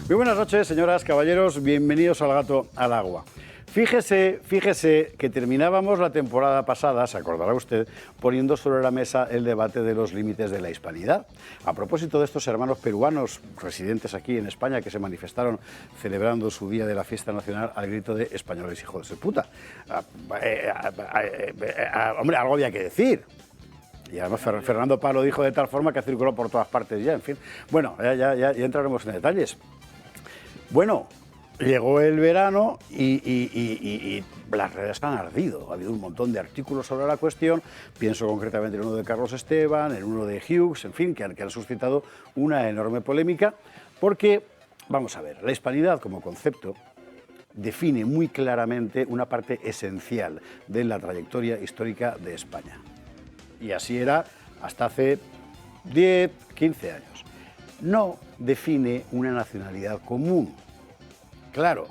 Muy buenas noches, señoras, caballeros, bienvenidos al Gato al Agua. Fíjese que terminábamos la temporada pasada, se acordará usted, poniendo sobre la mesa el debate de los límites de la hispanidad. A propósito de estos hermanos peruanos residentes aquí en España que se manifestaron celebrando su día de la fiesta nacional al grito de españoles hijos de puta. Hombre, algo había que decir. Y además Fernando Paz lo dijo de tal forma que circuló por todas partes ya, en fin. Bueno, ya entraremos en detalles. Bueno, llegó el verano y las redes han ardido. Ha habido un montón de artículos sobre la cuestión. Pienso concretamente en uno de Carlos Esteban, en uno de Hughes, en fin, que han suscitado una enorme polémica. Porque, vamos a ver, la hispanidad como concepto define muy claramente una parte esencial de la trayectoria histórica de España. Y así era hasta hace 10, 15 años. No define una nacionalidad común. Claro,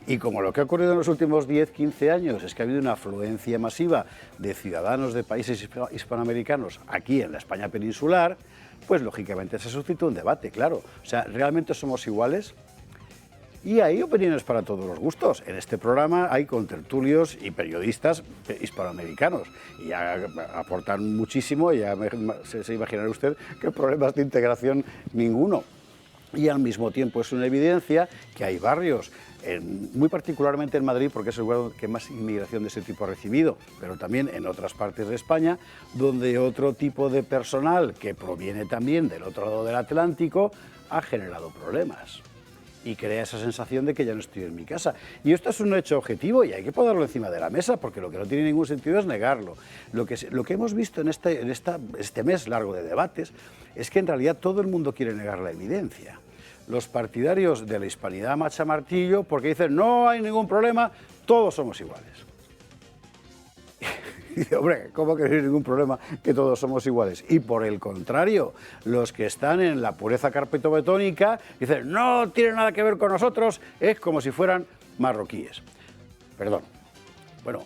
y como lo que ha ocurrido en los últimos 10, 15 años es que ha habido una afluencia masiva de ciudadanos de países hispanoamericanos aquí en la España peninsular, pues lógicamente se suscita un debate, claro. O sea, ¿realmente somos iguales? Y hay opiniones para todos los gustos. En este programa hay contertulios y periodistas hispanoamericanos y ya aportan muchísimo, y ya se imaginará usted que problemas de integración ninguno. Y al mismo tiempo es una evidencia que hay barrios, muy particularmente en Madrid, porque es el lugar que más inmigración de ese tipo ha recibido, pero también en otras partes de España, donde otro tipo de personal que proviene también del otro lado del Atlántico ha generado problemas. Y crea esa sensación de que ya no estoy en mi casa. Y esto es un hecho objetivo y hay que ponerlo encima de la mesa, porque lo que no tiene ningún sentido es negarlo. Lo que hemos visto en este mes largo de debates es que en realidad todo el mundo quiere negar la evidencia. Los partidarios de la hispanidad macha martillo porque dicen no hay ningún problema, todos somos iguales. Y dice, hombre, ¿cómo que no hay ningún problema que todos somos iguales? Y por el contrario, los que están en la pureza carpetobetónica dicen, no tiene nada que ver con nosotros, es como si fueran marroquíes. Perdón. Bueno,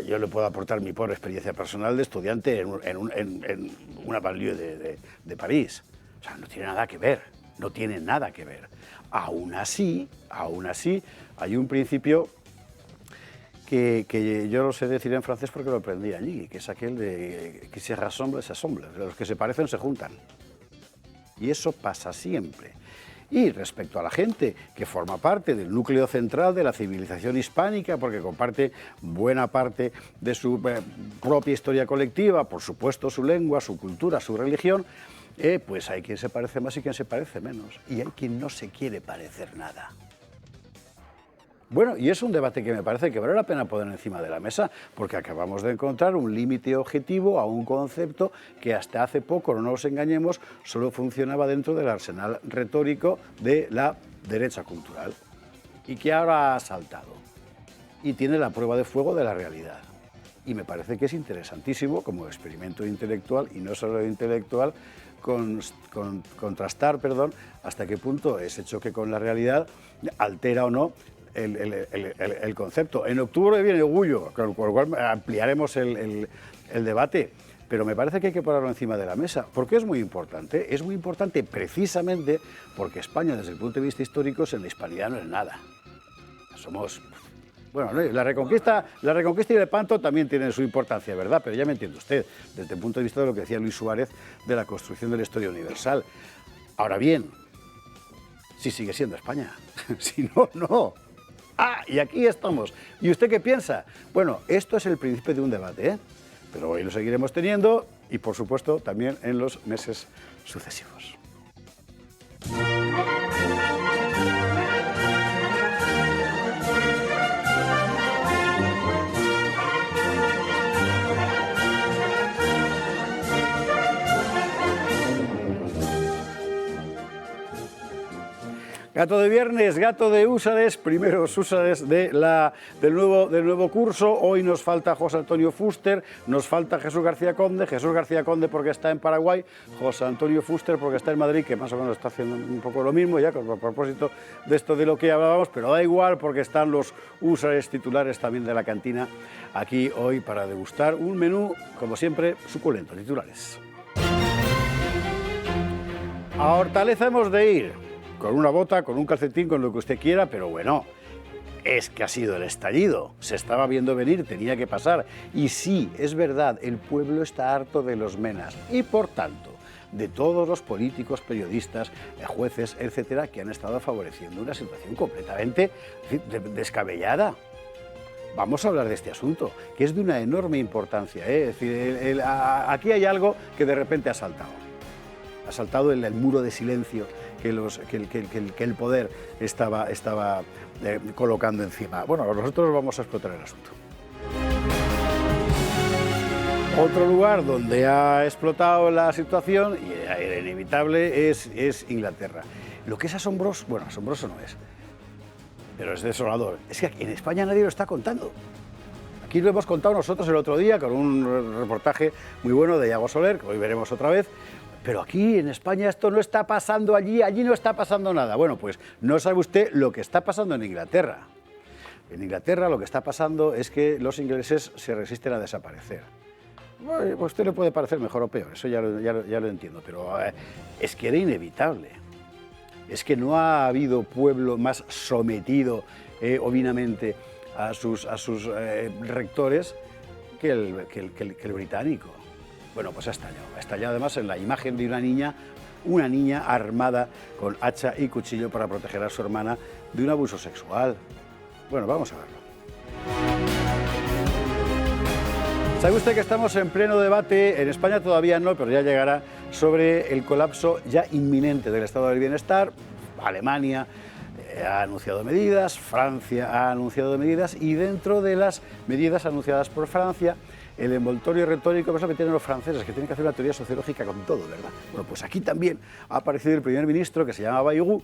yo le puedo aportar mi pobre experiencia personal de estudiante en una banlieue de París. O sea, no tiene nada que ver, no tiene nada que ver. Aún así, hay un principio que yo lo sé decir en francés porque lo aprendí allí, que es aquel de que se rassemble, los que se parecen se juntan. Y eso pasa siempre. Y respecto a la gente que forma parte del núcleo central de la civilización hispánica, porque comparte buena parte de su propia historia colectiva, por supuesto su lengua, su cultura, su religión, pues hay quien se parece más y quien se parece menos. Y hay quien no se quiere parecer nada. Bueno, y es un debate que me parece que vale la pena poner encima de la mesa, porque acabamos de encontrar un límite objetivo a un concepto que hasta hace poco, no nos engañemos, solo funcionaba dentro del arsenal retórico de la derecha cultural y que ahora ha saltado y tiene la prueba de fuego de la realidad. Y me parece que es interesantísimo como experimento intelectual, y no solo intelectual, contrastar hasta qué punto ese choque con la realidad altera o no el concepto. En octubre viene Gullo, con lo cual ampliaremos el debate, pero me parece que hay que ponerlo encima de la mesa, porque es muy importante. Es muy importante precisamente porque España, desde el punto de vista histórico, en la hispanidad no es nada. Somos... Bueno, la Reconquista y el Lepanto también tienen su importancia, ¿verdad? Pero ya me entiende usted, desde el punto de vista de lo que decía Luis Suárez de la construcción de la historia universal. Ahora bien, si sigue siendo España, si no, no. Ah, y aquí estamos. ¿Y usted qué piensa? Bueno, esto es el principio de un debate, pero hoy lo seguiremos teniendo y, por supuesto, también en los meses sucesivos. Gato de viernes, gato de úsares, primeros úsares del nuevo curso. Hoy nos falta José Antonio Fuster, nos falta Jesús García Conde porque está en Paraguay, José Antonio Fuster porque está en Madrid, que más o menos está haciendo un poco lo mismo, ya a propósito de esto de lo que hablábamos, pero da igual porque están los úsares titulares también de la cantina aquí hoy para degustar un menú, como siempre, suculento. Titulares. A Hortaleza hemos de ir. con una bota, con un calcetín, con lo que usted quiera, pero bueno, es que ha sido el estallido, se estaba viendo venir, tenía que pasar. Y sí, es verdad, el pueblo está harto de los menas y por tanto de todos los políticos, periodistas, jueces, etcétera, que han estado favoreciendo una situación completamente descabellada. Vamos a hablar de este asunto, que es de una enorme importancia, ¿eh? Es decir, aquí hay algo que de repente ha saltado. Ha saltado el muro de silencio que el poder estaba colocando encima. Bueno, nosotros vamos a explotar el asunto. Otro lugar donde ha explotado la situación, y era inevitable, es Inglaterra. Lo que es asombroso, bueno, asombroso no es, pero es desolador. Es que en España nadie lo está contando. Aquí lo hemos contado nosotros el otro día con un reportaje muy bueno de Iago Soler, que hoy veremos otra vez. Pero aquí en España esto no está pasando, allí no está pasando nada. Bueno, pues no sabe usted lo que está pasando en Inglaterra. En Inglaterra lo que está pasando es que los ingleses se resisten a desaparecer. Bueno, a usted le puede parecer mejor o peor, eso ya lo entiendo, pero es que era inevitable. Es que no ha habido pueblo más sometido ovinamente a sus rectores que el británico. Bueno, pues ha estallado además en la imagen de una niña armada con hacha y cuchillo para proteger a su hermana de un abuso sexual. Bueno, vamos a verlo. ¿Sabe usted que estamos en pleno debate, en España todavía no, pero ya llegará, sobre el colapso ya inminente del estado del bienestar? Alemania ha anunciado medidas, Francia ha anunciado medidas, y dentro de las medidas anunciadas por Francia, el envoltorio retórico es lo que tienen los franceses, que tienen que hacer una teoría sociológica con todo, ¿verdad? Bueno, pues aquí también ha aparecido el primer ministro, que se llama Bayrou,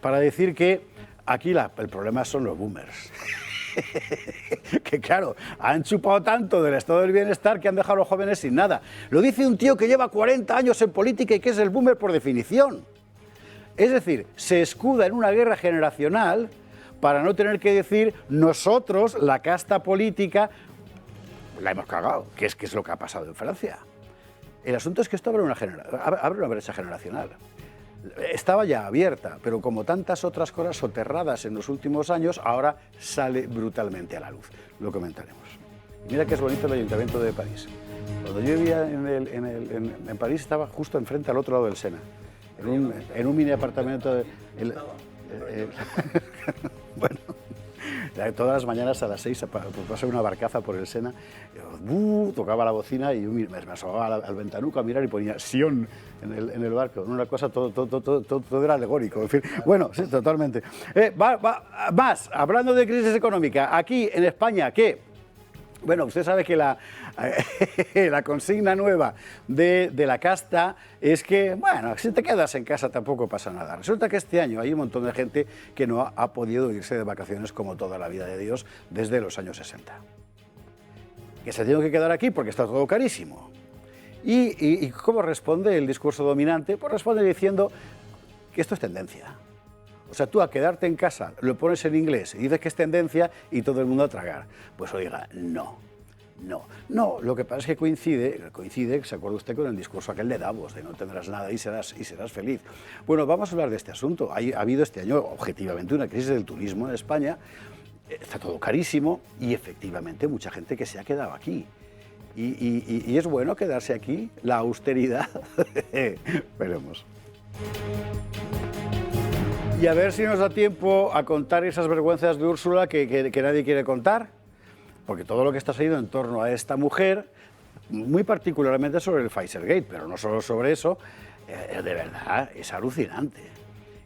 para decir que aquí el problema son los boomers. Que claro, han chupado tanto del estado del bienestar que han dejado a los jóvenes sin nada. Lo dice un tío que lleva 40 años en política y que es el boomer por definición. Es decir, se escuda en una guerra generacional para no tener que decir nosotros, la casta política, la hemos cagado, que es lo que ha pasado en Francia. El asunto es que esto abre una brecha generacional. Estaba ya abierta, pero como tantas otras cosas soterradas en los últimos años, ahora sale brutalmente a la luz. Lo comentaremos. Mira que es bonito el Ayuntamiento de París. Cuando yo vivía en París, estaba justo enfrente al otro lado del Sena, en un mini apartamento. Bueno, todas las mañanas a las 6 pasaba una barcaza por el Sena, tocaba la bocina y yo me asomaba al ventanuco a mirar y ponía Sion en el barco. Una cosa, todo era alegórico. En fin, bueno, sí, totalmente. Más, hablando de crisis económica, aquí en España, ¿qué? Bueno, usted sabe que la consigna nueva de la casta es que, bueno, si te quedas en casa tampoco pasa nada. Resulta que este año hay un montón de gente que no ha podido irse de vacaciones como toda la vida de Dios desde los años 60. Que se tienen que quedar aquí porque está todo carísimo. ¿Y cómo responde el discurso dominante? Pues responde diciendo que esto es tendencia. O sea, tú a quedarte en casa lo pones en inglés y dices que es tendencia y todo el mundo a tragar. Pues oiga, no, lo que pasa es que coincide, se acuerda usted con el discurso aquel de Davos, de no tendrás nada y serás feliz. Bueno, vamos a hablar de este asunto. Ha habido este año, objetivamente, una crisis del turismo en España. Está todo carísimo y efectivamente mucha gente que se ha quedado aquí. Y es bueno quedarse aquí, la austeridad. Veremos. Y a ver si nos da tiempo a contar esas vergüenzas de Úrsula que nadie quiere contar, porque todo lo que está saliendo en torno a esta mujer, muy particularmente sobre el Pfizergate, pero no solo sobre eso, de verdad es alucinante.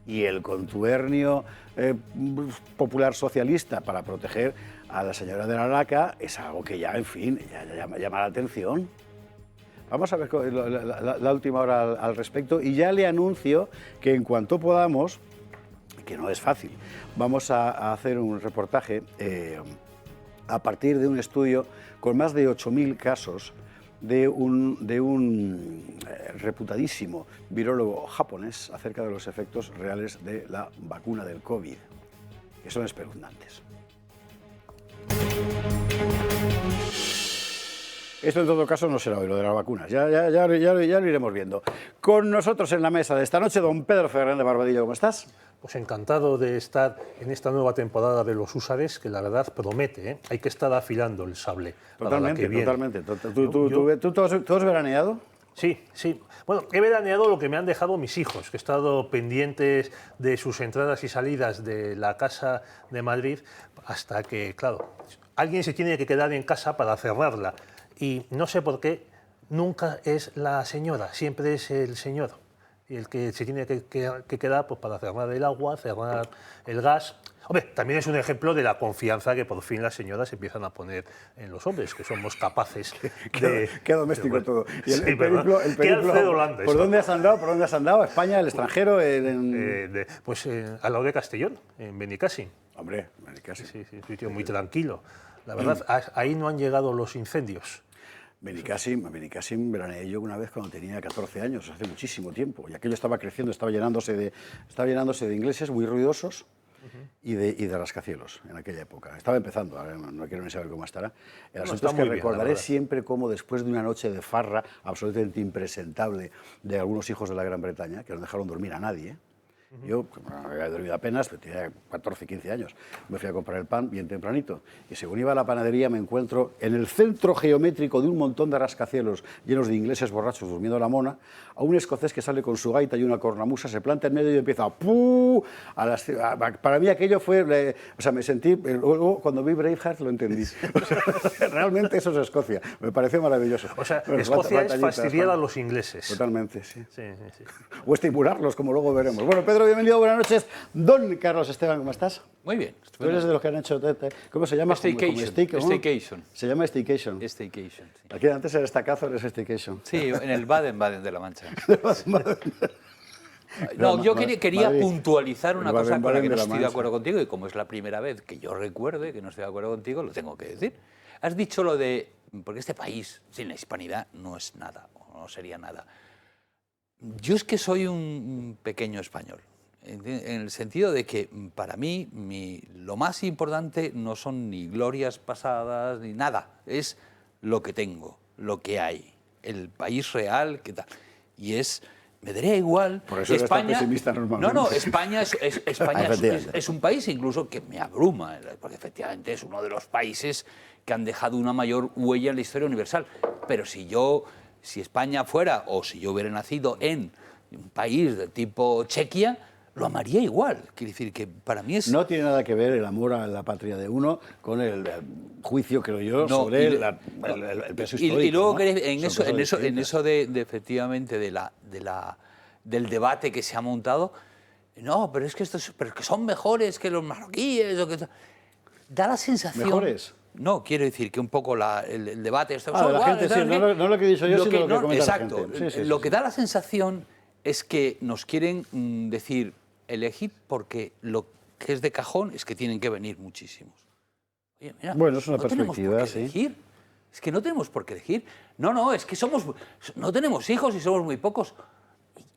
Y el contubernio popular socialista para proteger a la señora de la Laca es algo que ya, en fin, ya llama la atención. Vamos a ver la última hora al respecto y ya le anuncio que en cuanto podamos, que no es fácil, vamos a hacer un reportaje a partir de un estudio con más de 8.000 casos de un reputadísimo virólogo japonés acerca de los efectos reales de la vacuna del COVID, que son espeluznantes. Esto en todo caso no será hoy lo de las vacunas, ya lo iremos viendo. Con nosotros en la mesa de esta noche, don Pedro Fernández Barbadillo, ¿cómo estás? Pues encantado de estar en esta nueva temporada de Los Húsares, que la verdad promete, ¿eh? Hay que estar afilando el sable. Totalmente, para la que totalmente. ¿Tú has veraneado? Sí, sí. Bueno, he veraneado lo que me han dejado mis hijos, que he estado pendientes de sus entradas y salidas de la casa de Madrid, hasta que, claro, alguien se tiene que quedar en casa para cerrarla. Y no sé por qué, nunca es la señora, siempre es el señor. Y el que se tiene que quedar pues, para cerrar el agua, cerrar el gas. Hombre, también es un ejemplo de la confianza que por fin las señoras empiezan a poner en los hombres, que somos capaces de... Qué doméstico todo. Y Sí, el periplo, qué Alfredo Landes. ¿Por dónde has andado? ¿Por dónde has andado? ¿España, el extranjero? Pues al lado de Castellón, en Benicàssim. Hombre, Benicàssim. Sí, sí, un sitio muy tranquilo. La verdad, ahí no han llegado los incendios. Benicàssim veraneé yo una vez cuando tenía 14 años, hace muchísimo tiempo. Y aquello estaba creciendo, estaba llenándose de ingleses muy ruidosos y de rascacielos en aquella época. Estaba empezando, ahora no quiero ni saber cómo estará. El asunto es que recordaré siempre cómo después de una noche de farra absolutamente impresentable de algunos hijos de la Gran Bretaña, que no dejaron dormir a nadie, yo, como no había dormido apenas, pero tenía 14, 15 años, me fui a comprar el pan bien tempranito y según iba a la panadería me encuentro en el centro geométrico de un montón de rascacielos llenos de ingleses borrachos durmiendo la mona, a un escocés que sale con su gaita y una cornamusa, se planta en medio y empieza a ¡puu! Para mí aquello fue, o sea, me sentí, luego cuando vi Braveheart lo entendí. Realmente eso es Escocia, me pareció maravilloso. O sea, bueno, Escocia es fastidiar a los ingleses. Totalmente, sí. Sí. O estimularlos, como luego veremos. Bueno, Pedro, bienvenido, buenas noches. Don Carlos Esteban, ¿cómo estás? Muy bien. Tú eres de los que han hecho... ¿Cómo se llama? Staycation. Se llama Staycation. Staycation, sí. Aquí antes era estacazo, eres Staycation. Sí, en el Baden-Baden de la Mancha. No, yo quería puntualizar una cosa con la que no estoy de acuerdo contigo, y como es la primera vez que yo recuerde que no estoy de acuerdo contigo, lo tengo que decir. Has dicho lo de... Porque este país, sin la hispanidad, no es nada, o no sería nada. Yo es que soy un pequeño español, en el sentido de que para mí lo más importante no son ni glorias pasadas ni nada, es lo que tengo, lo que hay, el país real, ¿qué tal? Y me daría igual. Por eso España, eres pesimista normalmente. No, España es un país incluso que me abruma, porque efectivamente es uno de los países que han dejado una mayor huella en la historia universal. Pero si España fuera, o si yo hubiera nacido en un país de tipo Chequia, lo amaría igual. Quiere decir que para mí es... No tiene nada que ver el amor a la patria de uno con el juicio, creo yo, sobre el peso histórico. Y luego ¿no? en eso de efectivamente del debate que se ha montado, no, pero es que pero que son mejores que los marroquíes. Da la sensación... ¿Mejores? No, quiero decir que un poco el debate... la gente, sí, no lo que he dicho yo, sino lo que comenta exacto, la gente. Lo que da la sensación es que nos quieren decir, elegid porque lo que es de cajón es que tienen que venir muchísimos. Oye, mira, bueno, es una perspectiva, sí. Elegir. Es que no tenemos por qué elegir. No, es que no tenemos hijos y somos muy pocos.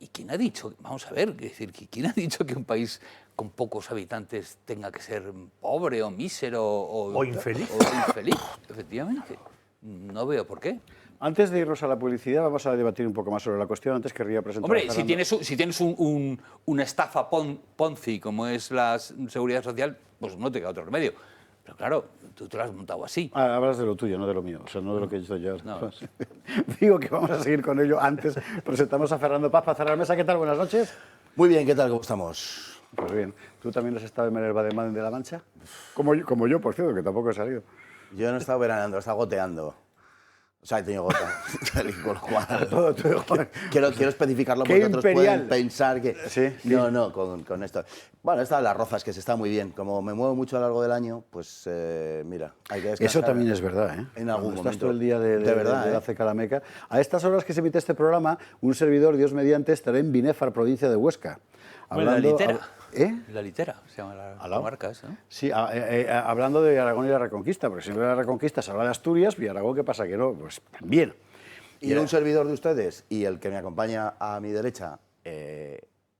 ¿Y quién ha dicho? Vamos a ver, es decir, ¿quién ha dicho que un país con pocos habitantes tenga que ser pobre o mísero o infeliz? O infeliz, efectivamente. No veo por qué. Antes de irnos a la publicidad, vamos a debatir un poco más sobre la cuestión. Antes querría presentar... Hombre, si tienes una estafa Ponzi, como es la Seguridad Social, pues no te queda otro remedio. Pero claro, tú te lo has montado así. Hablas de lo tuyo, no de lo mío, o sea, no de lo que yo estoy yo. No. Digo que vamos a seguir con ello. Antes presentamos a Fernando Paz para cerrar la mesa. ¿Qué tal? Buenas noches. Muy bien, ¿qué tal? ¿Cómo estamos? Pues bien. ¿Tú también has estado en el Baden-Baden de la Mancha? Como yo, por cierto, que tampoco he salido. Yo no he estado veraneando, he estado goteando. O sea, he tenido gota. Con lo cual, quiero especificarlo porque otros pueden pensar que... Sí. No, con esto. Bueno, estas las rozas, que se está muy bien. Como me muevo mucho a lo largo del año, pues mira, hay que descansar. Eso también es verdad, ¿eh? En algún momento. Estás todo el día de verdad, de hace Calameca. A estas horas que se emite este programa, un servidor, Dios mediante, estará en Binéfar, provincia de Huesca. Hablando, la Litera. ¿Eh? La Litera, se llama la marca esa, ¿no? Sí, hablando de Aragón y la Reconquista, porque siempre la Reconquista se habla de Asturias, y Aragón, ¿qué pasa? Que no, pues también. Y un servidor de ustedes y el que me acompaña a mi derecha,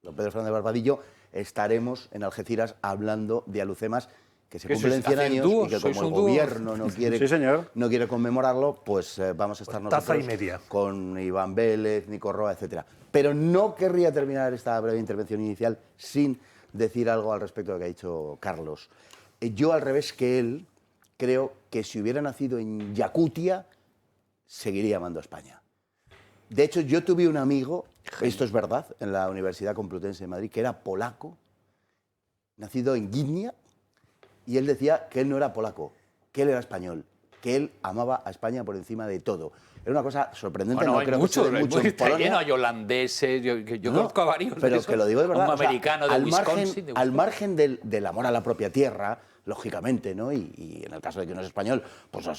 don Pedro Fernández Barbadillo, estaremos en Algeciras hablando de Alucemas, que se cumplen 100 años y que como el gobierno no quiere, sí, señor, no quiere conmemorarlo, pues vamos a estar nosotros taza y media con Iván Vélez, Nico Roa, etc. Pero no querría terminar esta breve intervención inicial sin decir algo al respecto de lo que ha dicho Carlos. Yo, al revés que él, creo que si hubiera nacido en Yakutia, seguiría amando a España. De hecho, yo tuve un amigo, esto es verdad, en la Universidad Complutense de Madrid, que era polaco, nacido en Gdynia, y él decía que él no era polaco, que él era español, que él amaba a España por encima de todo. Era una cosa sorprendente. Bueno, no hay creo muchos, que mucho en Polonia. lleno, hay holandeses, yo conozco a varios. Pero que lo digo de verdad. Un americano de Wisconsin. Al margen del amor a la propia tierra, lógicamente, ¿no? Y en el caso de que no es español, pues a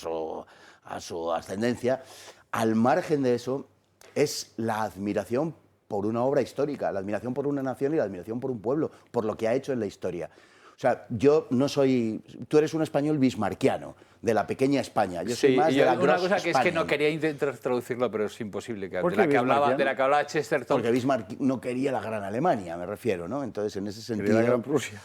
su ascendencia, al margen de eso, es la admiración por una obra histórica, la admiración por una nación y la admiración por un pueblo, por lo que ha hecho en la historia. O sea, yo no soy... Tú eres un español bismarquiano, de la pequeña España. Yo soy más de la una cosa que España. es que no quería intentar traducirlo, pero es imposible. De ¿Por la qué que hablaba bismarquiano? Chesterton. Porque Bismarck no quería la gran Alemania, me refiero, ¿no? Entonces, en ese sentido... Quería la Gran Prusia.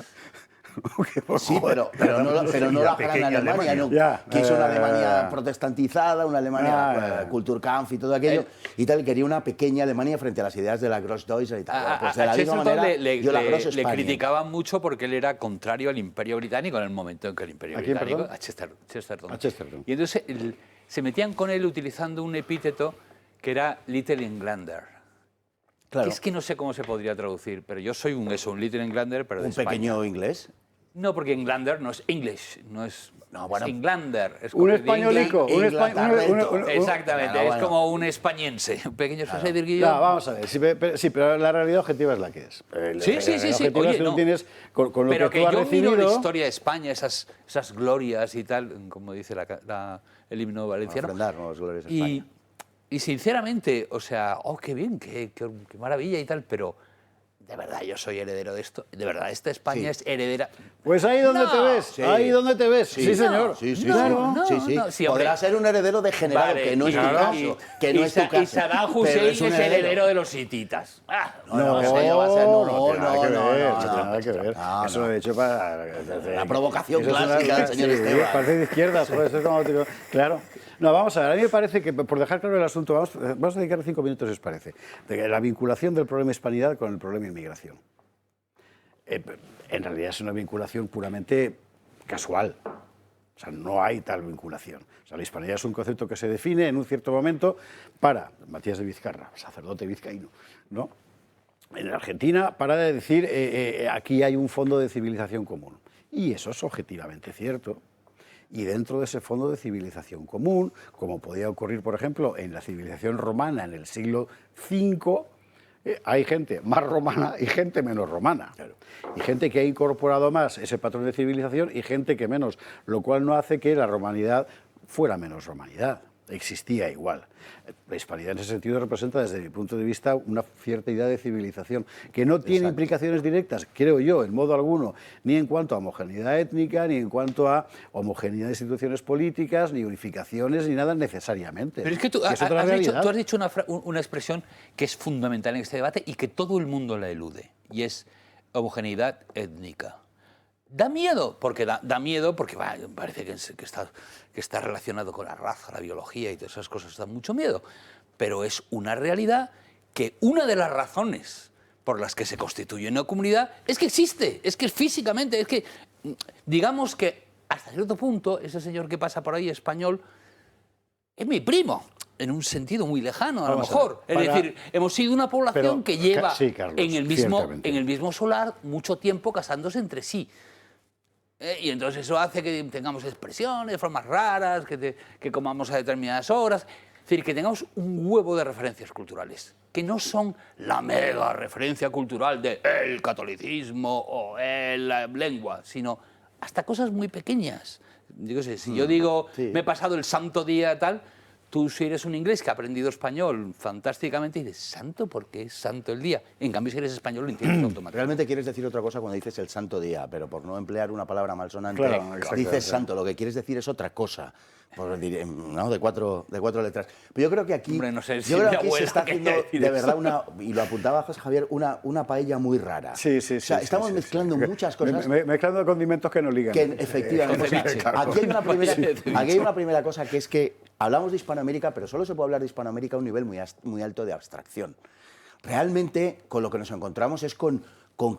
Sí, pero no la gran Alemania, no. Quiso una Alemania protestantizada, una Alemania Kulturkampf y todo aquello, y tal, quería una pequeña Alemania frente a las ideas de la Grossdeutschland y tal. Pues de la misma manera, yo la Gross le España. criticaban mucho porque él era contrario al Imperio Británico en el momento en que el Imperio Británico... perdón? A Chesterton. A Chesterton. Y entonces se metían con él utilizando un epíteto que era Little Englander. Claro. Que es que no sé cómo se podría traducir, pero yo soy un Little Englander, pero de Un España. pequeño inglés. No, porque Englander no es English, no es... No, bueno, es Englander. Es Un como españolico. Exactamente, es como un españense, un pequeño Sacerdote. No, vamos a ver, sí, pero la realidad objetiva es la que es. Sí. Oye, no. Tienes, con lo pero que tú has yo recibido... miro la historia de España, esas glorias y tal, como dice el himno valenciano. Las glorias de España. Y sinceramente, o sea, qué bien, qué maravilla y tal, pero... De verdad, yo soy heredero de esto. De verdad, esta España es heredera. Pues ahí donde te ves, sí. ahí donde te ves. Sí, señor. Sí, Claro. sí. Podrá ser un heredero degenerado, Vale, que no es tu caso. Que no es tu caso. Y Saddam pero Hussein es un heredero de los hititas. No, eso ya va a ser... No tiene nada que ver. Eso de hecho para... La provocación eso es clásica del señor Esteban. Parece de izquierdas, joder, eso es como... Claro. No, vamos a ver, a mí me parece que, por dejar claro el asunto, vamos a dedicar 5 minutos, si os parece, de la vinculación del problema hispanidad con el problema inmigración. En realidad es una vinculación puramente casual. O sea, no hay tal vinculación. O sea, la hispanidad es un concepto que se define en un cierto momento para Matías de Vizcarra, sacerdote vizcaíno, ¿no? En Argentina, para decir aquí hay un fondo de civilización común. Y eso es objetivamente cierto. Y dentro de ese fondo de civilización común, como podía ocurrir, por ejemplo, en la civilización romana en el siglo V, hay gente más romana y gente menos romana. Claro. Y gente que ha incorporado más ese patrón de civilización y gente que menos, lo cual no hace que la romanidad fuera menos romanidad. Existía igual. La hispanidad en ese sentido representa, desde mi punto de vista, una cierta idea de civilización que no tiene implicaciones directas, creo yo, en modo alguno, ni en cuanto a homogeneidad étnica, ni en cuanto a homogeneidad de instituciones políticas, ni unificaciones, ni nada necesariamente. Pero es que tú has dicho una expresión que es fundamental en este debate y que todo el mundo la elude, y es homogeneidad étnica. Da miedo, porque da miedo, porque parece que está relacionado con la raza, la biología y todas esas cosas, da mucho miedo. Pero es una realidad que una de las razones por las que se constituye una comunidad es que existe, es que físicamente, es que, digamos que hasta cierto punto, ese señor que pasa por ahí, español, es mi primo, en un sentido muy lejano, a lo mejor. Es decir, hemos sido una población que lleva Carlos, en el mismo solar mucho tiempo casándose entre sí. Y entonces eso hace que tengamos expresiones, formas raras, que comamos a determinadas horas. Es decir, que tengamos un huevo de referencias culturales, que no son la mega referencia cultural de el catolicismo o la lengua, sino hasta cosas muy pequeñas. Yo qué sé, si yo digo, me he pasado el santo día tal, tú si eres un inglés que ha aprendido español fantásticamente, dices, santo, ¿por qué es santo el día? En cambio, si eres español, lo entiendes automáticamente. Realmente quieres decir otra cosa cuando dices el santo día, pero por no emplear una palabra malsonante, Claro, dices santo, lo que quieres decir es otra cosa. ¿No? De cuatro letras. Pero yo creo que aquí, Hombre, no sé si yo creo mi que aquí se abuela está haciendo quería de decir verdad y lo apuntaba José Javier, una paella muy rara. Sí. O sea, estamos mezclando muchas cosas. Mezclando condimentos que no ligan. Que efectivamente. O sea, aquí hay una primera cosa que es que hablamos de Hispanoamérica, pero solo se puede hablar de Hispanoamérica a un nivel muy alto de abstracción. Realmente, con lo que nos encontramos es con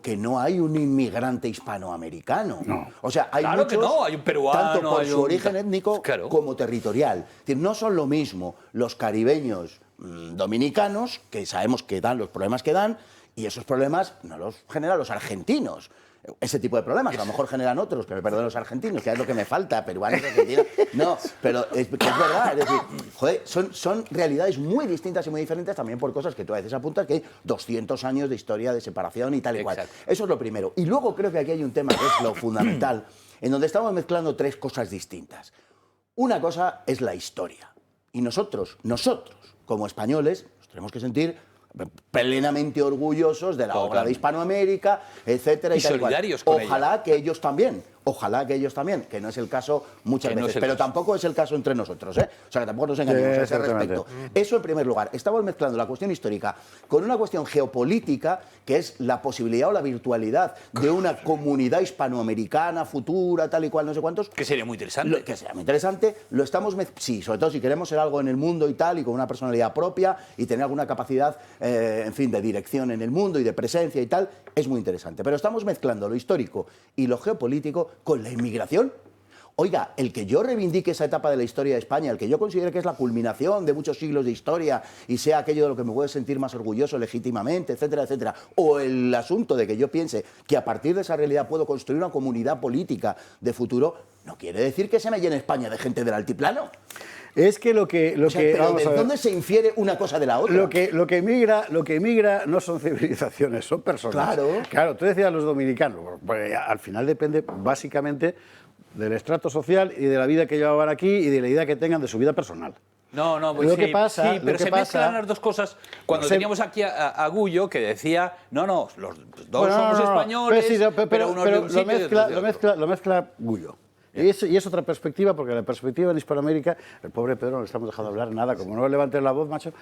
que no hay un inmigrante hispanoamericano. No. O sea, hay Claro muchos, que no, hay un peruano, tanto por hay su un- origen étnico Claro. como territorial. Es decir, no son lo mismo los caribeños dominicanos, que sabemos que dan los problemas que dan, y esos problemas no los generan los argentinos. Ese tipo de problemas, a lo mejor generan otros, que me perdonen los argentinos, que es lo que me falta, peruanos, argentinos. No, pero es verdad, es decir, joder, son realidades muy distintas y muy diferentes también por cosas que tú a veces apuntas, que hay 200 años de historia de separación y tal y cual. Exacto. Eso es lo primero. Y luego creo que aquí hay un tema que es lo fundamental, en donde estamos mezclando tres cosas distintas. Una cosa es la historia. Y nosotros, como españoles, nos tenemos que sentir plenamente orgullosos de la obra de Hispanoamérica, etcétera, Y tal cual. solidarios con Ojalá que ellos también, que no es el caso muchas Que no veces, es el pero caso. tampoco es el caso entre nosotros, ¿eh? O sea, que tampoco nos engañemos a ese exactamente. respecto. Eso en primer lugar. Estamos mezclando la cuestión histórica con una cuestión geopolítica, que es la posibilidad o la virtualidad de una comunidad hispanoamericana futura, tal y cual, no sé cuántos. Que sería muy interesante. Que sea muy interesante, lo estamos sí, sobre todo si queremos ser algo en el mundo y tal, y con una personalidad propia y tener alguna capacidad, en fin, de dirección en el mundo y de presencia y tal, es muy interesante. Pero estamos mezclando lo histórico y lo geopolítico con la inmigración. Oiga, el que yo reivindique esa etapa de la historia de España, el que yo considere que es la culminación de muchos siglos de historia y sea aquello de lo que me puedo sentir más orgulloso legítimamente, etcétera, etcétera, o el asunto de que yo piense que a partir de esa realidad puedo construir una comunidad política de futuro, no quiere decir que se me llene España de gente del altiplano. Es que lo que O sea, pero vamos a ¿de ver, dónde se infiere una cosa de la otra? lo que emigra no son civilizaciones, son personas. Claro, tú decías los dominicanos, pues, al final depende básicamente del estrato social y de la vida que llevaban aquí y de la idea que tengan de su vida personal. No, pues Lo sí, que pasa- sí, lo pero que se pasa- mezclan las dos cosas. Cuando Se- teníamos aquí a Gullo, que decía, los dos Bueno, somos españoles, pero unos de un sitio y otros de otro. lo mezcla Gullo. Y es otra perspectiva, porque la perspectiva en Hispanoamérica, el pobre Pedro no le estamos dejando hablar nada, como no levantes la voz, macho.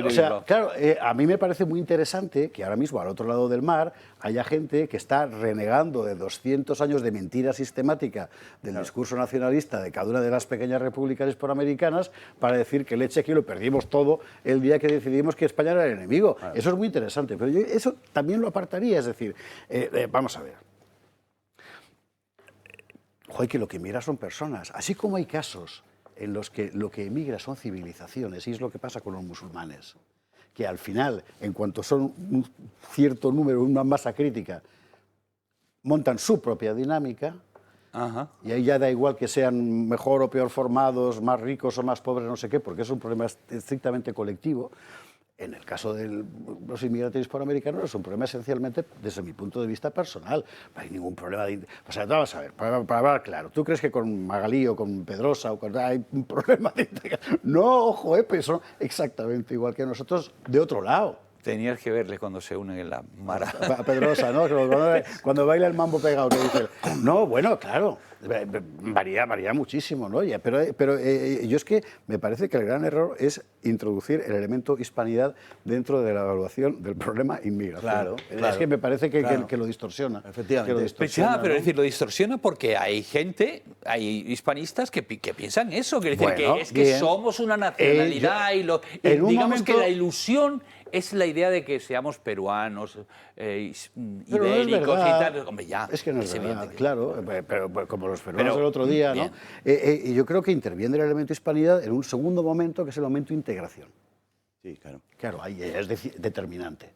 O sea, claro, a mí me parece muy interesante que ahora mismo, al otro lado del mar, haya gente que está renegando de 200 años de mentira sistemática del discurso nacionalista de cada una de las pequeñas repúblicas hispanoamericanas para decir que leche aquí lo perdimos todo el día que decidimos que España era el enemigo. Eso es muy interesante, pero yo eso también lo apartaría, es decir, vamos a ver. Joder, que lo que emigra son personas. Así como hay casos en los que lo que emigra son civilizaciones, y es lo que pasa con los musulmanes, que al final, en cuanto son un cierto número, una masa crítica, montan su propia dinámica, Ajá. y ahí ya da igual que sean mejor o peor formados, más ricos o más pobres, no sé qué, porque es un problema estrictamente colectivo. En el caso de los inmigrantes hispanoamericanos es un problema esencialmente desde mi punto de vista personal. No hay ningún problema de... O sea, vamos a ver, para hablar claro, ¿tú crees que con Magalí o con Pedrosa o con, hay un problema de... No, ojo, pues son exactamente igual que nosotros de otro lado. Tenías que verle cuando se unen en la mara. A Pedrosa, ¿no? Cuando baila el mambo pegado, que dice... No, bueno, claro, varía muchísimo, ¿no? Pero yo es que me parece que el gran error es introducir el elemento hispanidad dentro de la evaluación del problema inmigración. Claro, Es que me parece que claro. lo distorsiona. Efectivamente. Que lo distorsiona, Pero ¿no? es decir, lo distorsiona porque hay gente, hay hispanistas que piensan eso, que dicen Bueno, que es que bien. somos una nacionalidad y en un digamos que momento- la ilusión es la idea de que seamos peruanos, Pero no es ibéricos y verdad. tal. Hombre, ya. Es que no es verdad, evidente que- claro, pero como los peruanos Pero, del otro día, ¿no? bien. Y yo creo que interviene el elemento hispanidad en un segundo momento, que es el momento de integración. Sí, claro. Claro, ahí es determinante.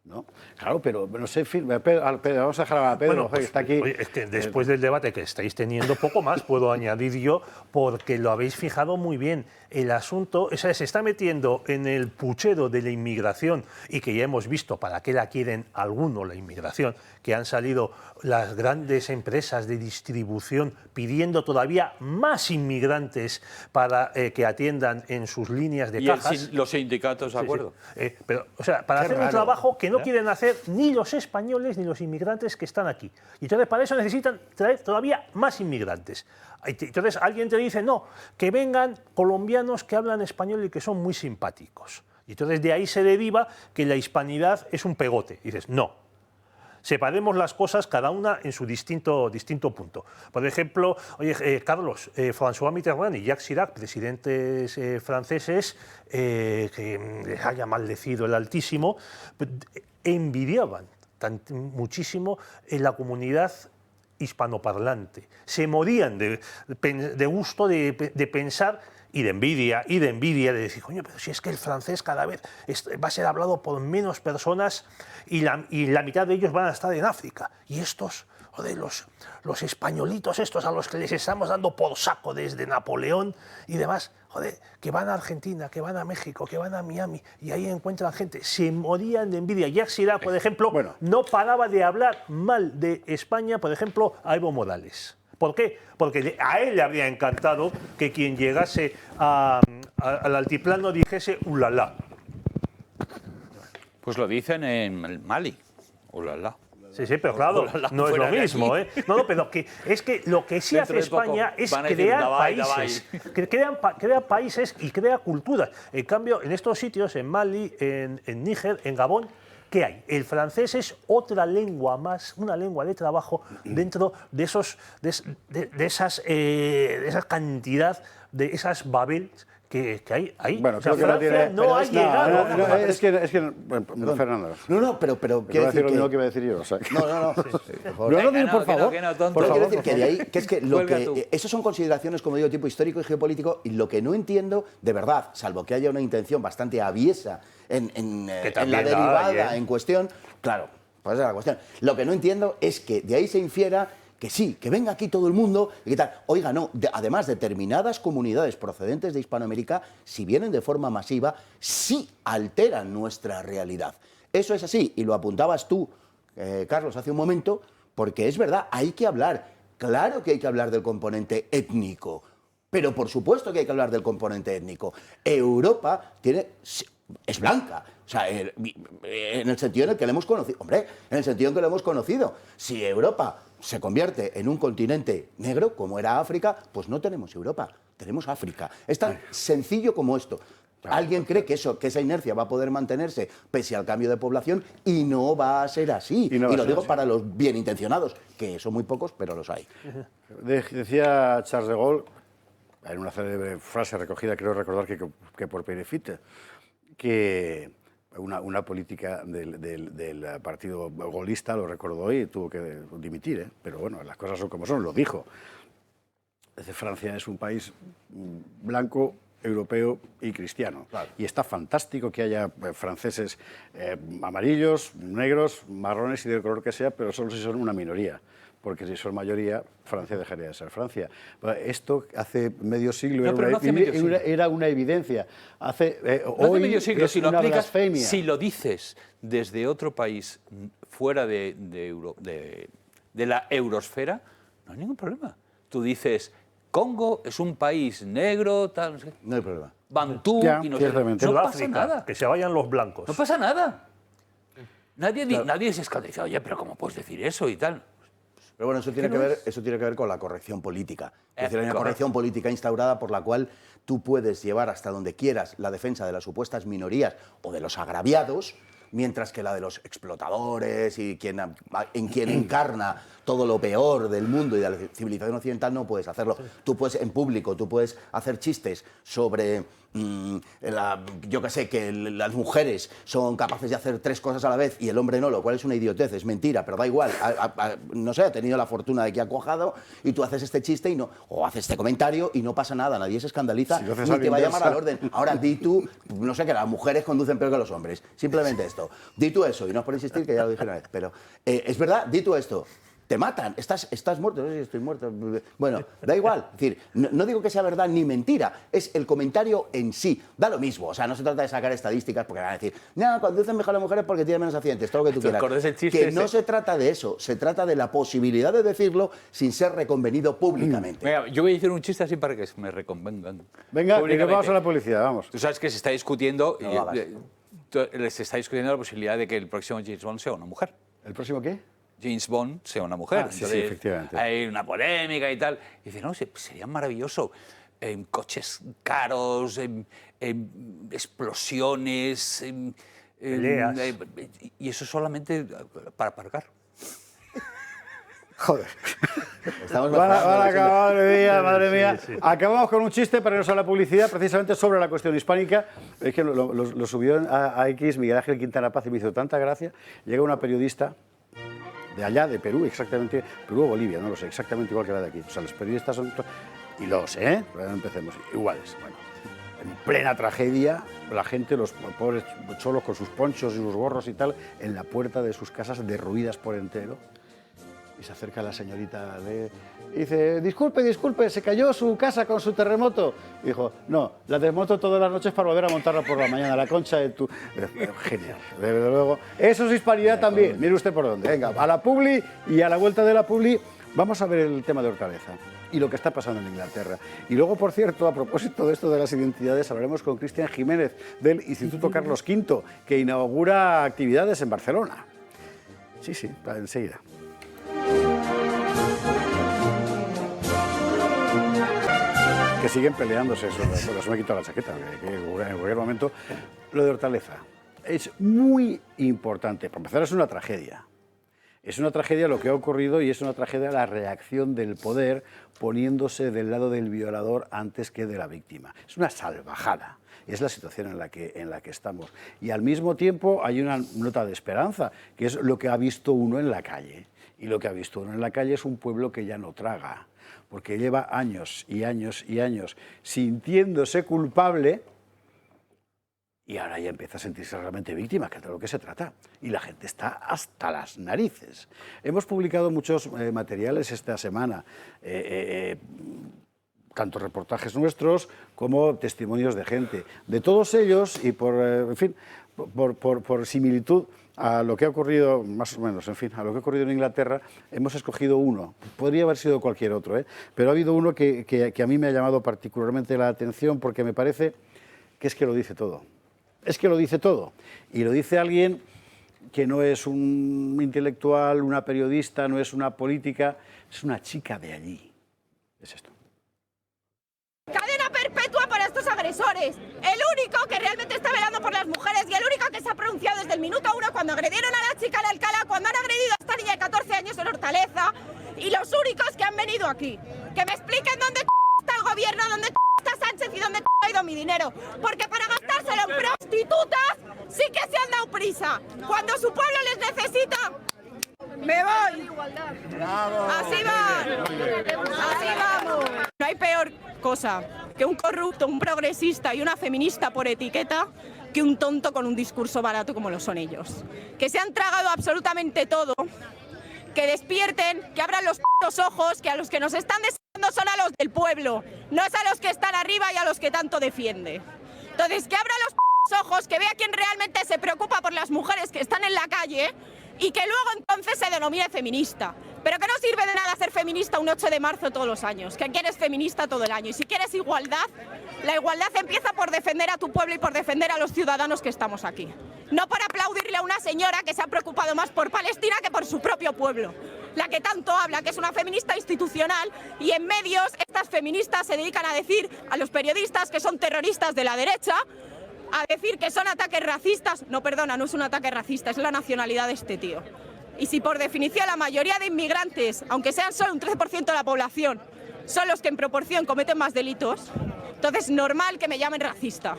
¿no? Claro, pero no sé, en fin, vamos a dejar a Pedro, Bueno, pues, que está aquí. Oye, es que después del debate que estáis teniendo, poco más puedo añadir yo, porque lo habéis fijado muy bien. El asunto, o sea, se está metiendo en el puchero de la inmigración, y que ya hemos visto para qué la quieren algunos, la inmigración, que han salido las grandes empresas de distribución pidiendo todavía más inmigrantes para que atiendan en sus líneas de cajas. Y los sindicatos, ¿de acuerdo? Sí. Pero, o sea, para hacer un trabajo que no quieren hacer ni los españoles ni los inmigrantes que están aquí. Y entonces para eso necesitan traer todavía más inmigrantes. Entonces alguien te dice, no, que vengan colombianos que hablan español y que son muy simpáticos. Y entonces de ahí se deriva que la hispanidad es un pegote. Y dices, no. Separemos las cosas cada una en su distinto punto. Por ejemplo, oye, Carlos, François Mitterrand y Jacques Chirac, presidentes franceses, que les haya maldecido el Altísimo, envidiaban muchísimo en la comunidad hispanoparlante. Se morían de gusto de pensar y de envidia, de decir, coño, pero si es que el francés cada vez va a ser hablado por menos personas y la mitad de ellos van a estar en África. Y estos, joder, los españolitos estos a los que les estamos dando por saco desde Napoleón y demás, joder, que van a Argentina, que van a México, que van a Miami y ahí encuentran gente, se morían de envidia. Jacques Chirac, por ejemplo, no paraba de hablar mal de España, por ejemplo, a Evo Morales. ¿Por qué? Porque a él le habría encantado que quien llegase al altiplano dijese ulala. Pues lo dicen en Mali, ulala. Sí, pero claro, no es lo mismo, ¿eh? No, pero es que lo que sí hace España es crear países. Crea países y crea culturas. En cambio, en estos sitios, en Mali, en Níger, en Gabón, ¿qué hay? El francés es otra lengua más, una lengua de trabajo dentro de esa cantidad, de esas Babels que hay ahí. Bueno, o sea, creo que Francia no ha llegado. Es que Fernando. No, pero quiero decir lo mismo que iba a decir yo. O sea, No. Por favor. Quiero decir que de ahí, que es que esos son consideraciones, como digo, tipo histórico y geopolítico, y lo que no entiendo, de verdad, salvo que haya una intención bastante aviesa en la derivada en cuestión, claro, pues esa es la cuestión. Lo que no entiendo es que de ahí se infiera que sí, que venga aquí todo el mundo y que tal. Oiga, no, además determinadas comunidades procedentes de Hispanoamérica, si vienen de forma masiva, sí alteran nuestra realidad. Eso es así, y lo apuntabas tú, Carlos, hace un momento, porque es verdad, hay que hablar. Claro que hay que hablar del componente étnico, pero por supuesto que hay que hablar del componente étnico. Europa es blanca, o sea, en el sentido en el que lo hemos conocido. Hombre, en el sentido en que lo hemos conocido. Si Europa se convierte en un continente negro, como era África, pues no tenemos Europa, tenemos África. Es tan sencillo como esto. Alguien cree que esa inercia va a poder mantenerse pese al cambio de población y no va a ser así. Y lo digo para los bien intencionados, que son muy pocos, pero los hay. Decía Charles de Gaulle, en una célebre frase recogida, creo recordar que por Perefit, que una política del partido golista, lo recuerdo hoy, tuvo que dimitir, pero bueno, las cosas son como son, lo dijo. Francia es un país blanco, europeo y cristiano. Claro. Y está fantástico que haya franceses amarillos, negros, marrones y del color que sea, pero solo si son una minoría. Porque si son mayoría, Francia dejaría de ser Francia. Esto hace medio siglo era una evidencia. Hoy medio siglo, es si lo una aplicas, blasfemia. Si lo dices desde otro país fuera de la eurosfera, no hay ningún problema. Tú dices, Congo es un país negro, tal, no sé. No hay problema. Bantú, y no sé. No pasa nada. Que se vayan los blancos. No pasa nada. Nadie se escandaliza, oye, pero ¿cómo puedes decir eso y tal? Pero bueno, eso tiene que ver con la corrección política. Es decir, hay una corrección política instaurada por la cual tú puedes llevar hasta donde quieras la defensa de las supuestas minorías o de los agraviados, mientras que la de los explotadores y en quien encarna todo lo peor del mundo y de la civilización occidental, no puedes hacerlo. Tú puedes en público, tú puedes hacer chistes sobre, yo qué sé, que las mujeres son capaces de hacer 3 cosas a la vez y el hombre no, lo cual es una idiotez, es mentira, pero da igual. No sé, ha tenido la fortuna de que ha cuajado y tú haces este chiste o haces este comentario y no pasa nada, nadie se escandaliza ni te va a llamar al orden. Ahora di tú, no sé, que las mujeres conducen peor que los hombres, simplemente esto. Di tú eso, y no es por insistir, que ya lo dije una vez, pero es verdad, di tú esto. Te matan, estás muerto, no sé si estoy muerto. Bueno, da igual, es decir, no digo que sea verdad ni mentira, es el comentario en sí, da lo mismo, o sea, no se trata de sacar estadísticas porque van a decir, no, conducen mejor las mujeres porque tienen menos accidentes, todo lo que tú quieras. Que no se trata de eso, se trata de la posibilidad de decirlo sin ser reconvenido públicamente. Venga, yo voy a decir un chiste así para que me reconvengan. Venga, y que vamos a la publicidad, vamos. Tú sabes que se está discutiendo, No, se está discutiendo la posibilidad de que el próximo James Bond sea una mujer. ¿El próximo qué? James Bond sea una mujer. Sí, sí, efectivamente. Hay una polémica y tal. Y dice, no, sería maravilloso. Coches caros, explosiones, peleas. Y eso solamente para aparcar. Joder. Estamos Madre mía. Sí. Acabamos con un chiste para irnos a la publicidad, precisamente sobre la cuestión hispánica. Es que lo subió a X Miguel Ángel Quintana Paz y me hizo tanta gracia. Llega una periodista de allá, de Perú, exactamente, Perú o Bolivia, no lo sé, exactamente igual que la de aquí. O sea, los periodistas son... Y lo sé, ¿eh? Empecemos iguales. Bueno, en plena tragedia, la gente, los pobres cholos con sus ponchos y sus gorros y tal, en la puerta de sus casas derruidas por entero. Y se acerca la señorita y dice, disculpe, se cayó su casa con su terremoto. Y dijo, no, la desmonto todas las noches para volver a montarla por la mañana, la concha de tu... Genial, desde luego. Eso es hispanidad también, mire usted por dónde. Venga, a la publi y a la vuelta de la publi vamos a ver el tema de Hortaleza y lo que está pasando en Inglaterra. Y luego, por cierto, a propósito de esto de las identidades, hablaremos con Cristian Jiménez del Instituto Carlos V, que inaugura actividades en Barcelona. Sí, enseguida. Que siguen peleándose eso, por eso me he quitado la chaqueta, que en cualquier momento. Lo de Hortaleza es muy importante. Para empezar, es una tragedia. Es una tragedia lo que ha ocurrido y es una tragedia la reacción del poder poniéndose del lado del violador antes que de la víctima. Es una salvajada. Es la situación en la que estamos. Y al mismo tiempo hay una nota de esperanza, que es lo que ha visto uno en la calle. Y lo que ha visto uno en la calle es un pueblo que ya no traga, porque lleva años y años y años sintiéndose culpable y ahora ya empieza a sentirse realmente víctima, que es de lo que se trata. Y la gente está hasta las narices. Hemos publicado muchos materiales esta semana, tanto reportajes nuestros como testimonios de gente. De todos ellos, y por similitud a lo que ha ocurrido, más o menos, a lo que ha ocurrido en Inglaterra, hemos escogido uno. Podría haber sido cualquier otro, pero ha habido uno que a mí me ha llamado particularmente la atención porque me parece que es que lo dice todo. Es que lo dice todo. Y lo dice alguien que no es un intelectual, una periodista, no es una política, es una chica de allí. Es esto. Cadena perpetua para estos agresores. El único que realmente está velando por las mujeres y el único que se ha pronunciado desde el minuto 1 cuando agredieron a la chica en Alcalá, cuando han agredido a esta niña de 14 años en Hortaleza, y los únicos que han venido aquí. Que me expliquen dónde está el gobierno, dónde está Sánchez y dónde ha ido mi dinero. Porque para gastárselo en prostitutas sí que se han dado prisa. Cuando su pueblo les necesita, me voy. Así van. Así vamos. No hay peor cosa que un corrupto, un progresista y una feminista por etiqueta que un tonto con un discurso barato como lo son ellos. Que se han tragado absolutamente todo, que despierten, que abran los ojos, que a los que nos están deseando son a los del pueblo, no es a los que están arriba y a los que tanto defiende. Entonces, que abran los ojos, que vea quién realmente se preocupa por las mujeres que están en la calle y que luego entonces se denomine feminista. Pero que no sirve de nada ser feminista un 8 de marzo todos los años, que quieres feminista todo el año. Y si quieres igualdad, la igualdad empieza por defender a tu pueblo y por defender a los ciudadanos que estamos aquí. No por aplaudirle a una señora que se ha preocupado más por Palestina que por su propio pueblo. La que tanto habla, que es una feminista institucional, y en medios estas feministas se dedican a decir a los periodistas que son terroristas de la derecha, a decir que son ataques racistas. No, perdona, no es un ataque racista, es la nacionalidad de este tío. Y si por definición la mayoría de inmigrantes, aunque sean solo un 13% de la población, son los que en proporción cometen más delitos, entonces es normal que me llamen racista.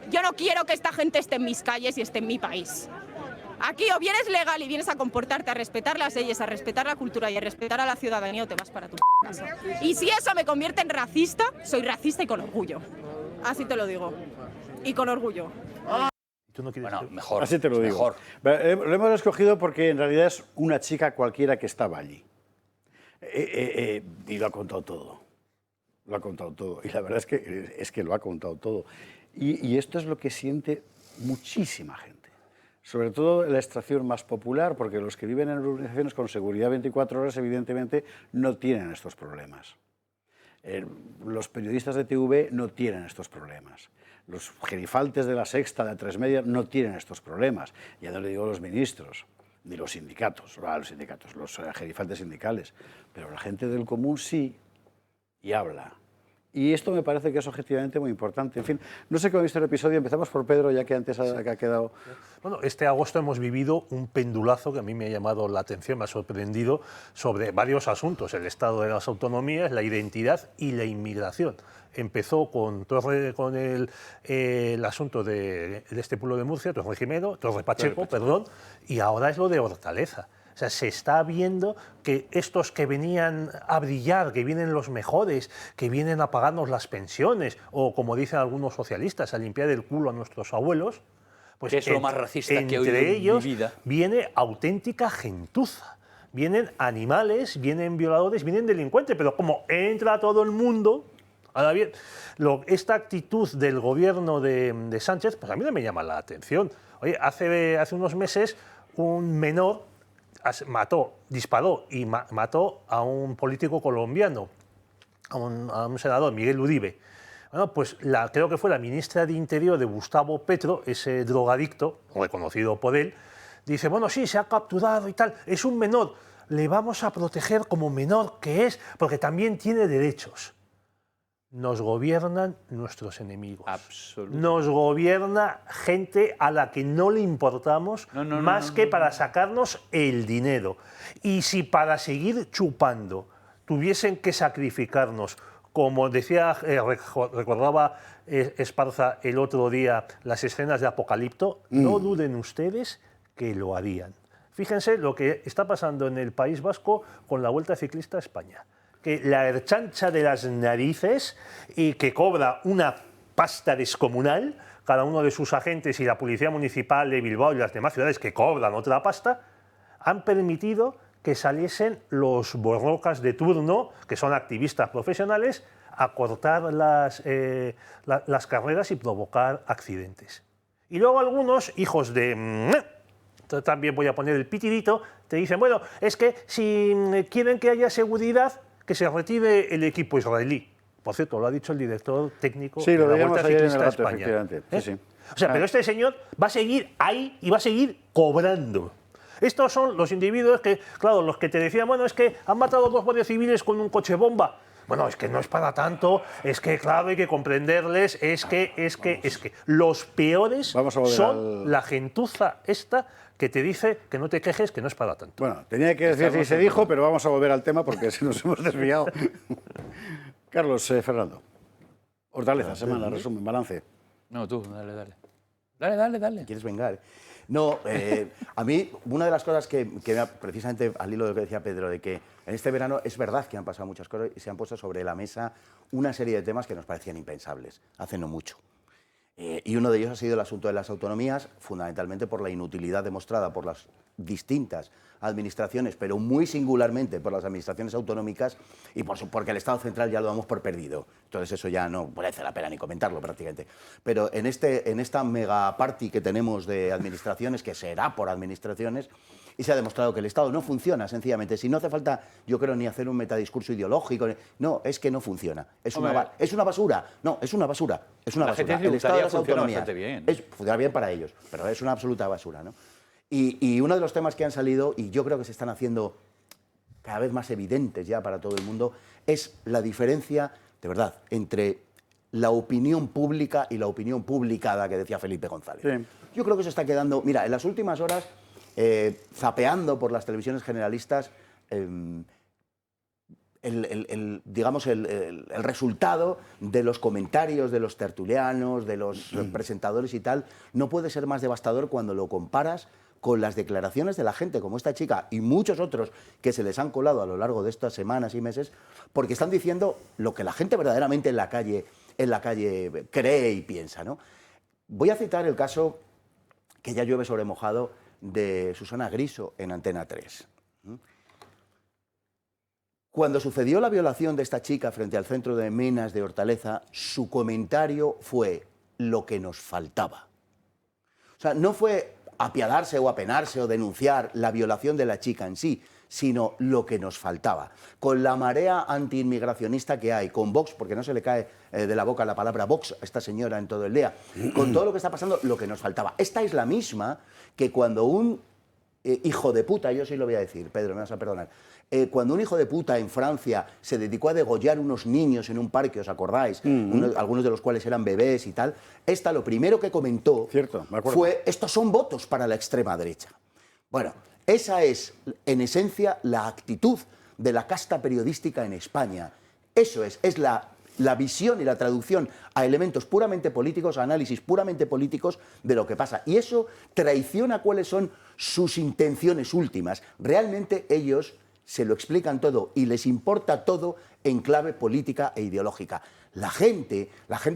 Yo no quiero que esta gente esté en mis calles y esté en mi país. Aquí o vienes legal y vienes a comportarte, a respetar las leyes, a respetar la cultura y a respetar a la ciudadanía, o te vas para tu casa. Y si eso me convierte en racista, soy racista y con orgullo. Así te lo digo. Y con orgullo. Bueno, mejor. Así te lo digo. Mejor. Lo hemos escogido porque en realidad es una chica cualquiera que estaba allí. Y lo ha contado todo. Lo ha contado todo. Y la verdad es que lo ha contado todo. Y esto es lo que siente muchísima gente. Sobre todo la extracción más popular, porque los que viven en urbanizaciones con seguridad 24 horas, evidentemente, no tienen estos problemas. Los periodistas de TV no tienen estos problemas. Los gerifaltes de La Sexta, de A3 Media, no tienen estos problemas. Ya no le digo los ministros, ni los sindicatos, los gerifaltes sindicales. Pero la gente del común sí, y habla. Y esto me parece que es objetivamente muy importante. En fin, no sé cómo he visto el episodio. Empezamos por Pedro, ya que antes ha quedado... Bueno, este agosto hemos vivido un pendulazo que a mí me ha llamado la atención, me ha sorprendido, sobre varios asuntos: el estado de las autonomías, la identidad y la inmigración. Empezó con el asunto de este pueblo de Murcia, Torre Pacheco, perdón, y ahora es lo de Hortaleza. O sea, se está viendo que estos que venían a brillar, que vienen los mejores, que vienen a pagarnos las pensiones, o como dicen algunos socialistas, a limpiar el culo a nuestros abuelos, pues que es lo más racista que he oído entre ellos en mi vida. Viene auténtica gentuza. Vienen animales, vienen violadores, vienen delincuentes, pero como entra todo el mundo... Ahora bien, esta actitud del gobierno de Sánchez, pues a mí no me llama la atención. Oye, hace unos meses un menor disparó y mató a un político colombiano, a un senador, Miguel Uribe. Bueno, pues creo que fue la ministra de Interior de Gustavo Petro, ese drogadicto, reconocido por él, dice, bueno, sí, se ha capturado y tal, es un menor, le vamos a proteger como menor que es, porque también tiene derechos. Nos gobiernan nuestros enemigos. Nos gobierna gente a la que no le importamos más que para sacarnos el dinero. Y si para seguir chupando tuviesen que sacrificarnos, como decía, recordaba Esparza el otro día, las escenas de Apocalipto, no duden ustedes que lo harían. Fíjense lo que está pasando en el País Vasco con la Vuelta Ciclista a España. Que la herchancha de las narices y que cobra una pasta descomunal, cada uno de sus agentes y la Policía Municipal de Bilbao y las demás ciudades que cobran otra pasta, han permitido que saliesen los borrocas de turno, que son activistas profesionales, a cortar las carreras y provocar accidentes. Y luego algunos hijos de... también voy a poner el pitidito, te dicen, bueno, es que si quieren que haya seguridad, que se retire el equipo israelí. Por cierto, lo ha dicho el director técnico de la Vuelta Ciclista a España. Sí. O sea, pero este señor va a seguir ahí y va a seguir cobrando. Estos son los individuos que, claro, los que te decían, bueno, es que han matado 2 guardias civiles con un coche bomba. Bueno, es que no es para tanto, es que, claro, hay que comprenderles, es que los peores son la gentuza esta que te dice que no te quejes, que no es para tanto. Bueno, tenía que decir si se dijo, pero vamos a volver al tema porque si nos hemos desviado. Carlos, Fernando. Hortaleza, semana, resumen, balance. No, tú, dale. ¿Quieres vengar? No, a mí, una de las cosas que precisamente al hilo de lo que decía Pedro, de que en este verano es verdad que han pasado muchas cosas y se han puesto sobre la mesa una serie de temas que nos parecían impensables, hace no mucho. Y uno de ellos ha sido el asunto de las autonomías, fundamentalmente por la inutilidad demostrada por las distintas administraciones, pero muy singularmente por las administraciones autonómicas y porque el Estado central ya lo damos por perdido. Entonces eso ya no merece la pena ni comentarlo prácticamente. Pero en esta mega party que tenemos de administraciones, que será por administraciones, y se ha demostrado que el Estado no funciona, sencillamente. Si no hace falta, yo creo, ni hacer un metadiscurso ideológico. No, es que no funciona. Es una basura. No, es una basura. Es una basura. El Estado de las autonomías funciona bien para ellos, pero es una absoluta basura, ¿no? Y uno de los temas que han salido, y yo creo que se están haciendo cada vez más evidentes ya para todo el mundo, es la diferencia, de verdad, entre la opinión pública y la opinión publicada que decía Felipe González. Sí. Yo creo que se está quedando... Mira, en las últimas horas... zapeando por las televisiones generalistas digamos, el resultado de los comentarios de los tertulianos, de los presentadores y tal, no puede ser más devastador cuando lo comparas con las declaraciones de la gente como esta chica y muchos otros que se les han colado a lo largo de estas semanas y meses, porque están diciendo lo que la gente verdaderamente en la calle cree y piensa, ¿no? Voy a citar el caso que ya llueve sobre mojado de Susana Griso en Antena 3. Cuando sucedió la violación de esta chica frente al centro de Menas de Hortaleza, su comentario fue lo que nos faltaba. O sea, no fue apiadarse o apenarse o denunciar la violación de la chica en sí, sino lo que nos faltaba. Con la marea antiinmigracionista que hay, con Vox, porque no se le cae de la boca la palabra Vox a esta señora en todo el día, con todo lo que está pasando, lo que nos faltaba. Esta es la misma que cuando un hijo de puta, yo sí lo voy a decir, Pedro, me vas a perdonar, cuando un hijo de puta en Francia se dedicó a degollar unos niños en un parque, ¿os acordáis? Algunos de los cuales eran bebés y tal. Esta lo primero que comentó fue, estos son votos para la extrema derecha. Bueno, esa es, en esencia, la actitud de la casta periodística en España. Eso es la visión y la traducción a elementos puramente políticos, a análisis puramente políticos de lo que pasa. Y eso traiciona cuáles son sus intenciones últimas. Realmente ellos se lo explican todo y les importa todo en clave política e ideológica. La gente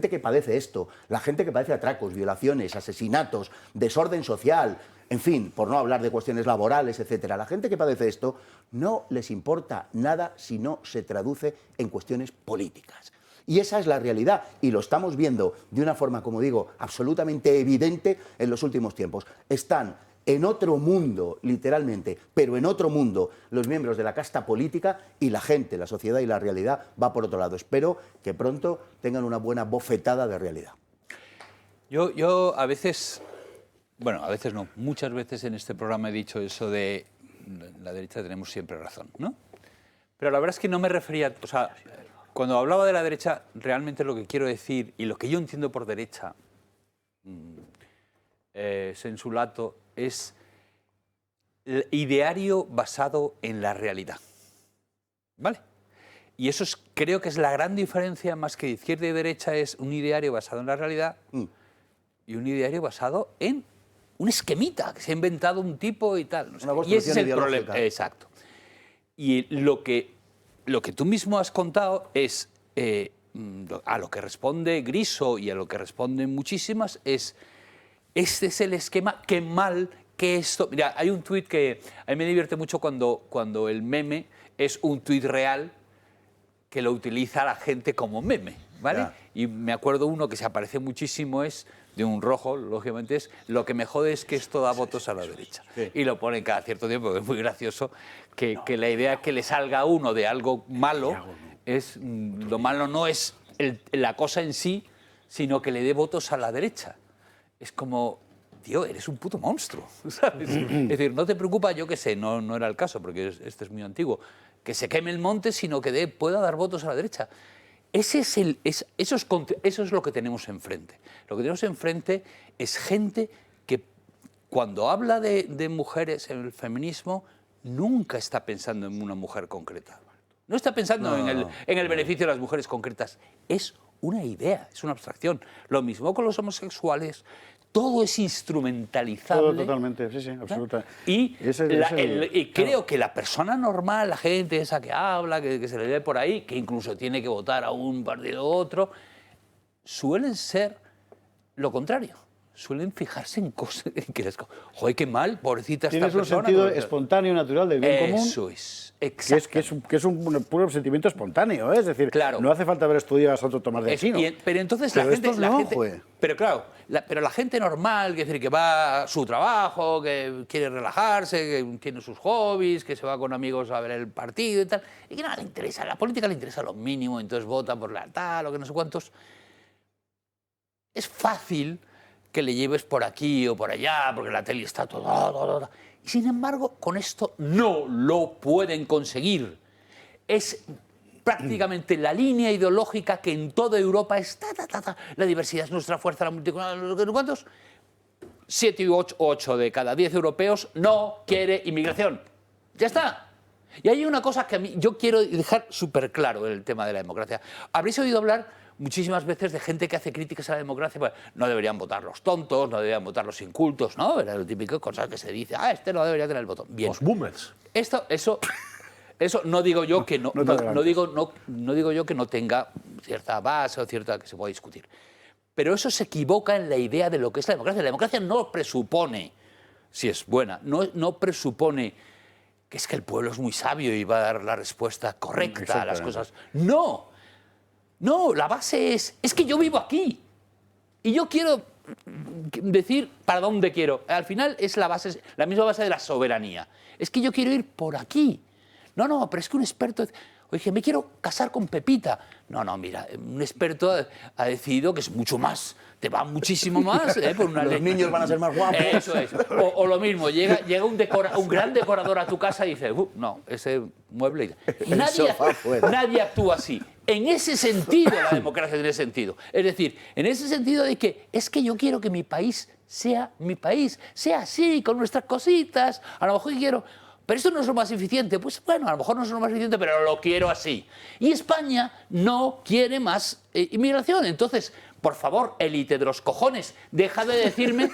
que padece esto, la gente que padece atracos, violaciones, asesinatos, desorden social, en fin, por no hablar de cuestiones laborales, etcétera, la gente que padece esto no les importa nada si no se traduce en cuestiones políticas. Y esa es la realidad, y lo estamos viendo de una forma, como digo, absolutamente evidente en los últimos tiempos. Están en otro mundo, literalmente, pero en otro mundo, los miembros de la casta política y la gente, la sociedad y la realidad va por otro lado. Espero que pronto tengan una buena bofetada de realidad. Yo a veces, bueno, a veces no, muchas veces en este programa he dicho eso de la derecha tenemos siempre razón, ¿no? Pero la verdad es que no me refería, o sea, cuando hablaba de la derecha, realmente lo que quiero decir y lo que yo entiendo por derecha, sensulato, es el ideario basado en la realidad, ¿vale? Y eso creo que es la gran diferencia, más que izquierda y derecha, es un ideario basado en la realidad y un ideario basado en un esquemita que se ha inventado un tipo y tal. No sé. Y ese es el problema. Exacto. Y lo que tú mismo has contado es, a lo que responde Griso y a lo que responden muchísimas, es, este es el esquema, qué mal que esto... Mira, hay un tuit que a mí me divierte mucho cuando el meme es un tuit real que lo utiliza la gente como meme, ¿vale? Yeah. Y me acuerdo uno que se aparece muchísimo, es de un rojo, lógicamente, es lo que me jode es que esto da votos a la derecha. Sí. Y lo ponen cada cierto tiempo, que es muy gracioso, que la idea que le salga a uno de algo malo, es lo malo no es la cosa en sí, sino que le dé votos a la derecha. Es como, tío, eres un puto monstruo, ¿sabes? Es decir, no te preocupa, yo qué sé, no era el caso, porque este es muy antiguo, que se queme el monte, sino que pueda dar votos a la derecha. Eso es lo que tenemos enfrente. Lo que tenemos enfrente es gente que cuando habla de mujeres en el feminismo nunca está pensando en una mujer concreta. No está pensando en el beneficio de las mujeres concretas. Es una idea, es una abstracción. Lo mismo con los homosexuales. Todo es instrumentalizable. Todo totalmente, sí, absolutamente. Y creo que la persona normal, la gente esa que habla, que se le ve por ahí, que incluso tiene que votar a un partido u otro, suelen ser lo contrario. Suelen fijarse en cosas que les... Joder, qué mal, pobrecita esta persona. Tienes un sentido espontáneo, natural del bien común. Eso es, exacto. Que es un puro sentimiento espontáneo, ¿eh? Es decir, claro, no hace falta haber estudiado a Santo Tomás de Aquino. Pero entonces la gente... Pero claro, pero la gente normal, que va a su trabajo, que quiere relajarse, que tiene sus hobbies, que se va con amigos a ver el partido y tal, y que nada le interesa, la política le interesa lo mínimo, entonces vota por la tal o que no sé cuántos. Es fácil que le lleves por aquí o por allá, porque la tele está todo. Y sin embargo, con esto no lo pueden conseguir. Es prácticamente la línea ideológica que en toda Europa está. La diversidad es nuestra fuerza, la multiculturalidad, ¿cuántos? 7 u 8 de cada 10 europeos no quiere inmigración. Ya está. Y hay una cosa que a mí yo quiero dejar súper claro en el tema de la democracia. Habréis oído hablar muchísimas veces de gente que hace críticas a la democracia, pues no deberían votar los tontos, no deberían votar los incultos, ¿no? Era lo típico cosa que se dice, este no debería tener el voto. Bien. Los boomers. Eso no digo yo que no digo yo que no tenga cierta base o cierta que se pueda discutir. Pero eso se equivoca en la idea de lo que es la democracia. La democracia no presupone, si es buena, no presupone que es que el pueblo es muy sabio y va a dar la respuesta correcta a las cosas. No, la base es que yo vivo aquí y yo quiero decir para dónde quiero. Al final es la misma base de la soberanía. Es que yo quiero ir por aquí. No, pero es que un experto... Oye, me quiero casar con Pepita. No, mira, un experto ha decidido que es mucho más, te va muchísimo más. Por una Los niños van a ser más guapos. Eso es. O lo mismo, llega un gran decorador a tu casa y dice, no, ese mueble... Nadie actúa así. En ese sentido, la democracia tiene sentido. Es decir, en ese sentido de que es que yo quiero que mi país, sea así, con nuestras cositas. A lo mejor quiero... Pero esto no es lo más eficiente. Pues bueno, a lo mejor no es lo más eficiente, pero lo quiero así. Y España no quiere más inmigración. Entonces, por favor, élite de los cojones, deja de decirme,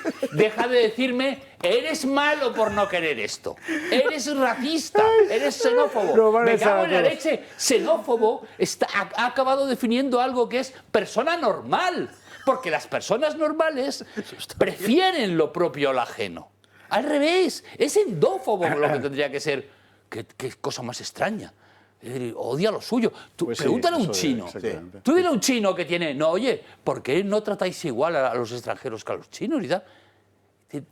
eres malo por no querer esto. Eres racista, eres xenófobo. Me cago en la leche. Xenófobo ha acabado definiendo algo que es persona normal. Porque las personas normales prefieren lo propio al ajeno. Al revés, es endófobo lo que tendría que ser. Qué cosa más extraña. Odia lo suyo. Pregúntale a un chino. Tú dile a un chino que tiene... No, oye, ¿por qué no tratáis igual a los extranjeros que a los chinos y tal?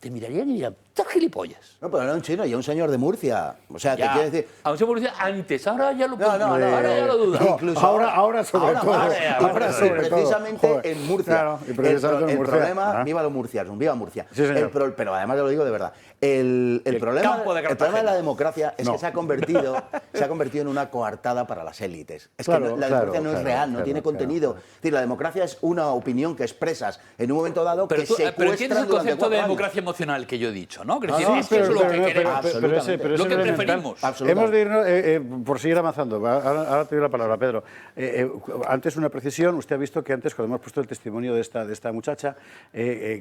Te mirarían y dirían, estás gilipollas. No, pero no un chino, y un señor de Murcia. O sea, ya, te quiero decir... A un señor de Murcia antes, ahora ya lo ahora ya lo dudo. Incluso ahora sobre todo. Ahora sí, precisamente en Murcia. Claro, el problema, viva los murcianos, viva Murcia. Sí, pero además te lo digo de verdad. El problema de la democracia es que se ha convertido en una coartada para las élites. Es que la democracia no es real, no tiene contenido. Es decir, la democracia es una opinión que expresas en un momento dado que secuestran pero tienes el concepto de democracia emocional que yo he dicho, ¿no? Es lo que queremos, lo que preferimos. Hemos de irnos, por seguir avanzando, ahora te doy la palabra, Pedro. Antes una precisión, usted ha visto que antes, cuando hemos puesto el testimonio de esta muchacha,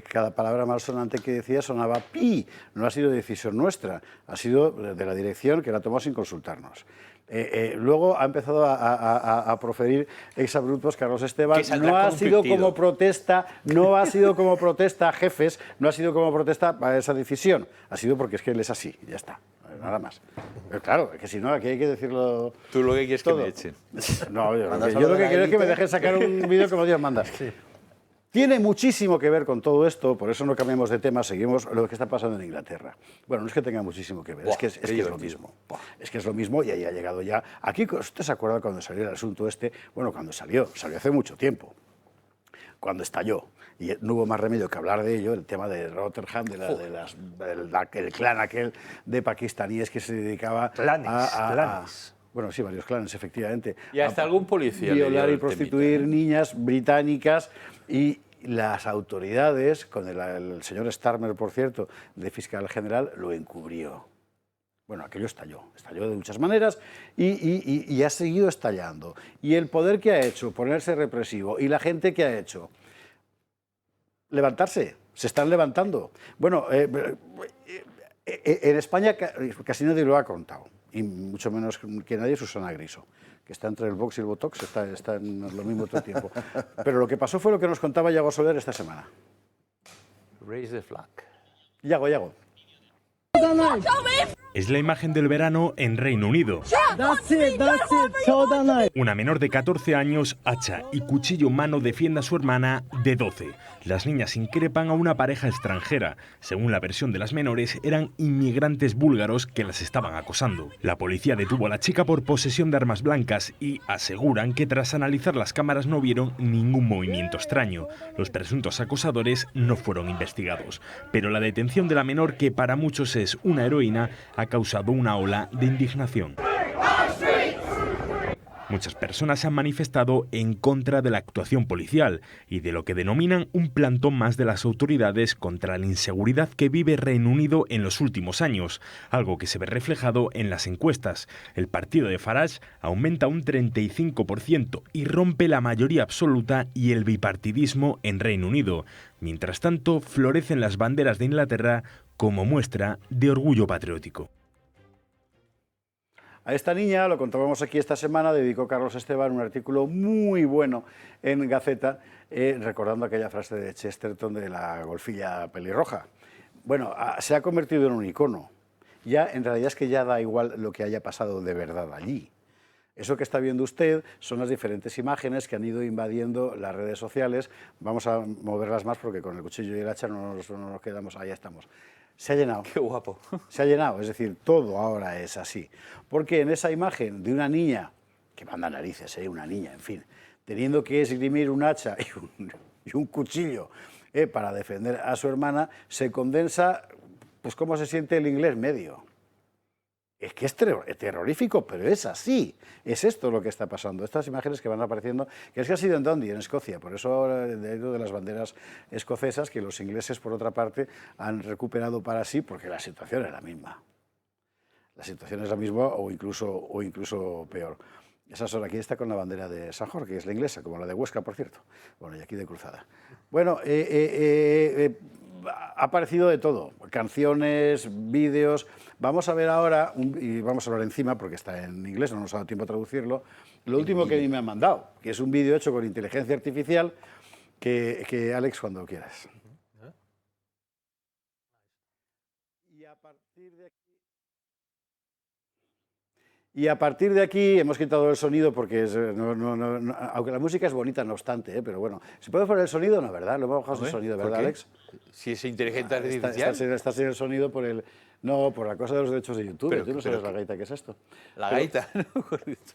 cada palabra malsonante que decía sonaba pi. No ha sido decisión nuestra, ha sido de la dirección que la tomó sin consultarnos. Luego ha empezado a proferir exabruptos Carlos Esteban. No ha sido como protesta, jefes, no ha sido como protesta para esa decisión. Ha sido porque es que él es así, ya está, nada más. Pero claro, es que si no, aquí hay que decirlo. Tú lo que quieres todo. Que me echen. No, yo lo que quiero es que me dejen sacar un vídeo como Dios manda. Sí. Tiene muchísimo que ver con todo esto, por eso no cambiamos de tema, seguimos lo que está pasando en Inglaterra. Bueno, no es que tenga muchísimo que ver, es que es lo mismo. Es que es lo mismo y ahí ha llegado ya. Aquí, ¿usted se acuerda cuando salió el asunto este? Bueno, cuando salió hace mucho tiempo, cuando estalló. Y no hubo más remedio que hablar de ello, el tema de Rotherham, del clan aquel de pakistaníes que se dedicaba clanes. Bueno, sí, varios clanes, efectivamente. Y hasta algún policía. Violar y prostituir niñas británicas y las autoridades, con el señor Starmer, por cierto, de fiscal general, lo encubrió. Bueno, aquello estalló de muchas maneras y ha seguido estallando. Y el poder que ha hecho, ponerse represivo, y la gente que ha hecho, levantarse, se están levantando. Bueno, en España casi nadie lo ha contado. Y mucho menos que nadie, Susana Griso, que está entre el Vox y el Botox, está en lo mismo todo el tiempo. Pero lo que pasó fue lo que nos contaba Yago Soler esta semana. Raise the flag. Yago. Es la imagen del verano en Reino Unido. Una menor de 14 años, hacha y cuchillo en mano, defiende a su hermana de 12. Las niñas increpan a una pareja extranjera. Según la versión de las menores, eran inmigrantes búlgaros que las estaban acosando. La policía detuvo a la chica por posesión de armas blancas y aseguran que tras analizar las cámaras no vieron ningún movimiento extraño. Los presuntos acosadores no fueron investigados. Pero la detención de la menor, que para muchos es una heroína, ha causado una ola de indignación. Muchas personas se han manifestado en contra de la actuación policial y de lo que denominan un plantón más de las autoridades contra la inseguridad que vive Reino Unido en los últimos años, algo que se ve reflejado en las encuestas. El partido de Farage aumenta un 35% y rompe la mayoría absoluta y el bipartidismo en Reino Unido. Mientras tanto, florecen las banderas de Inglaterra como muestra de orgullo patriótico. A esta niña, lo contábamos aquí esta semana, dedicó Carlos Esteban un artículo muy bueno en Gaceta, recordando aquella frase de Chesterton de la golfilla pelirroja. Bueno, se ha convertido en un icono. Ya, en realidad es que ya da igual lo que haya pasado de verdad allí. Eso que está viendo usted son las diferentes imágenes que han ido invadiendo las redes sociales. Vamos a moverlas más porque con el cuchillo y el hacha no nos quedamos, ahí estamos. Se ha llenado. Qué guapo. Se ha llenado, es decir, todo ahora es así. Porque en esa imagen de una niña, que manda narices, una niña, en fin, teniendo que esgrimir un hacha y un cuchillo para defender a su hermana, se condensa, pues, cómo se siente el inglés medio. Es que es terrorífico, pero es así. Es esto lo que está pasando. Estas imágenes que van apareciendo, que es que ha sido en Dundee, en Escocia. Por eso de las banderas escocesas, que los ingleses, por otra parte, han recuperado para sí, porque la situación es la misma. La situación es la misma o incluso peor. Esa sola aquí está con la bandera de San Jorge, que es la inglesa, como la de Huesca, por cierto. Bueno, y aquí de cruzada. Bueno, ha aparecido de todo, canciones, vídeos. Vamos a ver ahora, y vamos a hablar encima porque está en inglés, no nos ha dado tiempo a traducirlo, lo último que me han mandado, que es un vídeo hecho con inteligencia artificial, que Alex, cuando quieras. Y a partir de aquí hemos quitado el sonido porque aunque la música es bonita, no obstante, pero bueno, ¿se puede poner el sonido? No, ¿verdad? Lo hemos bajado el sonido, ¿verdad, Alex? Si es inteligencia artificial. Está sin el sonido por la cosa de los derechos de YouTube. Pero, tú no sabes la gaita, ¿qué es esto? La gaita,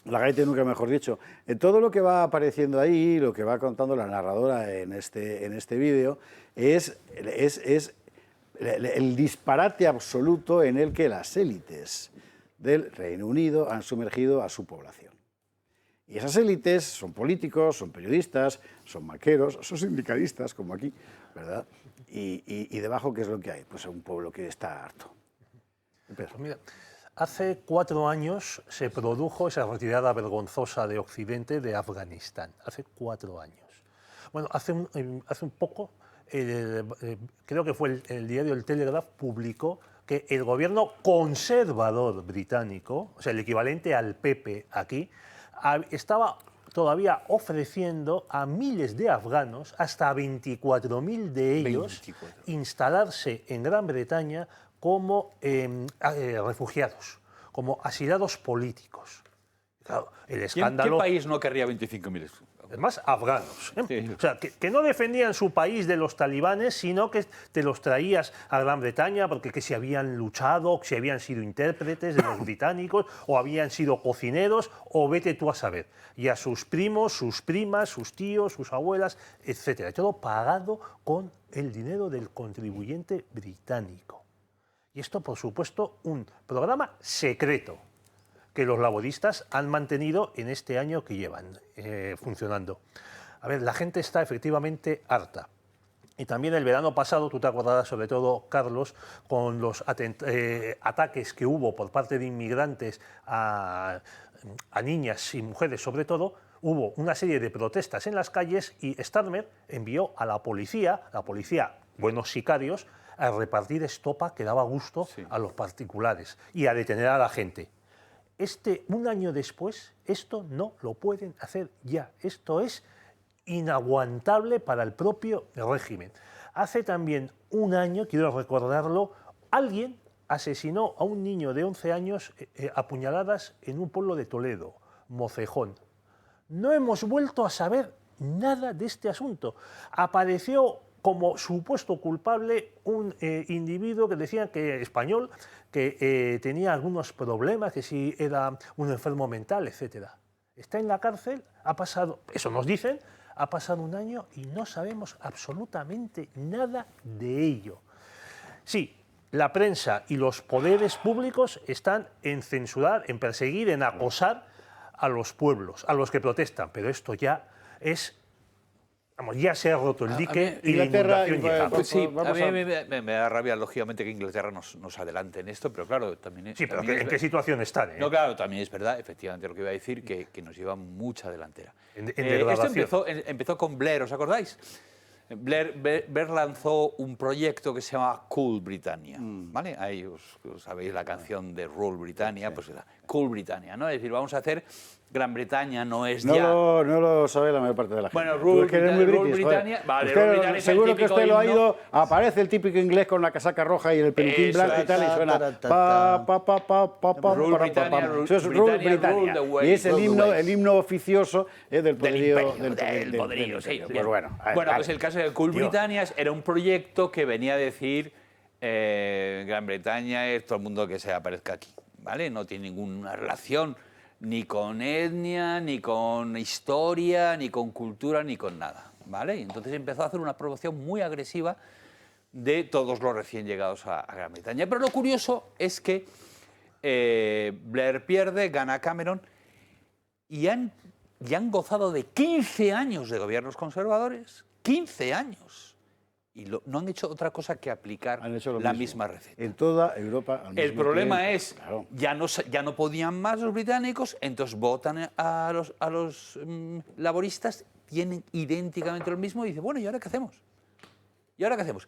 la gaita nunca mejor dicho. Todo lo que va apareciendo ahí, lo que va contando la narradora en este vídeo, es el disparate absoluto en el que las élites del Reino Unido han sumergido a su población. Y esas élites son políticos, son periodistas, son banqueros, son sindicalistas, como aquí, ¿verdad? Y debajo, ¿qué es lo que hay? Pues un pueblo que está harto. Pues mira, hace 4 años se produjo esa retirada vergonzosa de Occidente de Afganistán. Hace 4 años. Bueno, hace un poco, creo que fue el diario El Telegraph, publicó que el gobierno conservador británico, o sea, el equivalente al PP aquí, estaba todavía ofreciendo a miles de afganos, hasta 24.000 de ellos, instalarse en Gran Bretaña como refugiados, como asilados políticos. Claro, el escándalo... ¿Qué país no querría 25.000? Además, afganos. Sí. O sea, que no defendían su país de los talibanes, sino que te los traías a Gran Bretaña porque que si habían luchado, que si habían sido intérpretes de los británicos, o habían sido cocineros, o vete tú a saber. Y a sus primos, sus primas, sus tíos, sus abuelas, etc. Y todo pagado con el dinero del contribuyente británico. Y esto, por supuesto, un programa secreto que los laboristas han mantenido en este año que llevan funcionando. A ver, la gente está efectivamente harta. Y también el verano pasado, tú te acordarás sobre todo, Carlos, con los ataques que hubo por parte de inmigrantes a niñas y mujeres sobre todo, hubo una serie de protestas en las calles y Starmer envió a la policía, buenos sicarios, a repartir estopa que daba gusto a los particulares y a detener a la gente. Un año después, esto no lo pueden hacer ya. Esto es inaguantable para el propio régimen. Hace también un año, quiero recordarlo, alguien asesinó a un niño de 11 años a puñaladas en un pueblo de Toledo, Mocejón. No hemos vuelto a saber nada de este asunto. Apareció como supuesto culpable un individuo que decían que español, que tenía algunos problemas, que si era un enfermo mental, etc. Está en la cárcel, ha pasado, eso nos dicen, ha pasado un año y no sabemos absolutamente nada de ello. Sí, la prensa y los poderes públicos están en censurar, en perseguir, en acosar a los pueblos, a los que protestan, pero esto ya es... Vamos, ya se ha roto el dique y la inundación llega. Pues sí, a mí me da rabia, lógicamente, que Inglaterra nos adelante en esto, pero claro, también... Sí, pero también ¿en qué situación están? No, claro, también es verdad, efectivamente, lo que iba a decir, que nos lleva mucha delantera. Esto empezó con Blair, ¿os acordáis? Blair lanzó un proyecto que se llama Cool Britannia, ¿vale? Ahí os sabéis la canción de Rule Britannia, sí. Pues era Cool Britannia, ¿no? Es decir, vamos a hacer... Gran Bretaña no es ya... No lo sabe la mayor parte de la gente. Bueno, Rule Britannia... Vale, Rule Britannia seguro que usted lo ha ido... Aparece el típico inglés con la casaca roja y el peluquín blanco y tal, y suena... Eso es Rule Britannia. Y es el himno oficioso del poderío... Del poderío, sí. Pues bueno, pues el caso de Cool Britannia era un proyecto que venía a decir Gran Bretaña es todo el mundo que se aparezca aquí, ¿vale? No tiene ninguna relación ni con etnia, ni con historia, ni con cultura, ni con nada, ¿vale? Y entonces empezó a hacer una promoción muy agresiva de todos los recién llegados a Gran Bretaña. Pero lo curioso es que Blair pierde, gana Cameron, y han gozado de 15 años de gobiernos conservadores, 15 años. Y no han hecho otra cosa que aplicar la misma receta. En toda Europa. El problema es, claro, ya no podían más los británicos, entonces votan a los laboristas, tienen idénticamente lo mismo y dicen, bueno, ¿y ahora qué hacemos? ¿Y ahora qué hacemos?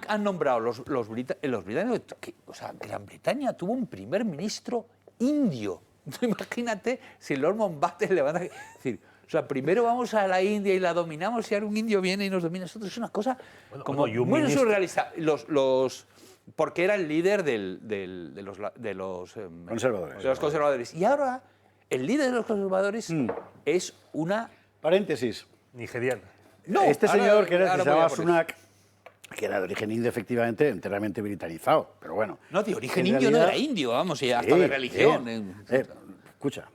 Han nombrado los británicos, o sea, Gran Bretaña tuvo un primer ministro indio. Imagínate si Lord Mountbatten le van a decir... O sea, primero vamos a la India y la dominamos y ahora un indio viene y nos domina a nosotros. Es una cosa muy surrealista. Porque era el líder de los conservadores. Y ahora el líder de los conservadores es una... Paréntesis. Nigeriana. No, este señor que se llamaba Sunak, que era de origen indio, efectivamente, enteramente britanizado, pero bueno. No, de origen indio no era indio, vamos, y hasta de religión. Escucha,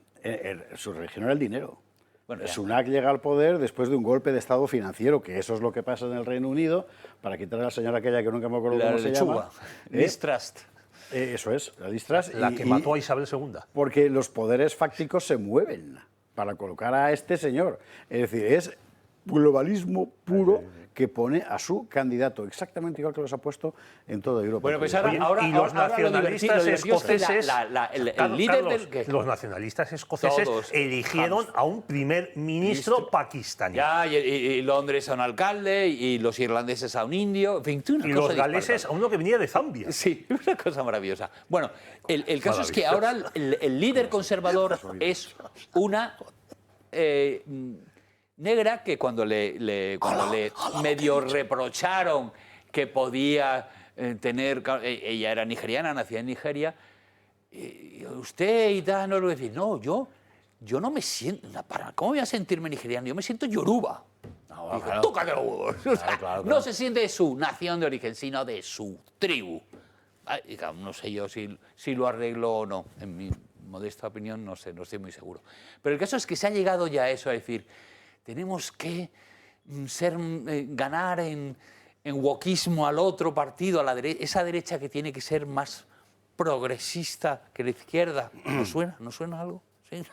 su religión era el dinero. Bueno, Sunak llega al poder después de un golpe de estado financiero, que eso es lo que pasa en el Reino Unido, para quitar a la señora aquella que nunca me acuerdo cómo se llama. Liz Truss. Eso es, la Liz Truss. La que mató a Isabel II. Porque los poderes fácticos se mueven para colocar a este señor. Es decir, es globalismo puro que pone a su candidato, exactamente igual que los ha puesto en toda Europa. Bueno, pues ahora los nacionalistas escoceses, los nacionalistas escoceses eligieron a un primer ministro pakistaní. Ya, y Londres a un alcalde, y los irlandeses a un indio, en fin, y los galeses a uno que venía de Zambia. Sí, una cosa maravillosa. Bueno, el caso es que ahora el líder conservador es una... negra que cuando le medio reprocharon que podía tener... Ella era nigeriana, nacida en Nigeria. Usted y tal, no lo decir. No, yo no me siento... ¿Cómo voy a sentirme nigeriano? Yo me siento yoruba. No, claro. Tócate los huevos. Claro. No se siente de su nación de origen, sino de su tribu. No sé yo si lo arreglo o no. En mi modesta opinión, no sé, no estoy muy seguro. Pero el caso es que se ha llegado ya a eso, a decir... Tenemos que ganar en wokismo al otro partido, a la esa derecha que tiene que ser más progresista que la izquierda. ¿No suena algo? ¿Sí?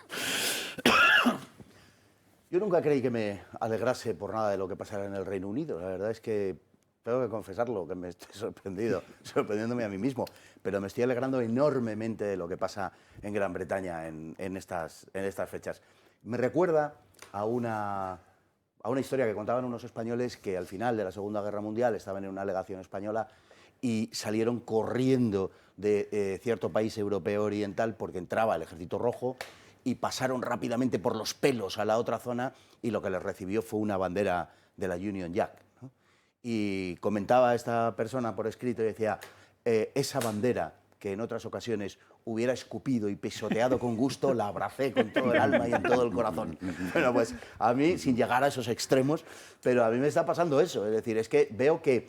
Yo nunca creí que me alegrase por nada de lo que pasara en el Reino Unido. La verdad es que tengo que confesarlo, que me estoy sorprendiéndome a mí mismo, pero me estoy alegrando enormemente de lo que pasa en Gran Bretaña en estas fechas. Me recuerda a una historia que contaban unos españoles que al final de la Segunda Guerra Mundial estaban en una legación española y salieron corriendo de cierto país europeo oriental porque entraba el Ejército Rojo y pasaron rápidamente por los pelos a la otra zona y lo que les recibió fue una bandera de la Union Jack, ¿no? Y comentaba esta persona por escrito y decía, esa bandera que en otras ocasiones hubiera escupido y pisoteado con gusto, la abracé con todo el alma y en todo el corazón. Bueno, pues a mí, sin llegar a esos extremos, pero a mí me está pasando eso. Es decir, es que veo que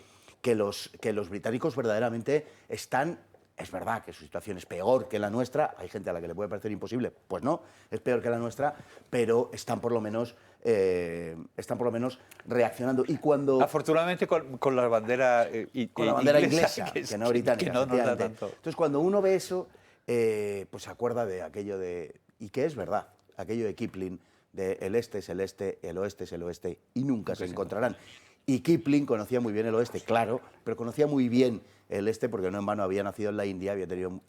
los británicos verdaderamente están... Es verdad que su situación es peor que la nuestra, hay gente a la que le puede parecer imposible, pues no, es peor que la nuestra, pero están por lo menos reaccionando. Y cuando... Afortunadamente con la bandera con la bandera inglesa, que no británica. Que no nos da tanto. Entonces, cuando uno ve eso, pues se acuerda de aquello de... y que es verdad, aquello de Kipling, de el este es el este, el oeste es el oeste, y nunca se encontrarán. Y Kipling conocía muy bien el oeste, claro, pero conocía muy bien el este porque no en vano había nacido en la India, había tenido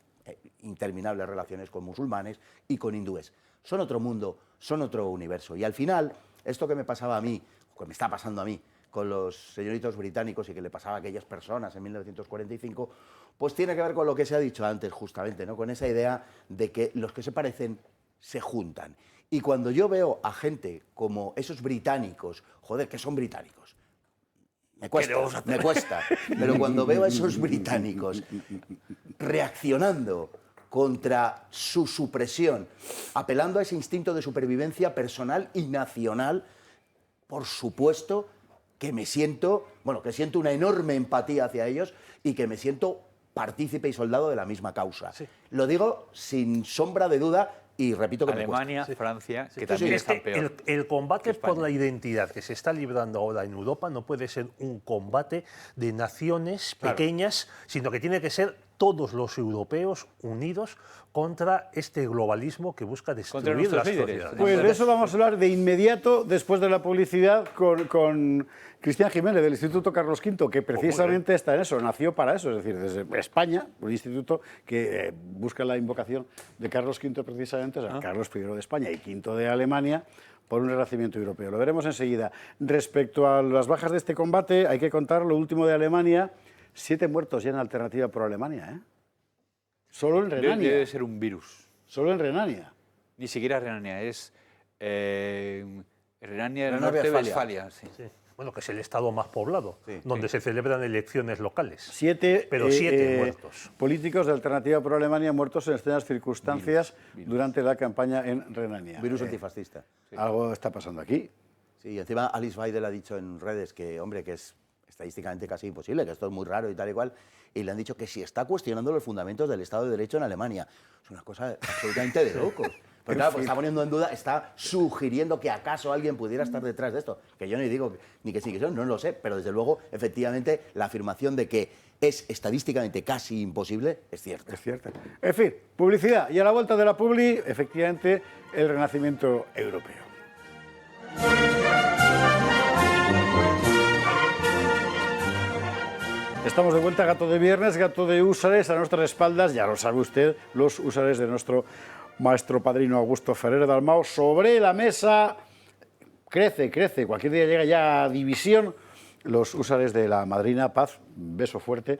interminables relaciones con musulmanes y con hindúes. Son otro mundo, son otro universo. Y al final, esto que me pasaba a mí, o que me está pasando a mí, con los señoritos británicos y que le pasaba a aquellas personas en 1945, pues tiene que ver con lo que se ha dicho antes justamente, ¿no? Con esa idea de que los que se parecen se juntan. Y cuando yo veo a gente como esos británicos, joder, que son británicos, me cuesta, pero cuando veo a esos británicos reaccionando contra su supresión, apelando a ese instinto de supervivencia personal y nacional, por supuesto que me siento, bueno, que siento una enorme empatía hacia ellos y que me siento partícipe y soldado de la misma causa. Sí. Lo digo sin sombra de duda. Y repito que Alemania, Francia, que también están peor. El combate por la identidad que se está librando ahora en Europa no puede ser un combate de naciones pequeñas, sino que tiene que ser todos los europeos unidos contra este globalismo que busca destruir las sociedades. Pues de eso vamos a hablar de inmediato, después de la publicidad, con Cristian Jiménez, del Instituto Carlos V, que precisamente está en eso, nació para eso, es decir, desde España, un instituto que busca la invocación de Carlos V precisamente, o sea, Carlos I de España y V de Alemania, por un renacimiento europeo. Lo veremos enseguida. Respecto a las bajas de este combate, hay que contar lo último de Alemania, 7 muertos ya en alternativa por Alemania, ¿eh? Solo en Renania. Debe ser un virus. Solo en Renania. Ni siquiera Renania, es Renania del Norte-Westfalia. Sí. Sí. Bueno, que es el estado más poblado, donde se celebran elecciones locales. 7 muertos. Políticos de Alternativa por Alemania muertos en extrañas circunstancias durante la campaña en Renania. Virus antifascista. Sí. Algo está pasando aquí. Sí, y encima Alice Weidel ha dicho en redes que, hombre, que es estadísticamente casi imposible, que esto es muy raro y tal y cual, y le han dicho que si está cuestionando los fundamentos del Estado de Derecho en Alemania. Es una cosa absolutamente de locos. Pero claro, pues está poniendo en duda, está sugiriendo que acaso alguien pudiera estar detrás de esto. Que yo ni digo ni que sí que no lo sé, pero desde luego, efectivamente, la afirmación de que es estadísticamente casi imposible es cierta. Es cierta. En fin, publicidad. Y a la vuelta de la publi, efectivamente, el renacimiento europeo. Estamos de vuelta, Gato de Viernes, Gato de Húsares, a nuestras espaldas, ya lo sabe usted, los húsares de nuestro maestro padrino Augusto Ferrer Dalmau. Sobre la mesa, crece, cualquier día llega ya a división, los húsares de la madrina Paz, beso fuerte,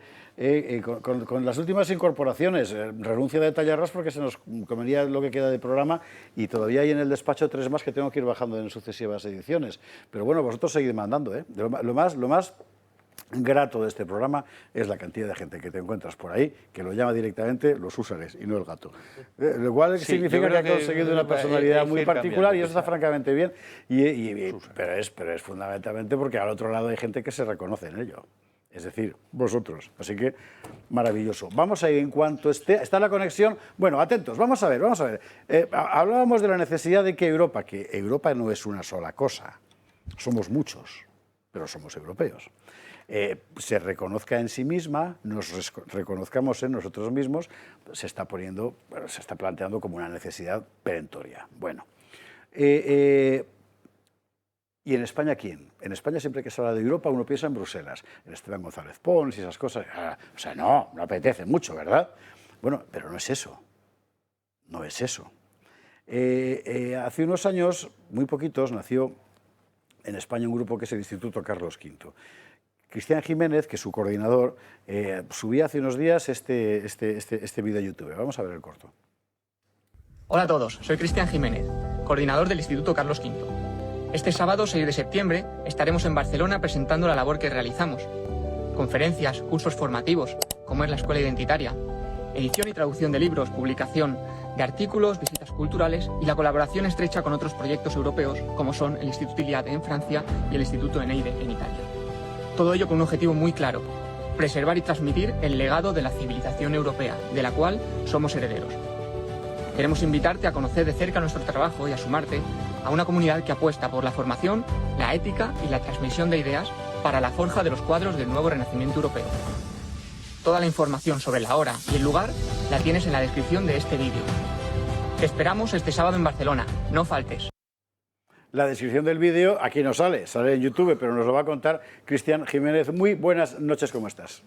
con las últimas incorporaciones, renuncia de Tallarras porque se nos comería lo que queda de programa y todavía hay en el despacho 3 más que tengo que ir bajando en sucesivas ediciones. Pero bueno, vosotros seguid mandando, ¿eh? Lo más grato de este programa es la cantidad de gente que te encuentras por ahí que lo llama directamente los húsares y no el gato. Lo cual significa que ha conseguido una personalidad muy particular y eso está francamente bien. Pero es fundamentalmente porque al otro lado hay gente que se reconoce en ello. Es decir, vosotros. Así que, maravilloso. Vamos a ir en cuanto está la conexión. Bueno, atentos, vamos a ver. Hablábamos de la necesidad de que Europa no es una sola cosa. Somos muchos, pero somos europeos. Se reconozca en sí misma, nos reconozcamos en nosotros mismos, se está planteando como una necesidad perentoria. Bueno, ¿y en España quién? En España siempre que se habla de Europa uno piensa en Bruselas, en Esteban González Pons y esas cosas. O sea, no apetece mucho, ¿verdad? Bueno, pero no es eso. No es eso. Hace unos años, muy poquitos, nació en España un grupo que es el Instituto Carlos V. Cristian Jiménez, que es su coordinador, subía hace unos días este vídeo a YouTube. Vamos a ver el corto. Hola a todos, soy Cristian Jiménez, coordinador del Instituto Carlos V. Este sábado 6 de septiembre estaremos en Barcelona presentando la labor que realizamos. Conferencias, cursos formativos, como es la Escuela Identitaria, edición y traducción de libros, publicación de artículos, visitas culturales y la colaboración estrecha con otros proyectos europeos como son el Instituto Iliad en Francia y el Instituto Eneide en Italia. Todo ello con un objetivo muy claro: preservar y transmitir el legado de la civilización europea, de la cual somos herederos. Queremos invitarte a conocer de cerca nuestro trabajo y a sumarte a una comunidad que apuesta por la formación, la ética y la transmisión de ideas para la forja de los cuadros del nuevo renacimiento europeo. Toda la información sobre la hora y el lugar la tienes en la descripción de este vídeo. Te esperamos este sábado en Barcelona. No faltes. La descripción del vídeo aquí no sale, sale en YouTube, pero nos lo va a contar Cristian Jiménez. Muy buenas noches, ¿cómo estás?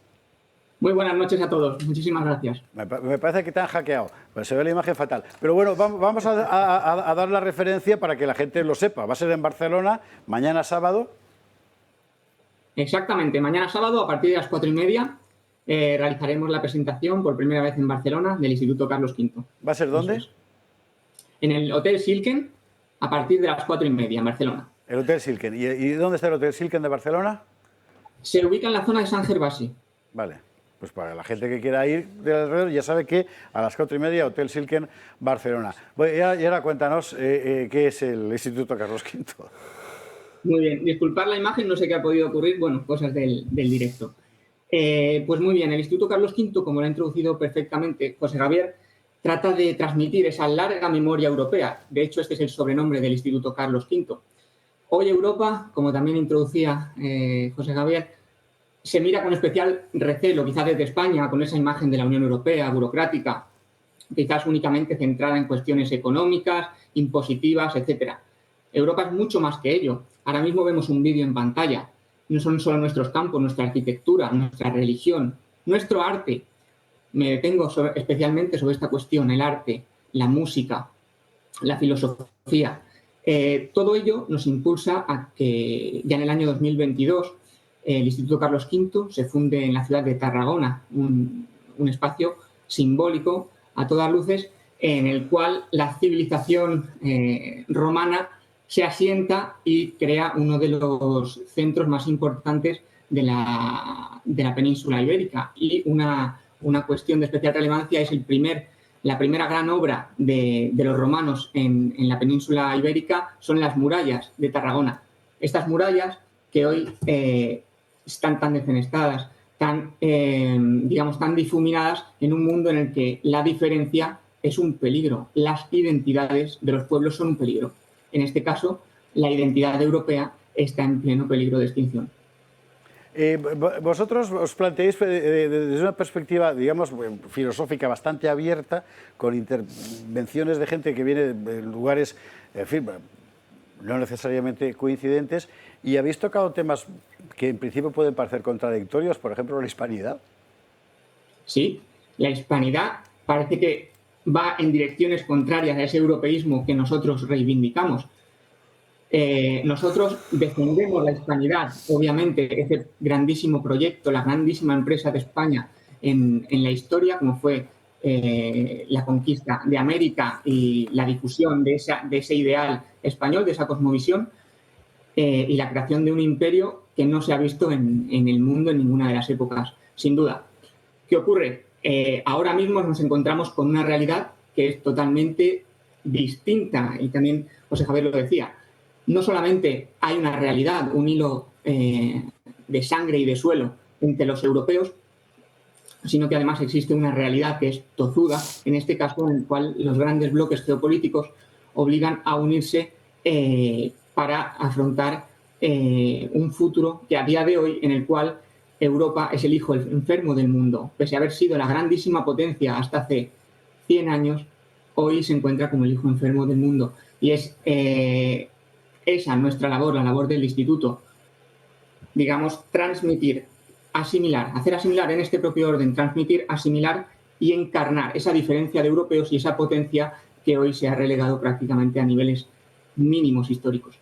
Muy buenas noches a todos, muchísimas gracias. Me parece que te han hackeado, pues se ve la imagen fatal. Pero bueno, vamos a dar la referencia para que la gente lo sepa. Va a ser en Barcelona, mañana sábado. Exactamente, mañana sábado a partir de las 4:30 realizaremos la presentación por primera vez en Barcelona del Instituto Carlos V. ¿Va a ser dónde? En el Hotel Silken a partir de las 4:30 en Barcelona. El Hotel Silken. ¿Y dónde está el Hotel Silken de Barcelona? Se ubica en la zona de San Gervasi. Vale. Pues para la gente que quiera ir de alrededor ya sabe que a las 4:30 Hotel Silken, Barcelona. Y ahora cuéntanos qué es el Instituto Carlos V. Muy bien, disculpad la imagen, no sé qué ha podido ocurrir, bueno, cosas del directo. Pues muy bien, el Instituto Carlos V, como lo ha introducido perfectamente José Javier, trata de transmitir esa larga memoria europea. De hecho, este es el sobrenombre del Instituto Carlos V. Hoy Europa, como también introducía José Javier, se mira con especial recelo, quizás desde España, con esa imagen de la Unión Europea burocrática, quizás únicamente centrada en cuestiones económicas, impositivas, etc. Europa es mucho más que ello. Ahora mismo vemos un vídeo en pantalla. No son solo nuestros campos, nuestra arquitectura, nuestra religión, nuestro arte. Me detengo especialmente sobre esta cuestión, el arte, la música, la filosofía. Todo ello nos impulsa a que ya en el año 2022 el Instituto Carlos V se funde en la ciudad de Tarragona, un espacio simbólico a todas luces en el cual la civilización romana se asienta y crea uno de los centros más importantes de la península ibérica. Y una cuestión de especial relevancia es la primera gran obra de los romanos en la península ibérica son las murallas de Tarragona. Estas murallas que hoy están tan defenestradas, tan difuminadas en un mundo en el que la diferencia es un peligro. Las identidades de los pueblos son un peligro. En este caso, la identidad europea está en pleno peligro de extinción. Vosotros os planteáis desde una perspectiva, digamos, filosófica bastante abierta, con intervenciones de gente que viene de lugares, en fin, no necesariamente coincidentes, y habéis tocado temas que en principio pueden parecer contradictorios, por ejemplo, la hispanidad. Sí, la hispanidad parece que va en direcciones contrarias a ese europeísmo que nosotros reivindicamos. Nosotros defendemos la hispanidad, obviamente, ese grandísimo proyecto, la grandísima empresa de España en la historia, como fue la conquista de América y la difusión de ese ideal español, de esa cosmovisión, y la creación de un imperio que no se ha visto en el mundo en ninguna de las épocas, sin duda. ¿Qué ocurre? Ahora mismo nos encontramos con una realidad que es totalmente distinta, y también José Javier lo decía. No solamente hay una realidad, un hilo de sangre y de suelo entre los europeos, sino que además existe una realidad que es tozuda, en este caso en el cual los grandes bloques geopolíticos obligan a unirse para afrontar un futuro que a día de hoy en el cual Europa es el hijo enfermo del mundo. Pese a haber sido la grandísima potencia hasta hace 100 años, hoy se encuentra como el hijo enfermo del mundo. Y es esa nuestra labor, la labor del Instituto, digamos, transmitir, asimilar, hacer asimilar en este propio orden, transmitir, asimilar y encarnar esa diferencia de europeos y esa potencia que hoy se ha relegado prácticamente a niveles mínimos históricos.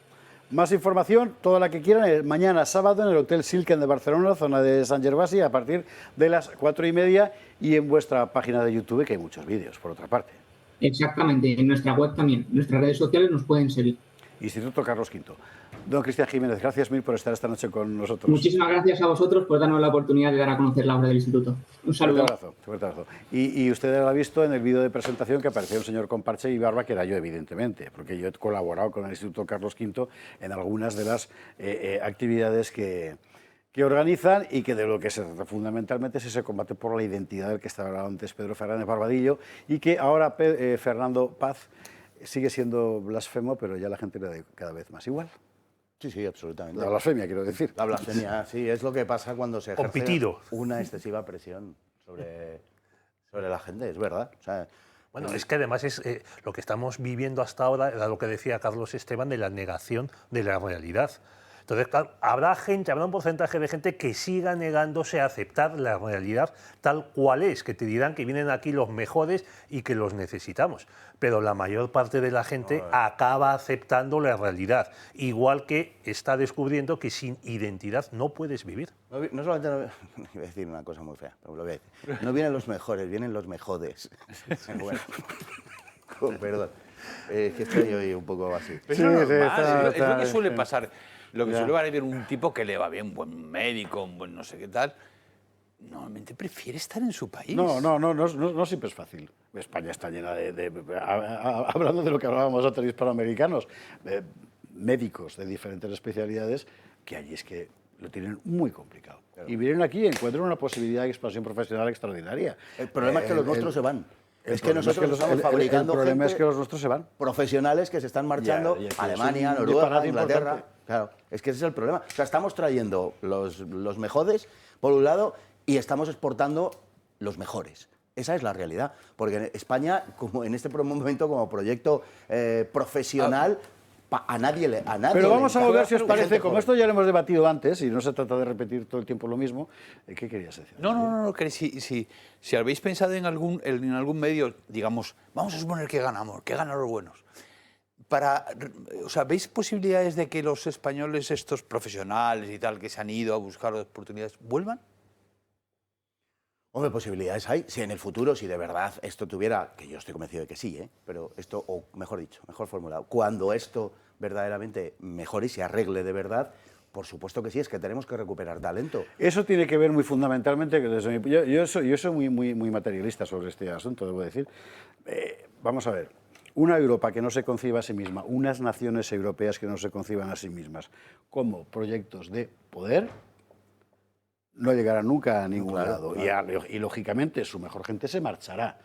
Más información, toda la que quieran, mañana sábado en el Hotel Silken de Barcelona, zona de San Gervasi, a partir de las 4:30, y en vuestra página de YouTube, que hay muchos vídeos, por otra parte. Exactamente, en nuestra web también, en nuestras redes sociales nos pueden seguir. Instituto Carlos V. Don Cristian Jiménez, gracias mil por estar esta noche con nosotros. Muchísimas gracias a vosotros por darnos la oportunidad de dar a conocer la obra del Instituto. Un saludo. Fuerte abrazo. Y usted lo ha visto en el vídeo de presentación que apareció un señor con parche y barba, que era yo, evidentemente, porque yo he colaborado con el Instituto Carlos V en algunas de las actividades que organizan, y que de lo que se trata fundamentalmente es ese combate por la identidad del que estaba hablando antes Pedro Fernández Barbadillo, y que ahora Fernando Paz sigue siendo blasfemo, pero ya la gente le da cada vez más igual. Sí, sí, absolutamente. La blasfemia, quiero decir. La blasfemia, sí, es lo que pasa cuando se ejerce una excesiva presión sobre la gente, es verdad. O sea, Bueno, es que además es lo que estamos viviendo hasta ahora, era lo que decía Carlos Esteban, de la negación de la realidad. Entonces, claro, habrá un porcentaje de gente que siga negándose a aceptar la realidad tal cual es, que te dirán que vienen aquí los mejores y que los necesitamos. Pero la mayor parte de la gente acaba aceptando la realidad, igual que está descubriendo que sin identidad no puedes vivir. No solamente, iba a decir una cosa muy fea, pero lo voy a decir. No vienen los mejores, vienen los mejodes. Bueno, perdón. Que estoy hoy un poco así. Pero es normal, es lo que suele pasar. Lo que suele valer un tipo que le va bien, un buen médico, un buen no sé qué tal, normalmente prefiere estar en su país. No siempre es fácil. España está llena hablando de lo que hablábamos antes, hispanoamericanos, médicos de diferentes especialidades, que allí es que lo tienen muy complicado. Claro. Y vienen aquí y encuentran una posibilidad de expansión profesional extraordinaria. El problema es que los nuestros se van. Es que nosotros estamos fabricando el problema es que los nuestros se van. Profesionales que se están marchando a Alemania, Noruega, Inglaterra. Claro, es que ese es el problema. O sea, estamos trayendo los mejores, por un lado, y estamos exportando los mejores. Esa es la realidad. Porque España, como en este momento, como proyecto profesional, a nadie le Pero vamos a ver si os parece, como esto ya lo hemos debatido antes, y no se trata de repetir todo el tiempo lo mismo, ¿qué querías decir? No, que si habéis pensado en algún medio, digamos, vamos a suponer que ganamos, que ganan los buenos. O sea, ¿veis posibilidades de que los españoles, estos profesionales y tal, que se han ido a buscar oportunidades, vuelvan? Hombre, posibilidades hay. Si en el futuro, si de verdad esto tuviera, que yo estoy convencido de que sí, pero esto, o mejor dicho, mejor formulado, cuando esto verdaderamente mejore y se arregle de verdad, por supuesto que sí, es que tenemos que recuperar talento. Eso tiene que ver muy fundamentalmente, yo soy muy materialista sobre este asunto, debo decir. Vamos a ver, una Europa que no se conciba a sí misma, unas naciones europeas que no se conciban a sí mismas como proyectos de poder, no llegará nunca a ningún lado. Claro. Y lógicamente su mejor gente se marchará.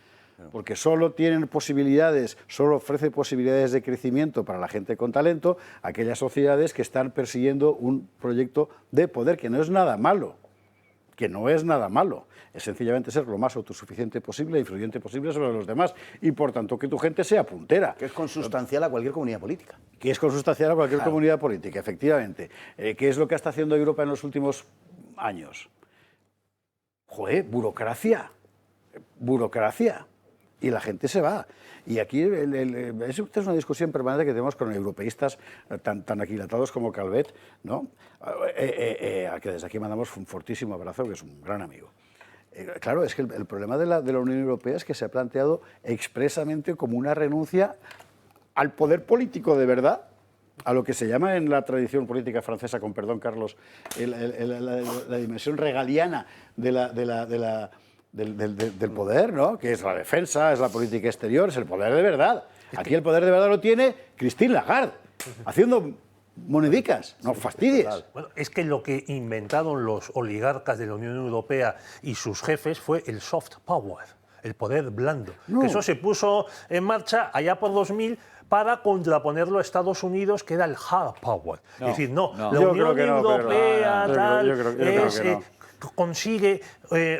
Porque solo tienen posibilidades, solo ofrece posibilidades de crecimiento para la gente con talento aquellas sociedades que están persiguiendo un proyecto de poder, que no es nada malo. Es sencillamente ser lo más autosuficiente posible e influyente posible sobre los demás. Y por tanto que tu gente sea puntera. Que es consustancial a cualquier comunidad política. Que es consustancial a cualquier comunidad política, efectivamente. ¿Qué es lo que está haciendo Europa en los últimos años? Burocracia. Y la gente se va. Y aquí es una discusión permanente que tenemos con europeístas tan aquilatados como Calvet, ¿no? A que desde aquí mandamos un fortísimo abrazo, que es un gran amigo. Claro, es que el problema de la Unión Europea es que se ha planteado expresamente como una renuncia al poder político de verdad, a lo que se llama en la tradición política francesa, con perdón, Carlos, la dimensión regaliana del poder, ¿no? Que es la defensa, es la política exterior, es el poder de verdad. Aquí el poder de verdad lo tiene Christine Lagarde, haciendo monedicas, no fastidies. Bueno, es que lo que inventaron los oligarcas de la Unión Europea y sus jefes fue el soft power, el poder blando. Que eso se puso en marcha allá por 2000 para contraponerlo a Estados Unidos, que era el hard power. Es decir, la Unión Europea consigue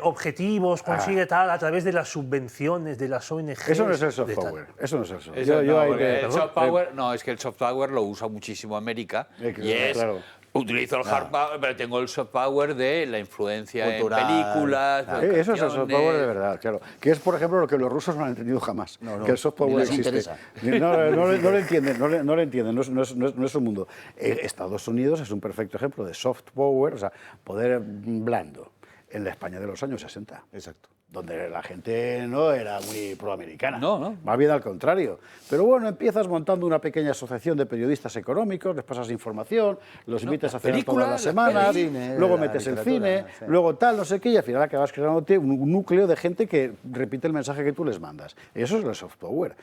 objetivos, consigue tal a través de las subvenciones de las ONGs. Eso no es el soft power. Eso no es el soft power. El soft power, no, es que el soft power lo usa muchísimo América y es... Claro. Utilizo el hard power, pero tengo el soft power de la influencia cultural, en películas. Claro. Eso es el soft power de verdad, claro. Que es, por ejemplo, lo que los rusos no han entendido jamás. Que el soft power existe. No lo entienden, no es un mundo. Estados Unidos es un perfecto ejemplo de soft power, o sea, poder blando, en la España de los años 60. Exacto. Donde la gente no era muy proamericana. No. Más bien al contrario. Pero bueno, empiezas montando una pequeña asociación de periodistas económicos, les pasas información, los invitas a cenar todas las semanas, luego metes el cine, luego tal, no sé qué, y al final acabas creándote un núcleo de gente que repite el mensaje que tú les mandas. Eso es el soft power.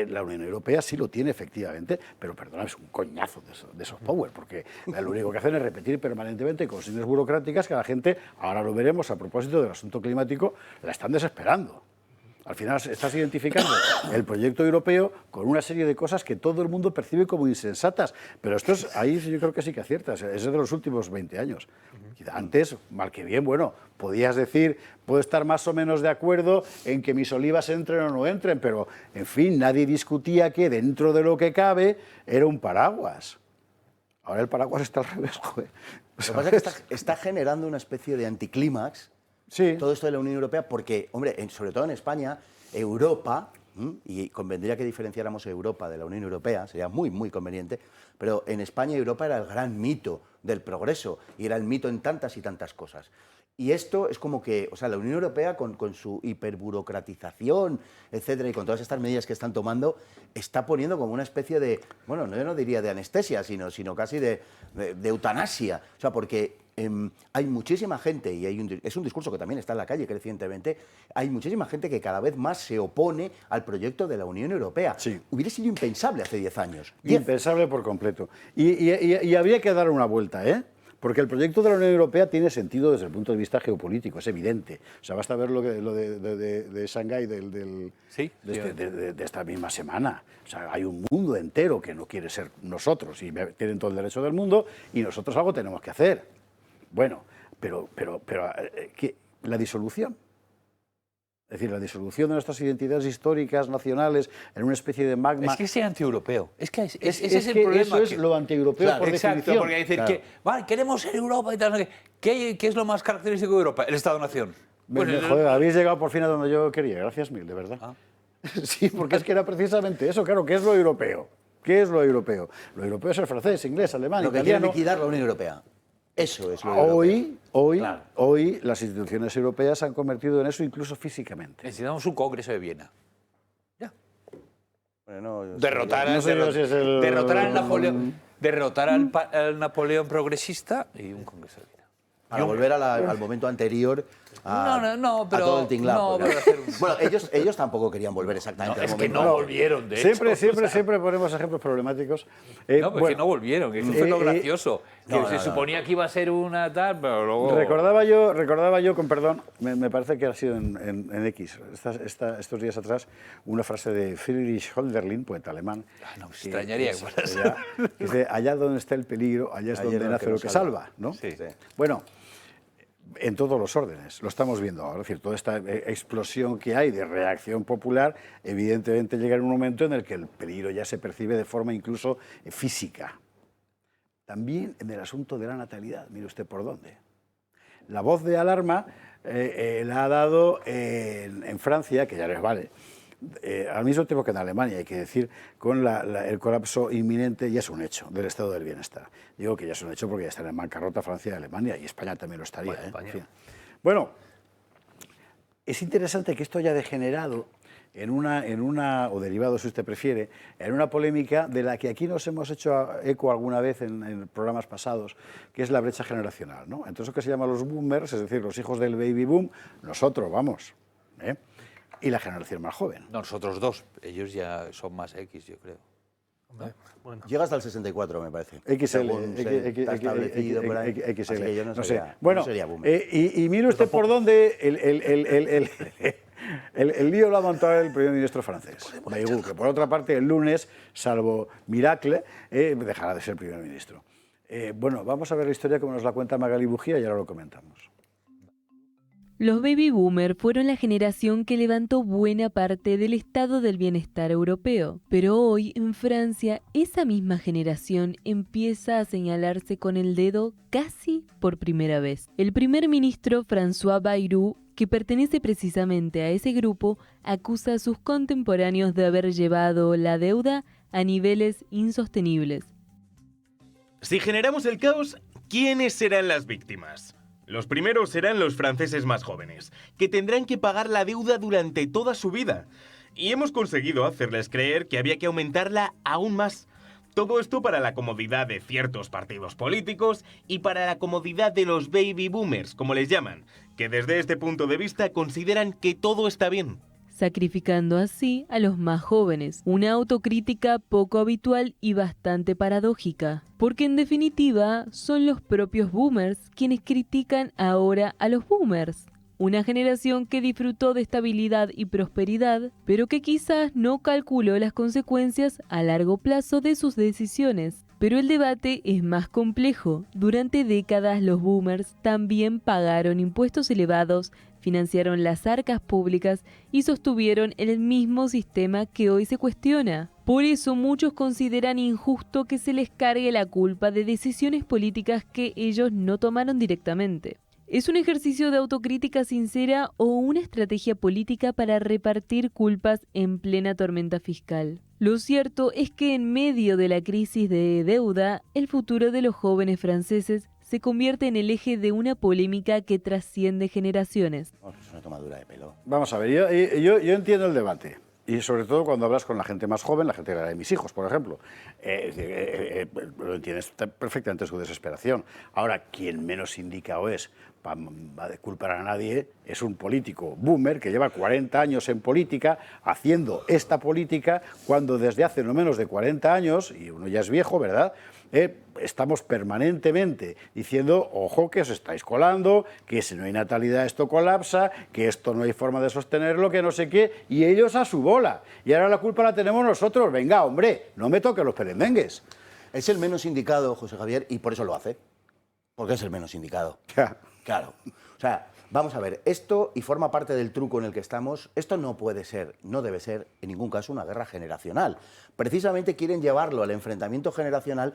La Unión Europea sí lo tiene, efectivamente, pero perdona, es un coñazo de soft power, porque lo único que hacen es repetir permanentemente consignas burocráticas que la gente, ahora lo veremos a propósito del asunto climático, la están desesperando. Al final estás identificando el proyecto europeo con una serie de cosas que todo el mundo percibe como insensatas. Pero esto es, ahí yo creo que sí que aciertas. Es de los últimos 20 años. Antes, mal que bien, bueno, podías decir, puedo estar más o menos de acuerdo en que mis olivas entren o no entren, pero, en fin, nadie discutía que dentro de lo que cabe era un paraguas. Ahora el paraguas está al revés, joder. Lo que pasa es que está generando una especie de anticlímax. Sí. Todo esto de la Unión Europea, porque, hombre, sobre todo en España, Europa, y convendría que diferenciáramos Europa de la Unión Europea, sería muy, muy conveniente, pero en España Europa era el gran mito del progreso y era el mito en tantas y tantas cosas. Y esto es como que, o sea, la Unión Europea con su hiperburocratización, etcétera, y con todas estas medidas que están tomando, está poniendo como una especie de, bueno, yo no diría de anestesia, sino casi de eutanasia. O sea, porque hay muchísima gente, y es un discurso que también está en la calle crecientemente, hay muchísima gente que cada vez más se opone al proyecto de la Unión Europea. Sí. Hubiera sido impensable hace 10 años. Impensable por completo. Y habría que dar una vuelta, ¿eh? Porque el proyecto de la Unión Europea tiene sentido desde el punto de vista geopolítico, es evidente. O sea, basta ver lo de Shanghái de esta misma semana. O sea, hay un mundo entero que no quiere ser nosotros y tienen todo el derecho del mundo y nosotros algo tenemos que hacer. Bueno, pero la disolución. Es decir, la disolución de nuestras identidades históricas, nacionales, en una especie de magma... Es que es antieuropeo. Es que ese es el que problema. Eso es lo antieuropeo, claro, por exacto, definición. porque decir que vale, queremos ser Europa y tal. ¿Qué es lo más característico de Europa? El Estado-nación. Joder, habéis llegado por fin a donde yo quería. Gracias mil, de verdad. Ah. Sí, porque es que era precisamente eso. Claro, ¿qué es lo europeo? ¿Qué es lo europeo? Lo europeo es el francés, inglés, alemán, lo italiano... Lo que quiere liquidar la Unión Europea. Eso es lo europeo. Hoy las instituciones europeas se han convertido en eso incluso físicamente. Necesitamos un congreso de Viena. Ya. Bueno, derrotar al Napoleón progresista y un congreso de Viena. Para volver al momento anterior a todo el tinglado. Bueno, ellos tampoco querían volver exactamente al momento. Es que no volvieron, de hecho. Siempre ponemos ejemplos problemáticos. Que no volvieron, que eso fue lo gracioso. Se suponía que iba a ser una tal, pero luego... Recordaba yo, con perdón, me parece que ha sido en X, estos días atrás, una frase de Friedrich Hölderlin, poeta alemán. No me extrañaría igual. Que dice, allá donde está el peligro, allá es donde nace lo que salva, ¿no? Sí. Bueno, en todos los órdenes, lo estamos viendo ahora, es decir, toda esta explosión que hay de reacción popular, evidentemente llega en un momento en el que el peligro ya se percibe de forma incluso física. También en el asunto de la natalidad, mire usted por dónde. La voz de alarma la ha dado en Francia, que ya les vale, al mismo tiempo que en Alemania, hay que decir, con el colapso inminente, ya es un hecho, del estado del bienestar. Digo que ya es un hecho porque ya están en bancarrota Francia y Alemania, y España también lo estaría. España. En fin. Bueno, es interesante que esto haya degenerado en una, o derivado si usted prefiere, en una polémica de la que aquí nos hemos hecho eco alguna vez en programas pasados, que es la brecha generacional, ¿no? Entonces, lo que se llama los boomers, es decir, los hijos del baby boom, nosotros, vamos, y la generación más joven. Nosotros dos, ellos ya son más X, yo creo. Bueno. Llega hasta el 64, me parece. XL, establecido por ahí. XL. Así que yo no sería, bueno, no sería boomer. Y mire usted por dónde el lío lo ha montado el primer ministro francés, Bayrou, que por otra parte el lunes, salvo miracle, dejará de ser primer ministro. Bueno, vamos a ver la historia como nos la cuenta Magali Bujía y ahora lo comentamos. Los baby boomers fueron la generación que levantó buena parte del estado del bienestar europeo, pero hoy en Francia esa misma generación empieza a señalarse con el dedo casi por primera vez. El primer ministro François Bayrou, que pertenece precisamente a ese grupo, acusa a sus contemporáneos de haber llevado la deuda a niveles insostenibles. Si generamos el caos, ¿quiénes serán las víctimas? Los primeros serán los franceses más jóvenes, que tendrán que pagar la deuda durante toda su vida. Y hemos conseguido hacerles creer que había que aumentarla aún más. Todo esto para la comodidad de ciertos partidos políticos y para la comodidad de los baby boomers, como les llaman, que desde este punto de vista consideran que todo está bien. Sacrificando así a los más jóvenes, una autocrítica poco habitual y bastante paradójica, porque en definitiva son los propios boomers quienes critican ahora a los boomers. una generación que disfrutó de estabilidad y prosperidad, pero que quizás no calculó las consecuencias a largo plazo de sus decisiones. Pero el debate es más complejo. Durante décadas los boomers también pagaron impuestos elevados, financiaron las arcas públicas y sostuvieron el mismo sistema que hoy se cuestiona. Por eso muchos consideran injusto que se les cargue la culpa de decisiones políticas que ellos no tomaron directamente. ¿Es un ejercicio de autocrítica sincera o una estrategia política para repartir culpas en plena tormenta fiscal? Lo cierto es que en medio de la crisis de deuda, el futuro de los jóvenes franceses se convierte en el eje de una polémica que trasciende generaciones. Es una tomadura de pelo. Vamos a ver, yo entiendo el debate. Y sobre todo cuando hablas con la gente más joven, la gente de mis hijos, por ejemplo. Lo entiendes perfectamente su desesperación. Ahora, quien menos indicado es para culpar a nadie es un político boomer que lleva 40 años en política, haciendo esta política, cuando desde hace no menos de 40 años, y uno ya es viejo, ¿verdad?, estamos permanentemente diciendo, ojo, que os estáis colando, que si no hay natalidad esto colapsa, que esto no hay forma de sostenerlo, que no sé qué, y ellos a su bola. Y ahora la culpa la tenemos nosotros. Venga, hombre, no me toque los perendengues. Es el menos indicado, José Javier, y por eso lo hace. Porque es el menos indicado. Claro. O sea, vamos a ver, esto, y forma parte del truco en el que estamos, esto no puede ser, no debe ser, en ningún caso, una guerra generacional. Precisamente quieren llevarlo al enfrentamiento generacional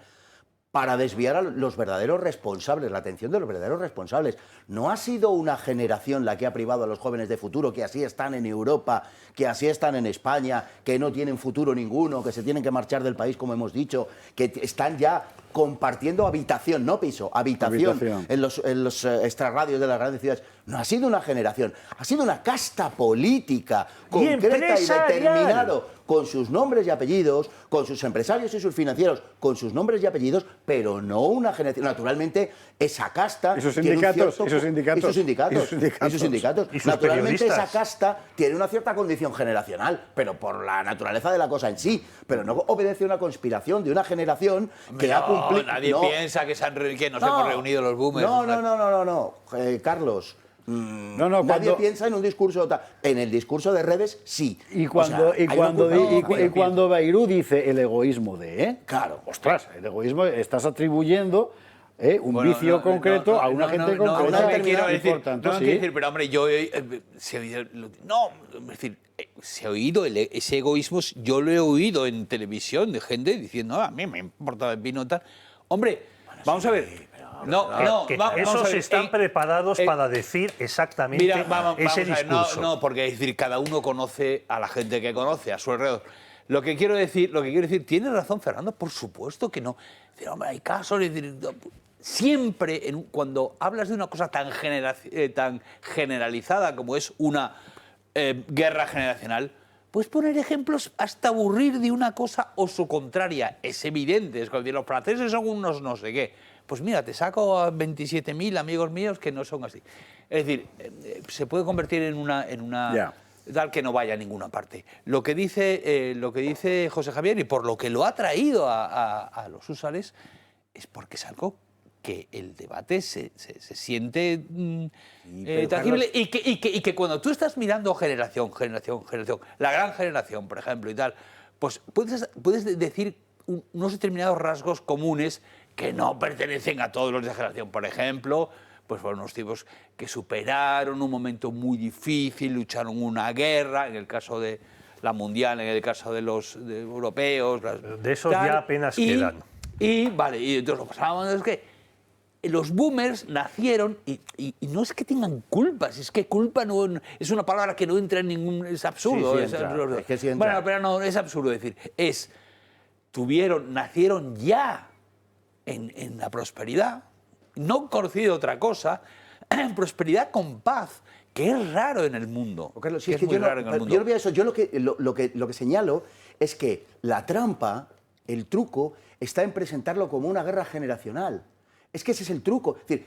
para desviar a los verdaderos responsables, la atención de los verdaderos responsables. No ha sido una generación la que ha privado a los jóvenes de futuro, que así están en Europa, que así están en España, que no tienen futuro ninguno, que se tienen que marchar del país, como hemos dicho, que están ya compartiendo habitación, no piso, habitación. En los extrarradios de las grandes ciudades. No ha sido una generación, ha sido una casta política concreta y determinada, con sus nombres y apellidos, con sus empresarios y sus financieros, con sus nombres y apellidos, pero no una generación. Naturalmente, esa casta... ¿Y sus sindicatos? Naturalmente, esa casta tiene una cierta condición generacional, pero por la naturaleza de la cosa en sí, pero no obedece a una conspiración de una generación que ha cumplido... Nadie piensa que nos hemos reunido los boomers. No, Carlos... nadie piensa en un discurso tal. En el discurso de redes, sí. Y cuando Bayrou dice el egoísmo de... Claro. Ostras, el egoísmo estes atribuyendo un vicio concreto a una gente concreta. Quiero decir, pero hombre, yo... se ha oído ese egoísmo, yo lo he oído en televisión de gente diciendo, a mí me importa el vino tal. Hombre, vamos a ver... Esos están preparados para decir exactamente ese discurso. No, porque es decir, cada uno conoce a la gente que conoce a su alrededor. Lo que quiero decir, tiene razón Fernando, por supuesto que no. Es decir, hombre, hay casos, es decir, siempre cuando hablas de una cosa tan generalizada como es una guerra generacional, puedes poner ejemplos hasta aburrir de una cosa o su contraria. Es evidente, es decir, los franceses son unos no sé qué. Pues mira, te saco a 27.000 amigos míos que no son así. Es decir, se puede convertir en una tal que no vaya a ninguna parte. Lo que dice José Javier, y por lo que lo ha traído a los Húsares, es porque es algo que el debate se siente tangible, y que cuando tú estás mirando generación, la gran generación, por ejemplo, y tal, pues puedes decir unos determinados rasgos comunes que no pertenecen a todos los de generación. Por ejemplo, pues fueron unos tipos que superaron un momento muy difícil, lucharon una guerra, en el caso de la mundial, en el caso de los europeos. De esos ya apenas quedan. Y entonces lo pasábamos, es que los boomers nacieron, y no es que tengan culpas, es que culpa no es una palabra que no entra en ningún... Es absurdo. Sí, absurdo. Es que sí entra. Bueno, pero no, es absurdo decir. Nacieron ya en la prosperidad, no conocido otra cosa, prosperidad con paz, que es raro en el mundo. Carlos, yo no veo eso. Yo lo que señalo es que la trampa, el truco, está en presentarlo como una guerra generacional. Es que ese es el truco. Es decir,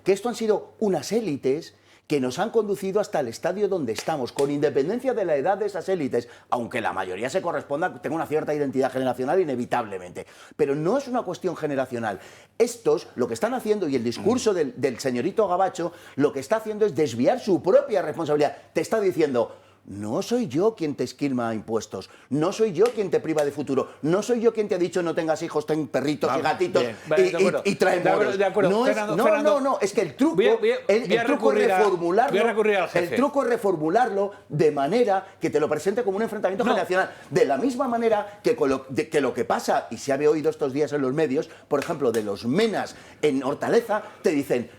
que esto han sido unas élites que nos han conducido hasta el estadio donde estamos, con independencia de la edad de esas élites, aunque la mayoría se corresponda, tenga una cierta identidad generacional inevitablemente. Pero no es una cuestión generacional. Estos, lo que están haciendo, y el discurso del señorito Gabacho, lo que está haciendo es desviar su propia responsabilidad. Te está diciendo... No soy yo quien te esquilma impuestos, no soy yo quien te priva de futuro, no soy yo quien te ha dicho no tengas hijos, ten perritos y gatitos y trae moros. No, es que el truco es reformularlo de manera que te lo presente como un enfrentamiento generacional. De la misma manera que lo que pasa, y se ha oído estos días en los medios, por ejemplo, de los menas en Hortaleza, te dicen,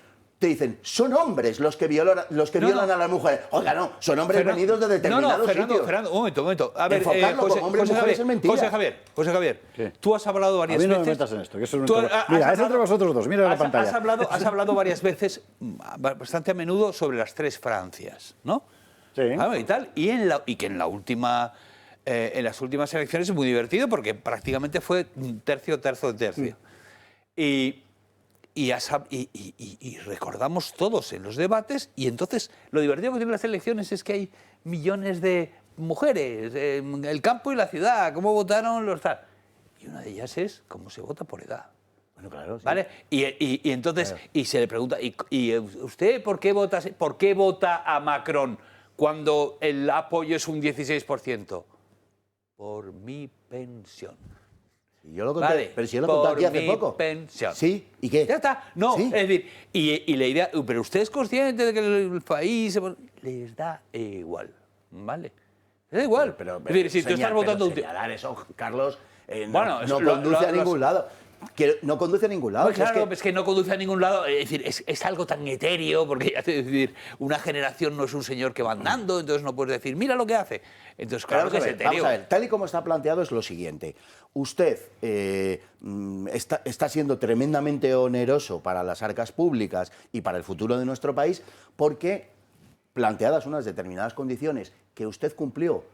son hombres los que violan a las mujeres. Oiga, no, son hombres venidos de determinados sitios. Fernando, un momento. A ver, enfocarlo como hombres y mujeres es mentira. José Javier, tú has hablado varias veces... A mí no me metas en esto, que eso es mira, es entre vosotros dos, mira la pantalla. Has hablado varias veces, bastante a menudo, sobre las tres Francias, ¿no? Sí. Y tal, y que en las últimas elecciones es muy divertido porque prácticamente fue tercio. Y recordamos todos en los debates, y entonces lo divertido que tienen las elecciones es que hay millones de mujeres en el campo y la ciudad, cómo votaron los tal. Y una de ellas es cómo se vota por edad. Bueno, claro, sí. ¿Vale? Y entonces, claro. Y se le pregunta, ¿y usted por qué vota a Macron cuando el apoyo es un 16%? Por mi pensión. Y yo lo conté, vale, pero si yo lo conté aquí hace poco. Pensión. Sí, ¿y qué? Ya está. No, ¿sí? Es decir, y la idea, pero usted es consciente de que el país les da igual, ¿vale? Les da igual. Pero, es decir, si tú estás votando... señalar eso, Carlos, bueno, no conduce a ningún lado. Que no conduce a ningún lado. Pues claro, es que no conduce a ningún lado. Es decir, es algo tan etéreo, porque es decir, una generación no es un señor que va andando, entonces no puedes decir, mira lo que hace. Entonces, claro que es etéreo. Vamos a ver, tal y como está planteado es lo siguiente. Usted está siendo tremendamente oneroso para las arcas públicas y para el futuro de nuestro país porque, planteadas unas determinadas condiciones que usted cumplió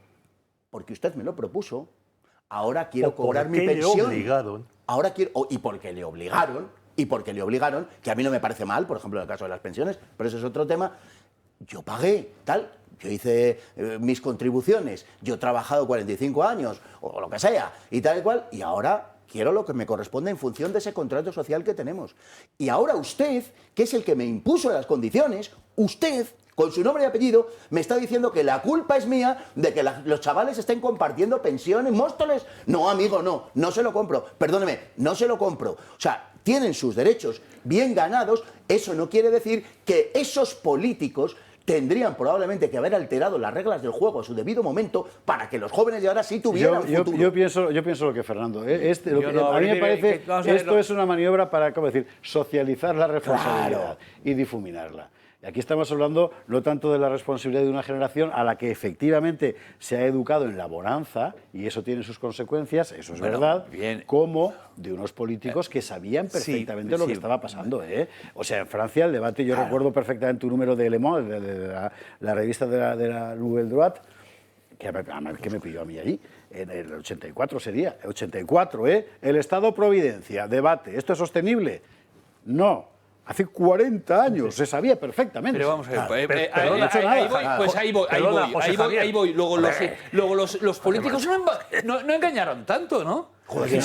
porque usted me lo propuso, ahora quiero cobrar mi pensión. Le obligaron. Ahora quiero, y porque le obligaron, que a mí no me parece mal, por ejemplo, en el caso de las pensiones, pero eso es otro tema. Yo pagué, tal, yo hice mis contribuciones, yo he trabajado 45 años, o lo que sea, y tal y cual, y ahora quiero lo que me corresponde en función de ese contrato social que tenemos. Y ahora usted, que es el que me impuso las condiciones, usted, con su nombre y apellido, me está diciendo que la culpa es mía de que los chavales estén compartiendo pensiones, Móstoles. No, amigo, no se lo compro. Perdóneme, no se lo compro. O sea, tienen sus derechos bien ganados. Eso no quiere decir que esos políticos tendrían probablemente que haber alterado las reglas del juego a su debido momento para que los jóvenes de ahora sí tuvieran futuro. Yo pienso lo que Fernando. A mí me parece que esto es una maniobra para, ¿cómo decir?, socializar la responsabilidad y difuminarla. Y aquí estamos hablando no tanto de la responsabilidad de una generación a la que efectivamente se ha educado en la bonanza, y eso tiene sus consecuencias, eso es verdad, como de unos políticos que sabían perfectamente lo que estaba pasando. O sea, en Francia el debate, yo recuerdo perfectamente un número de Le Monde, de la revista de la Nouvelle Droite, que me pilló a mí allí, en el 84 sería, 84, el Estado-Providencia, debate, ¿esto es sostenible? No. Hace 40 años, se sabía perfectamente. Pero vamos a ver, ahí voy. Luego los políticos no engañaron tanto, ¿no? Joder, que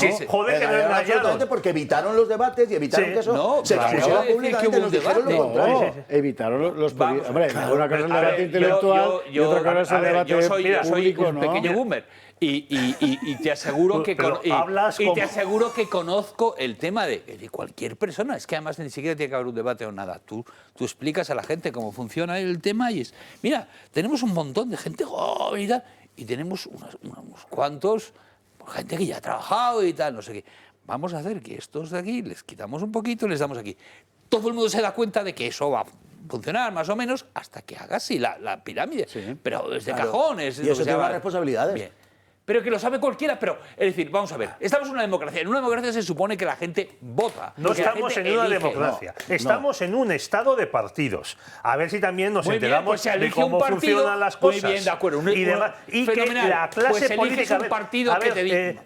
no engañaron. Porque evitaron los debates y evitaron que eso se expusiera públicamente, nos dijeron lo contrario. Evitaron los políticos. Hombre, una cosa es el debate intelectual y otra cosa es el debate público, yo soy un pequeño boomer. Y te aseguro que conozco el tema de cualquier persona. Es que además ni siquiera tiene que haber un debate o nada. Tú explicas a la gente cómo funciona el tema y es... Mira, tenemos un montón de gente joven y tal, y tenemos unos cuantos, gente que ya ha trabajado y tal, no sé qué. Vamos a hacer que estos de aquí les quitamos un poquito y les damos aquí. Todo el mundo se da cuenta de que eso va a funcionar más o menos hasta que haga así la pirámide. Sí, pero desde cajones. Y eso tiene más responsabilidades. Bien. pero que lo sabe cualquiera. Pero, es decir, vamos a ver, estamos en una democracia. En una democracia se supone que la gente vota. No estamos en una democracia, estamos en un estado de partidos. A ver si también nos enteramos de cómo funcionan las cosas. Muy bien, de acuerdo. Y que la clase política... un partido que te diga.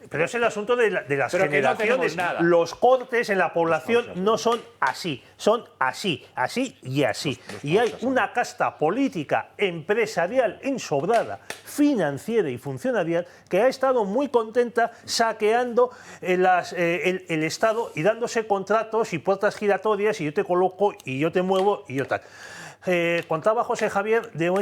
Pero es el asunto de las generaciones. No los cortes en la población no son así, son así, así y así. Y hay una casta política, empresarial, ensobrada, financiera y funcionarial que ha estado muy contenta saqueando el Estado y dándose contratos y puertas giratorias, y yo te coloco y yo te muevo y yo tal. Contaba José Javier de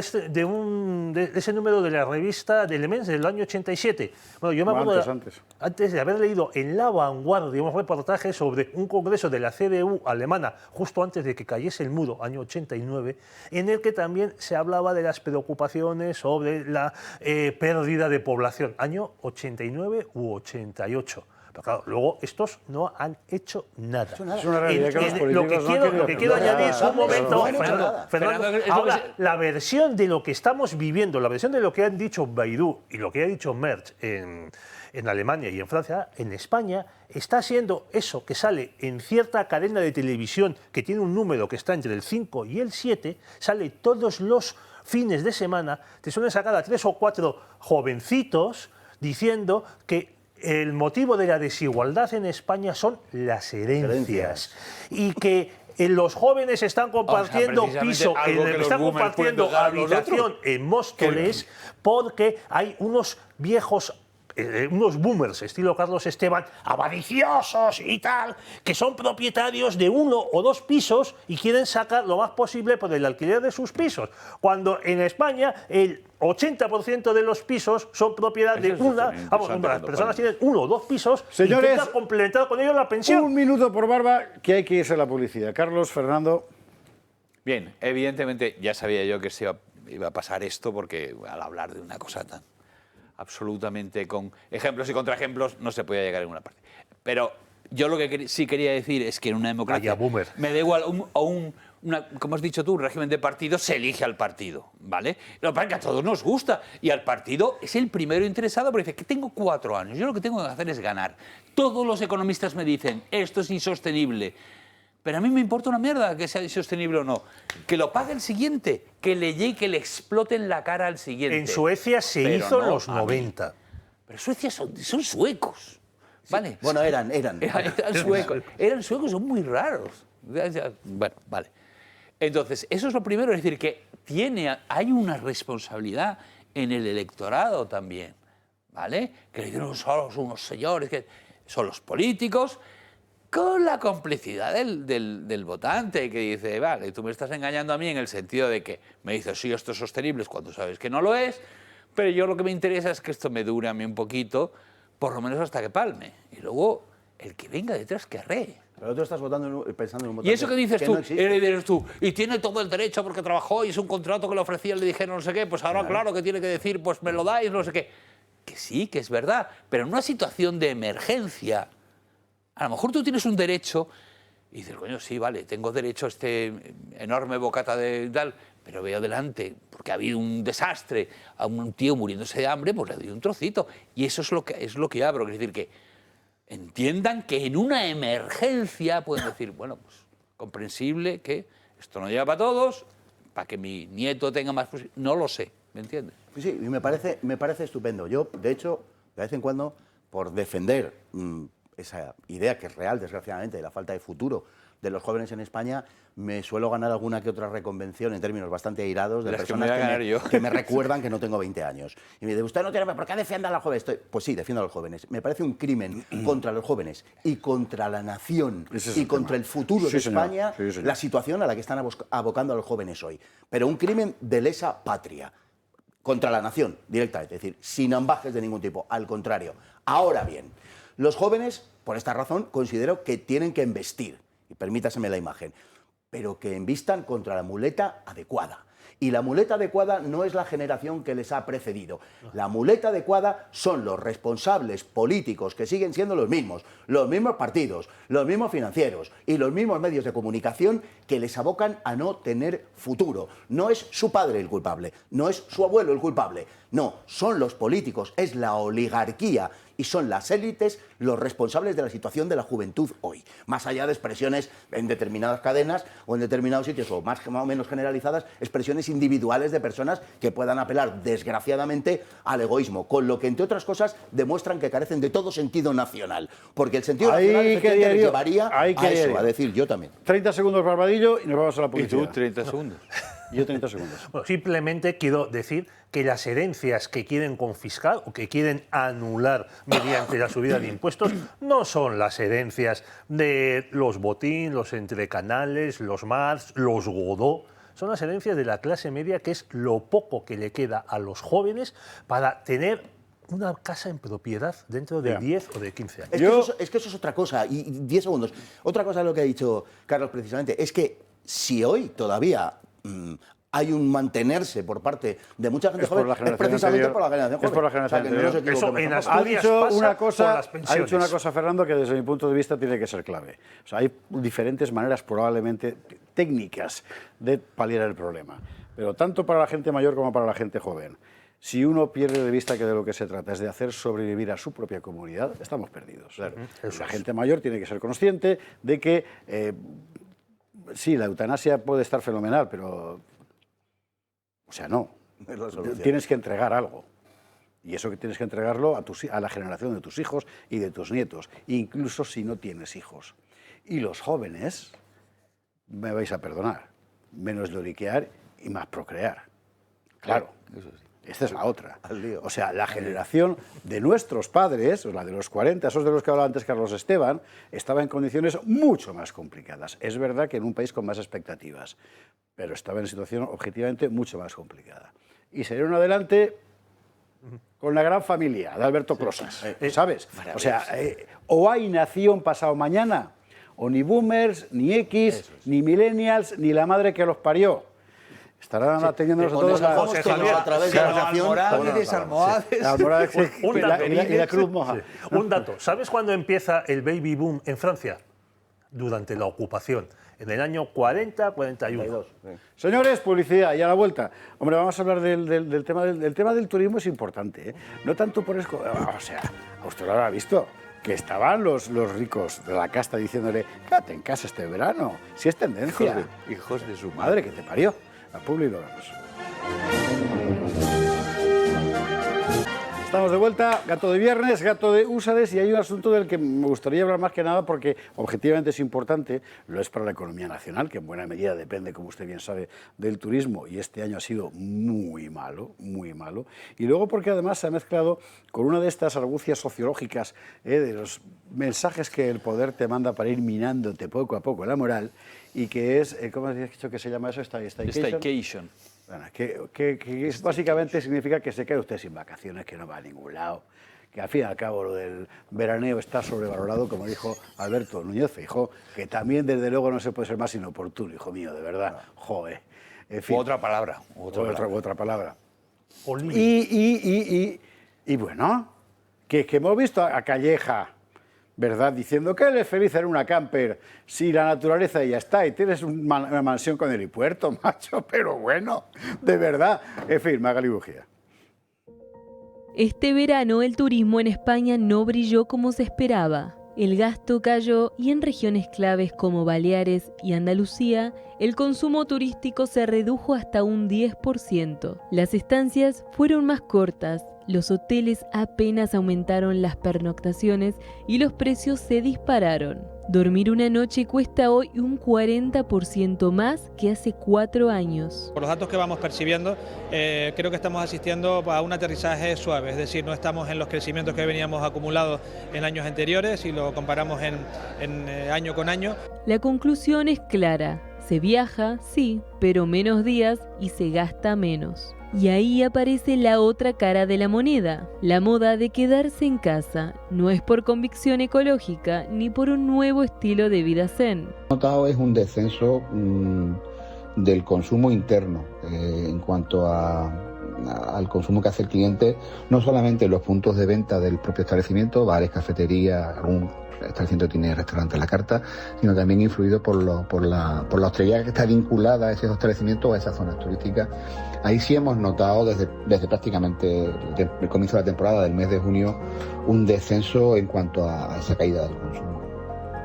ese número de la revista de Elements del año 87. Bueno, yo me acuerdo antes de haber leído en La Vanguardia un reportaje sobre un congreso de la CDU alemana justo antes de que cayese el muro, año 89, en el que también se hablaba de las preocupaciones sobre la pérdida de población, año 89 u 88. Pero claro, luego estos no han hecho nada. Es una realidad que los políticos lo que quiero añadir un momento, Fernando, ahora, la versión de lo que estamos viviendo, la versión de lo que han dicho Bayrou y lo que ha dicho Merz en Alemania y en Francia, en España, está siendo eso que sale en cierta cadena de televisión que tiene un número que está entre el 5 y el 7, sale todos los fines de semana, te suelen sacar a 3 o 4 jovencitos diciendo que el motivo de la desigualdad en España son las herencias. Y que los jóvenes están compartiendo piso, están compartiendo habitación en Móstoles porque hay unos viejos, unos boomers, estilo Carlos Esteban, avariciosos y tal, que son propietarios de 1 o 2 pisos y quieren sacar lo más posible por el alquiler de sus pisos. Cuando en España el 80% de los pisos son propiedad de las personas tienen 1 o 2 pisos. Señores, intentan complementar con ello la pensión. Un minuto por barba, que hay que irse a la publicidad. Carlos, Fernando. Bien, evidentemente ya sabía yo que se iba a pasar esto, porque al hablar de una cosa tan absolutamente con ejemplos y contraejemplos no se podía llegar a ninguna parte. Pero yo lo que sí quería decir es que en una democracia me da igual como has dicho tú, un régimen de partidos, se elige al partido, ¿vale? Lo que pasa es que a todos nos gusta y al partido es el primero interesado, porque dice que tengo 4 años, yo lo que tengo que hacer es ganar. Todos los economistas me dicen, esto es insostenible, pero a mí me importa una mierda que sea insostenible o no. Que lo pague el siguiente, que le llegue, que le explote en la cara al siguiente. En Suecia se hizo en los 90. Pero Suecia son suecos, ¿vale? Sí. Bueno, eran suecos. Eran suecos, son muy raros. Bueno, vale. Entonces, eso es lo primero, es decir, que hay una responsabilidad en el electorado también, ¿vale? Que son unos señores, que son los políticos, con la complicidad del votante, que dice, vale, tú me estás engañando a mí en el sentido de que me dices, sí, esto es sostenible, cuando sabes que no lo es, pero yo lo que me interesa es que esto me dure a mí un poquito, por lo menos hasta que palme. Y luego, el que venga detrás que arree. Pero tú estás pensando en un votante. ¿Y eso que dices no tú? Y tiene todo el derecho porque trabajó y es un contrato que le ofrecían, le dijeron no sé qué, pues ahora claro que tiene que decir, pues me lo dais, no sé qué. Que sí, que es verdad, pero en una situación de emergencia, a lo mejor tú tienes un derecho y dices, coño, sí, vale, tengo derecho a este enorme bocata de tal, pero veo delante, porque ha habido un desastre, a un tío muriéndose de hambre, pues le doy un trocito. Y eso es lo que yo abro, es decir, que entiendan que en una emergencia pueden decir, bueno, pues comprensible que esto no llega para todos, para que mi nieto tenga más posibilidades, no lo sé, ¿me entiendes? Sí, y me parece estupendo. Yo, de hecho, de vez en cuando, por defender esa idea que es real, desgraciadamente, de la falta de futuro de los jóvenes en España, me suelo ganar alguna que otra reconvención en términos bastante airados de personas que me recuerdan que no tengo 20 años. Y me dicen, usted no tiene... ¿Por qué defiende a los jóvenes? Pues sí, defiendo a los jóvenes. Me parece un crimen contra los jóvenes y contra la nación y contra el futuro de España la situación a la que están abocando a los jóvenes hoy. Pero un crimen de lesa patria contra la nación, directamente. Es decir, sin ambajes de ningún tipo. Al contrario. Ahora bien, los jóvenes, por esta razón, considero que tienen que embestir. Y permítaseme la imagen, pero que embistan contra la muleta adecuada. Y la muleta adecuada no es la generación que les ha precedido. La muleta adecuada son los responsables políticos, que siguen siendo los mismos partidos, los mismos financieros y los mismos medios de comunicación que les abocan a no tener futuro. No es su padre el culpable, no es su abuelo el culpable, No, son los políticos, es la oligarquía y son las élites los responsables de la situación de la juventud hoy. Más allá de expresiones en determinadas cadenas o en determinados sitios o más o menos generalizadas, expresiones individuales de personas que puedan apelar desgraciadamente al egoísmo, con lo que entre otras cosas demuestran que carecen de todo sentido nacional. Porque el sentido nacional efectivamente les llevaría a eso, a decir yo también. 30 segundos, Barbadillo, y nos vamos a la publicidad. ¿Y tú 30 segundos? Yo 30 segundos. Bueno, simplemente quiero decir que las herencias que quieren confiscar o que quieren anular mediante la subida de impuestos no son las herencias de los Botín, los Entrecanales, los Marx, los Godó. Son las herencias de la clase media, que es lo poco que le queda a los jóvenes para tener una casa en propiedad dentro de 10 o de 15 años. Es que eso es otra cosa. Y 10 segundos. Otra cosa de lo que ha dicho Carlos precisamente es que si hoy todavía hay un mantenerse por parte de mucha gente joven, es precisamente por la generación joven. Es por la generación anterior. Eso en Asturias ha dicho pasa una cosa, con las pensiones. ha dicho una cosa, Fernando, que desde mi punto de vista tiene que ser clave. O sea, hay diferentes maneras probablemente técnicas de paliar el problema, pero tanto para la gente mayor como para la gente joven. Si uno pierde de vista que de lo que se trata es de hacer sobrevivir a su propia comunidad, estamos perdidos. La gente mayor tiene que ser consciente de que sí, la eutanasia puede estar fenomenal, pero... O sea, no. Tienes que entregar algo. Y eso que tienes que entregarlo a la generación de tus hijos y de tus nietos, incluso si no tienes hijos. Y los jóvenes, me vais a perdonar, menos lloriquear y más procrear. Claro, esta es la otra. O sea, la generación de nuestros padres, o la de los 40, esos de los que hablaba antes Carlos Esteban, estaba en condiciones mucho más complicadas. Es verdad que en un país con más expectativas, pero estaba en situación objetivamente mucho más complicada. Y salieron adelante con la gran familia de Alberto Closas, ¿sabes? O sea, o hay nación pasado mañana, o ni boomers, ni X, ni millennials, ni la madre que los parió. Estarán atendiéndonos a todos a través de la Almorávides, almohades. Y la Cruz Moja. Un dato. ¿Sabes cuándo empieza el baby boom en Francia? Durante la ocupación. En el año 40-41. Señores, publicidad y a la vuelta. Hombre, vamos a hablar del tema del turismo, es importante, ¿eh? No tanto por eso. O sea, a usted lo habrá visto. Que estaban los ricos de la casta diciéndole, quédate en casa este verano, si es tendencia. Hijos de su madre que te parió. La Publi lo vemos. Estamos de vuelta, gato de viernes, gato de úsares, y hay un asunto del que me gustaría hablar más que nada porque objetivamente es importante, lo es para la economía nacional, que en buena medida depende, como usted bien sabe, del turismo, y este año ha sido muy malo, y luego porque además se ha mezclado con una de estas argucias sociológicas, de los mensajes que el poder te manda para ir minándote poco a poco la moral, y que es, ¿cómo has dicho que se llama eso? Staycation. Bueno, que básicamente significa que se queda usted sin vacaciones, que no va a ningún lado, que al fin y al cabo lo del veraneo está sobrevalorado, como dijo Alberto Núñez Feijóo, que también desde luego no se puede ser más inoportuno, hijo mío, de verdad, joder. En fin, otra palabra. Y bueno, que hemos visto a Calleja, ¿verdad? Diciendo que él es feliz en una camper, si la naturaleza ya está, y tienes una mansión con helipuerto, macho, pero bueno, de verdad. En fin, Magali Bujía. Este verano el turismo en España no brilló como se esperaba. El gasto cayó y en regiones claves como Baleares y Andalucía, el consumo turístico se redujo hasta un 10%. Las estancias fueron más cortas, los hoteles apenas aumentaron las pernoctaciones y los precios se dispararon. Dormir una noche cuesta hoy un 40% más que hace 4 años. Por los datos que vamos percibiendo, creo que estamos asistiendo a un aterrizaje suave, es decir, no estamos en los crecimientos que veníamos acumulados en años anteriores si lo comparamos en año con año. La conclusión es clara, se viaja, sí, pero menos días y se gasta menos. Y ahí aparece la otra cara de la moneda, la moda de quedarse en casa. No es por convicción ecológica ni por un nuevo estilo de vida zen. Lo que he notado es un descenso del consumo interno en cuanto a al consumo que hace el cliente, no solamente en los puntos de venta del propio establecimiento, bares, cafeterías, algún establecimiento tiene restaurante a la carta, sino también influido por la hostelería que está vinculada a esos establecimientos o a esas zonas turísticas. Ahí sí hemos notado desde prácticamente el comienzo de la temporada del mes de junio un descenso en cuanto a esa caída del consumo.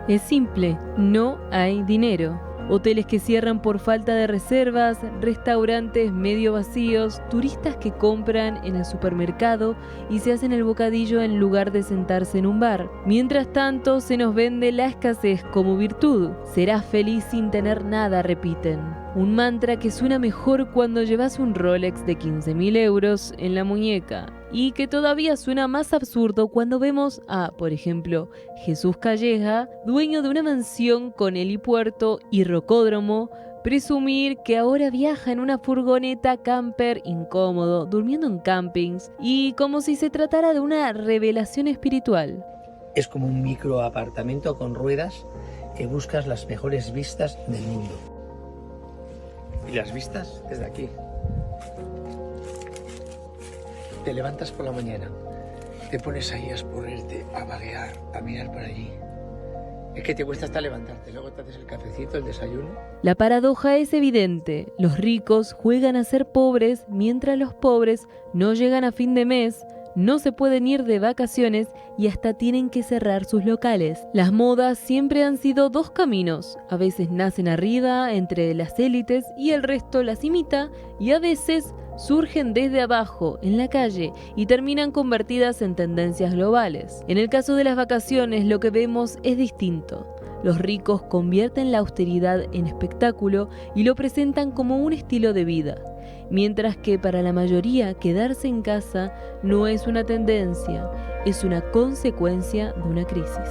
Es simple, no hay dinero. Hoteles que cierran por falta de reservas, restaurantes medio vacíos, turistas que compran en el supermercado y se hacen el bocadillo en lugar de sentarse en un bar. Mientras tanto, se nos vende la escasez como virtud. Serás feliz sin tener nada, repiten. Un mantra que suena mejor cuando llevas un Rolex de 15.000 euros en la muñeca. Y que todavía suena más absurdo cuando vemos a, por ejemplo, Jesús Calleja, dueño de una mansión con helipuerto y rocódromo, presumir que ahora viaja en una furgoneta camper incómodo, durmiendo en campings, y como si se tratara de una revelación espiritual. Es como un microapartamento con ruedas que buscas las mejores vistas del mundo. Y las vistas desde aquí. Te levantas por la mañana, te pones ahí a exponerte, a vaguear, a mirar por allí. Es que te cuesta hasta levantarte, luego te haces el cafecito, el desayuno. La paradoja es evidente. Los ricos juegan a ser pobres mientras los pobres no llegan a fin de mes, no se pueden ir de vacaciones y hasta tienen que cerrar sus locales. Las modas siempre han sido dos caminos. A veces nacen arriba, entre las élites, y el resto las imita, y a veces surgen desde abajo, en la calle, y terminan convertidas en tendencias globales. En el caso de las vacaciones, lo que vemos es distinto. Los ricos convierten la austeridad en espectáculo y lo presentan como un estilo de vida, mientras que para la mayoría quedarse en casa no es una tendencia, es una consecuencia de una crisis.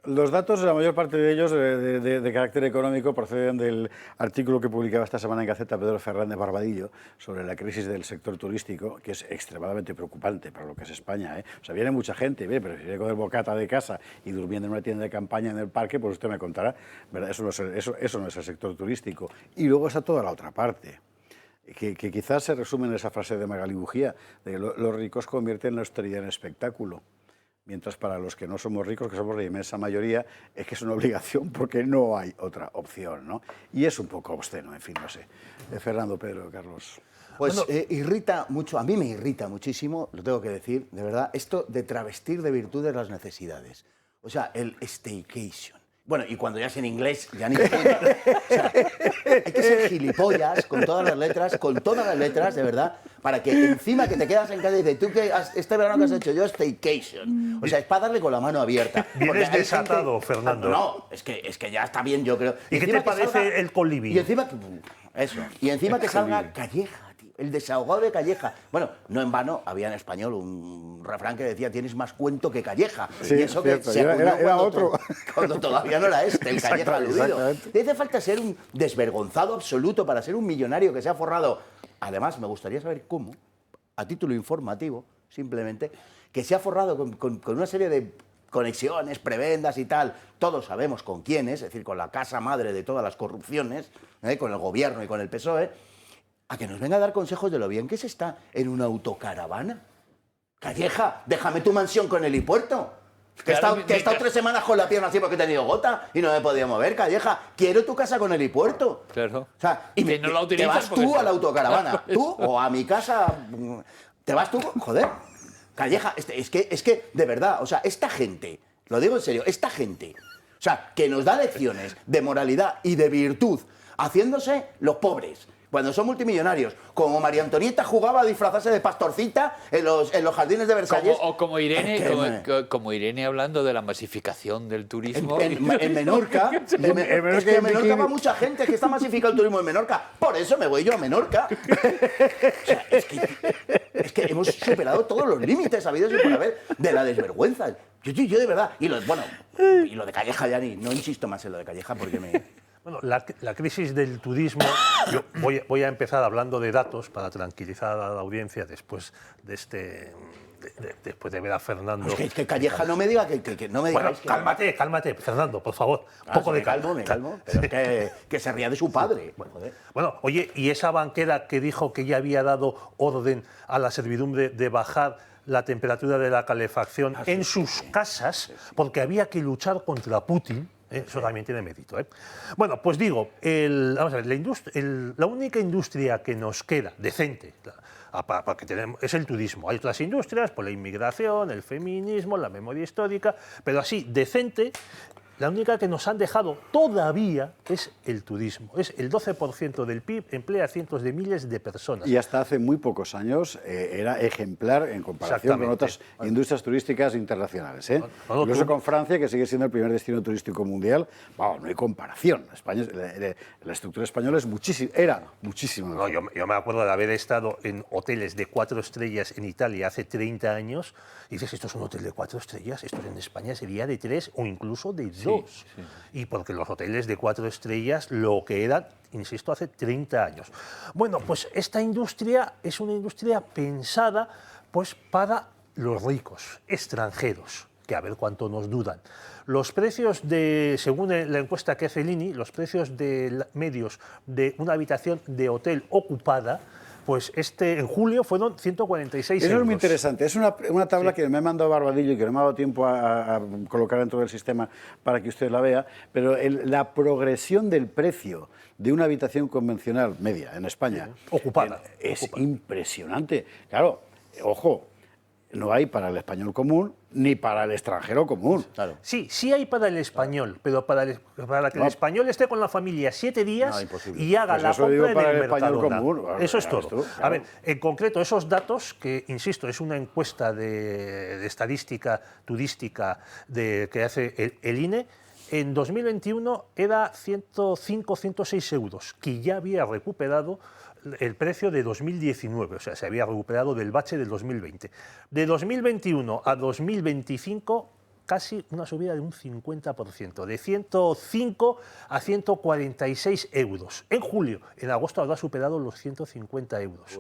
Los datos, la mayor parte de ellos de carácter económico, proceden del artículo que publicaba esta semana en Gaceta Pedro Fernández Barbadillo sobre la crisis del sector turístico, que es extremadamente preocupante para lo que es España, ¿eh? O sea, viene mucha gente, pero si viene con el bocata de casa y durmiendo en una tienda de campaña en el parque, pues usted me contará, ¿verdad? Eso no es el sector turístico. Y luego está toda la otra parte, que quizás se resume en esa frase de Magalí Bujía, de que los ricos convierten la austeridad en espectáculo. Mientras para los que no somos ricos, que somos la inmensa mayoría, es que es una obligación porque no hay otra opción, ¿no? Y es un poco obsceno, en fin, no sé. Fernando, Pedro, Carlos. Pues irrita mucho, a mí me irrita muchísimo, lo tengo que decir, de verdad, esto de travestir de virtudes las necesidades. O sea, el staycation. Bueno, y cuando ya es en inglés, ya ni... O sea, hay que ser gilipollas con todas las letras, de verdad, para que encima que te quedas en casa y dices, ¿tú qué este verano que has hecho? Yo staycation. O sea, es para darle con la mano abierta. Vienes desatado, Fernando. No, es que ya está bien, yo creo. ¿Y qué te parece el coliving? Y encima que salga Calleja. El desahogado de Calleja. Bueno, no en vano había en español un refrán que decía tienes más cuento que Calleja. Sí, y eso cierto, que se era otro. cuando todavía no era el Calleja aludido. Te hace falta ser un desvergonzado absoluto para ser un millonario que se ha forrado. Además, me gustaría saber cómo, a título informativo, simplemente, que se ha forrado con una serie de conexiones, prebendas y tal. Todos sabemos con quiénes, es decir, con la casa madre de todas las corrupciones, con el gobierno y con el PSOE, a que nos venga a dar consejos de lo bien que se está en una autocaravana. Calleja, déjame tu mansión con helipuerto. Que he estado 3 semanas con la pierna así porque he tenido gota y no me podía mover, Calleja. Quiero tu casa con helipuerto. Claro. O sea, y que no la te vas tú a la autocaravana. Tú o a mi casa. Te vas tú. Joder. Calleja, es que, de verdad, o sea, esta gente, lo digo en serio, esta gente, o sea, que nos da lecciones de moralidad y de virtud, haciéndose los pobres, cuando son multimillonarios, como María Antonieta jugaba a disfrazarse de pastorcita en los jardines de Versalles. Como Irene hablando de la masificación del turismo. En Menorca, en Menorca va mucha gente, que está masificado el turismo en Menorca. Por eso me voy yo a Menorca. O sea, es que hemos superado todos los límites habidos y por haber de la desvergüenza. Yo de verdad. Y lo de Calleja ya no insisto más en lo de Calleja porque me... Bueno, la crisis del turismo, yo voy a empezar hablando de datos para tranquilizar a la audiencia después de este después de ver a Fernando... Pues que Calleja no me diga que no me diga... Bueno, cálmate, Fernando, por favor. Un poco de calma. Me calmo, pero es que se ría de su padre. Bueno, oye, y esa banquera que dijo que ya había dado orden a la servidumbre de bajar la temperatura de la calefacción en sus casas porque había que luchar contra Putin... Eso también tiene mérito. Bueno, pues digo, vamos a ver, la única industria que nos queda decente que tenemos, es el turismo. Hay otras industrias, por la inmigración, el feminismo, la memoria histórica, pero así, decente, la única que nos han dejado todavía es el turismo. Es el 12% del PIB, emplea a cientos de miles de personas. Y hasta hace muy pocos años era ejemplar en comparación con otras industrias turísticas internacionales. Incluso con Francia, que sigue siendo el primer destino turístico mundial, no hay comparación. España, la estructura española era muchísimo mejor. No, yo me acuerdo de haber estado en hoteles de 4 estrellas en Italia hace 30 años y dices, esto es un hotel de 4 estrellas, esto en España sería de 3 o incluso de 2. Sí. Y porque los hoteles de 4 estrellas lo que eran, insisto, hace 30 años. Bueno, pues esta industria es una industria pensada pues, para los ricos, extranjeros, que a ver cuánto nos duran. Los precios según la encuesta que hace el INI, los precios medios de una habitación de hotel ocupada, pues en julio fueron 146 euros. Eso es muy interesante. Es una tabla que me ha mandado Barbadillo y que no me ha dado tiempo a colocar dentro del sistema para que usted la vea, pero la progresión del precio de una habitación convencional media en España ocupada es impresionante. Claro, ojo, no hay para el español común ni para el extranjero común. Claro. Sí hay para el español, pero para que el español esté con la familia 7 días y haga la compra en el Mercadona. Eso es todo. A ver, en concreto, esos datos, que insisto, es una encuesta de estadística turística que hace el INE, en 2021 era 105-106 euros, que ya había recuperado el precio de 2019, o sea, se había recuperado del bache del 2020. De 2021 a 2025, casi una subida de un 50%, de 105 a 146 euros. En julio, en agosto habrá superado los 150 euros.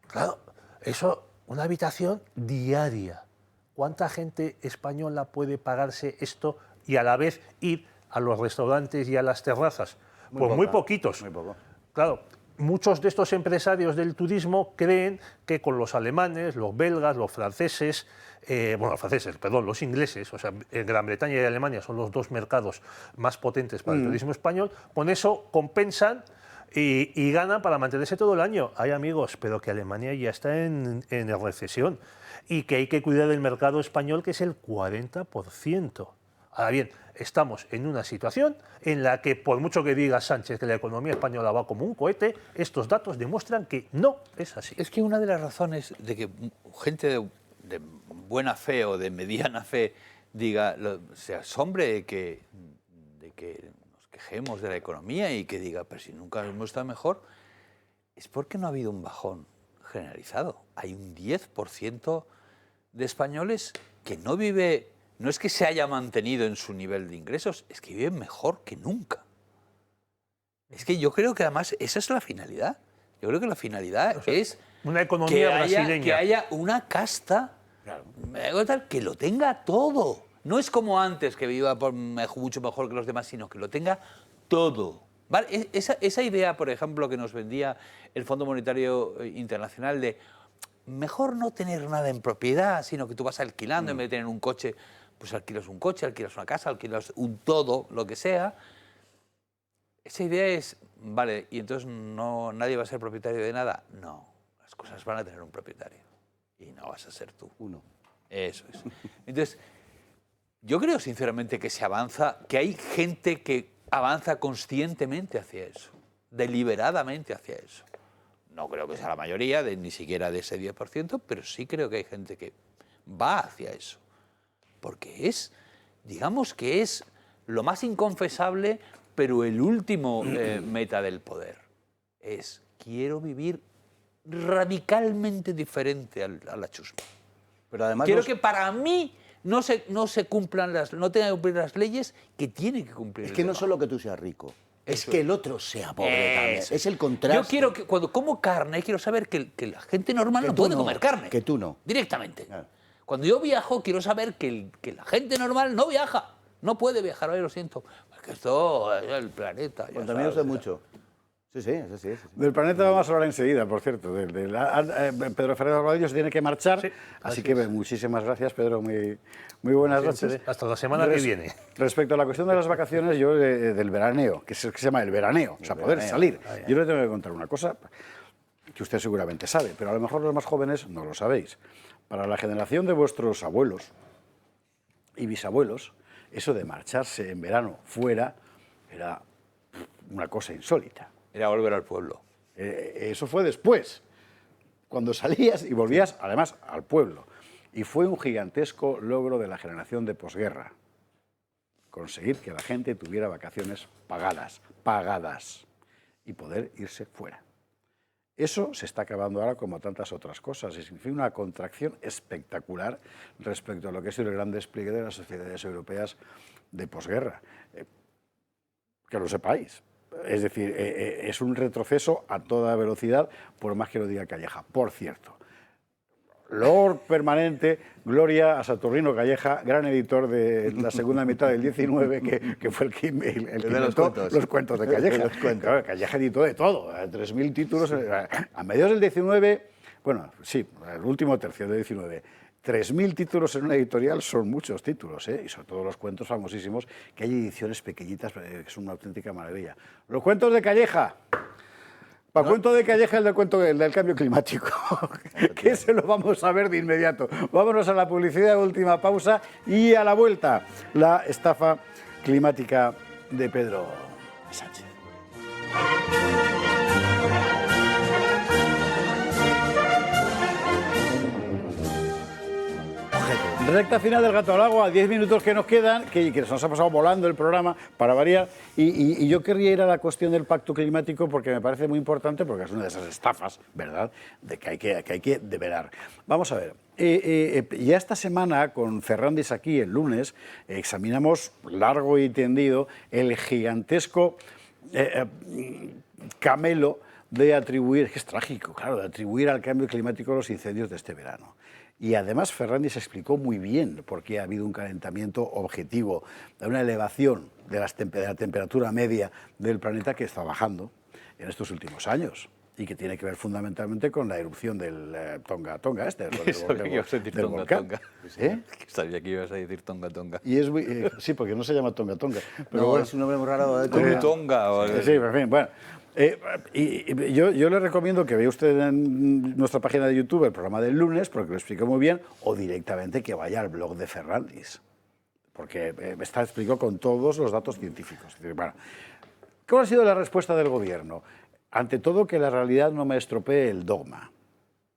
Claro, eso, una habitación diaria. ¿Cuánta gente española puede pagarse esto y a la vez ir a los restaurantes y a las terrazas? Pues muy poquitos. Muy poco. Claro. Muchos de estos empresarios del turismo creen que con los alemanes, los belgas, los franceses, los ingleses, o sea, Gran Bretaña y Alemania son los 2 mercados más potentes para el turismo español, con eso compensan y ganan para mantenerse todo el año. Hay amigos, pero que Alemania ya está en recesión y que hay que cuidar del mercado español, que es el 40%. Ahora bien, estamos en una situación en la que, por mucho que diga Sánchez que la economía española va como un cohete, estos datos demuestran que no es así. Es que una de las razones de que gente de buena fe o de mediana fe se asombre de que nos quejemos de la economía y que diga, pero si nunca hemos estado mejor, es porque no ha habido un bajón generalizado. Hay un 10% de españoles que no vive... No es que se haya mantenido en su nivel de ingresos, es que viven mejor que nunca. Es que yo creo que además esa es la finalidad. Yo creo que la finalidad es una economía brasileña. Que haya una casta que lo tenga todo. No es como antes, que viva mucho mejor que los demás, sino que lo tenga todo. ¿Vale? Esa idea, por ejemplo, que nos vendía el Fondo Monetario Internacional de mejor no tener nada en propiedad, sino que tú vas alquilando en vez de tener un coche, pues alquilas un coche, alquilas una casa, alquilas un todo, lo que sea. Esa idea es, vale, y entonces nadie va a ser propietario de nada. No, las cosas van a tener un propietario y no vas a ser tú. Uno. Eso es. Entonces, yo creo sinceramente que se avanza, que hay gente que avanza conscientemente hacia eso, deliberadamente hacia eso. No creo que sea la mayoría, ni siquiera de ese 10%, pero sí creo que hay gente que va hacia eso. Porque digamos que es lo más inconfesable, pero el último meta del poder. Quiero vivir radicalmente diferente a la chusma. Pero además quiero que para mí no se cumplan no tenga que cumplir las leyes que tiene que cumplir. Es que no solo que tú seas rico, Es que el otro sea pobre también. Es el contraste. Yo quiero que cuando como carne, quiero saber que la gente normal no puede comer carne. Que tú no. Directamente. Claro. Cuando yo viajo, quiero saber que la gente normal no viaja. No puede viajar. Hoy lo siento. Porque esto es el planeta. También usted mucho. Sí. Del planeta vamos a hablar enseguida, por cierto. Pedro Ferrer Rodillo se tiene que marchar, sí, así que muchísimas gracias, Pedro. Muy buenas noches. Hasta la semana que viene. Respecto a la cuestión de las vacaciones, yo del veraneo, que se llama el veraneo, o sea, poder salir. Yo le tengo que contar una cosa que usted seguramente sabe, pero a lo mejor los más jóvenes no lo sabéis. Para la generación de vuestros abuelos y bisabuelos, eso de marcharse en verano fuera era una cosa insólita. Era volver al pueblo. Eso fue después, cuando salías y volvías, además, al pueblo. Y fue un gigantesco logro de la generación de posguerra. Conseguir que la gente tuviera vacaciones pagadas, y poder irse fuera. Eso se está acabando ahora como tantas otras cosas y significa una contracción espectacular respecto a lo que ha sido el gran despliegue de las sociedades europeas de posguerra. Que lo sepáis. Es decir, es un retroceso a toda velocidad, por más que lo diga Calleja. Por cierto, Lord permanente, gloria a Saturnino Calleja, gran editor de la segunda mitad del 19, que fue el que inventó los cuentos de Calleja. Claro, Calleja editó de todo, 3.000 títulos. A mediados del 19, bueno, sí, el último tercio del 19, 3.000 títulos en una editorial son muchos títulos, y sobre todo los cuentos famosísimos, que hay ediciones pequeñitas que son una auténtica maravilla. Los cuentos de Calleja. Para cuento de Calleja, el del cambio climático, que se lo vamos a ver de inmediato. Vámonos a la publicidad, última pausa, y a la vuelta, la estafa climática de Pedro Sánchez. Recta final del Gato al Agua, 10 minutos que nos quedan, que nos ha pasado volando el programa, para variar, y yo querría ir a la cuestión del pacto climático porque me parece muy importante, porque es una de esas estafas, ¿verdad?, de que hay que develar. Vamos a ver, ya esta semana con Ferrandis aquí, el lunes, examinamos largo y tendido el gigantesco camelo de atribuir, que es trágico, claro, de atribuir al cambio climático los incendios de este verano. Y además Ferrandis explicó muy bien por qué ha habido un calentamiento objetivo, una elevación de la temperatura media del planeta que está bajando en estos últimos años y que tiene que ver fundamentalmente con la erupción del Tonga del volcán. Sabía que ibas a decir Tonga. Y es muy, sí, porque no se llama Tonga. Pero no, bueno, es un nombre muy raro. Tonga. Sí, en fin, bueno. Y yo le recomiendo que vea usted en nuestra página de YouTube el programa del lunes, porque lo explico muy bien, o directamente que vaya al blog de Ferrandis, porque explicó con todos los datos científicos. Bueno, ¿cuál ha sido la respuesta del gobierno? Ante todo, que la realidad no me estropee el dogma.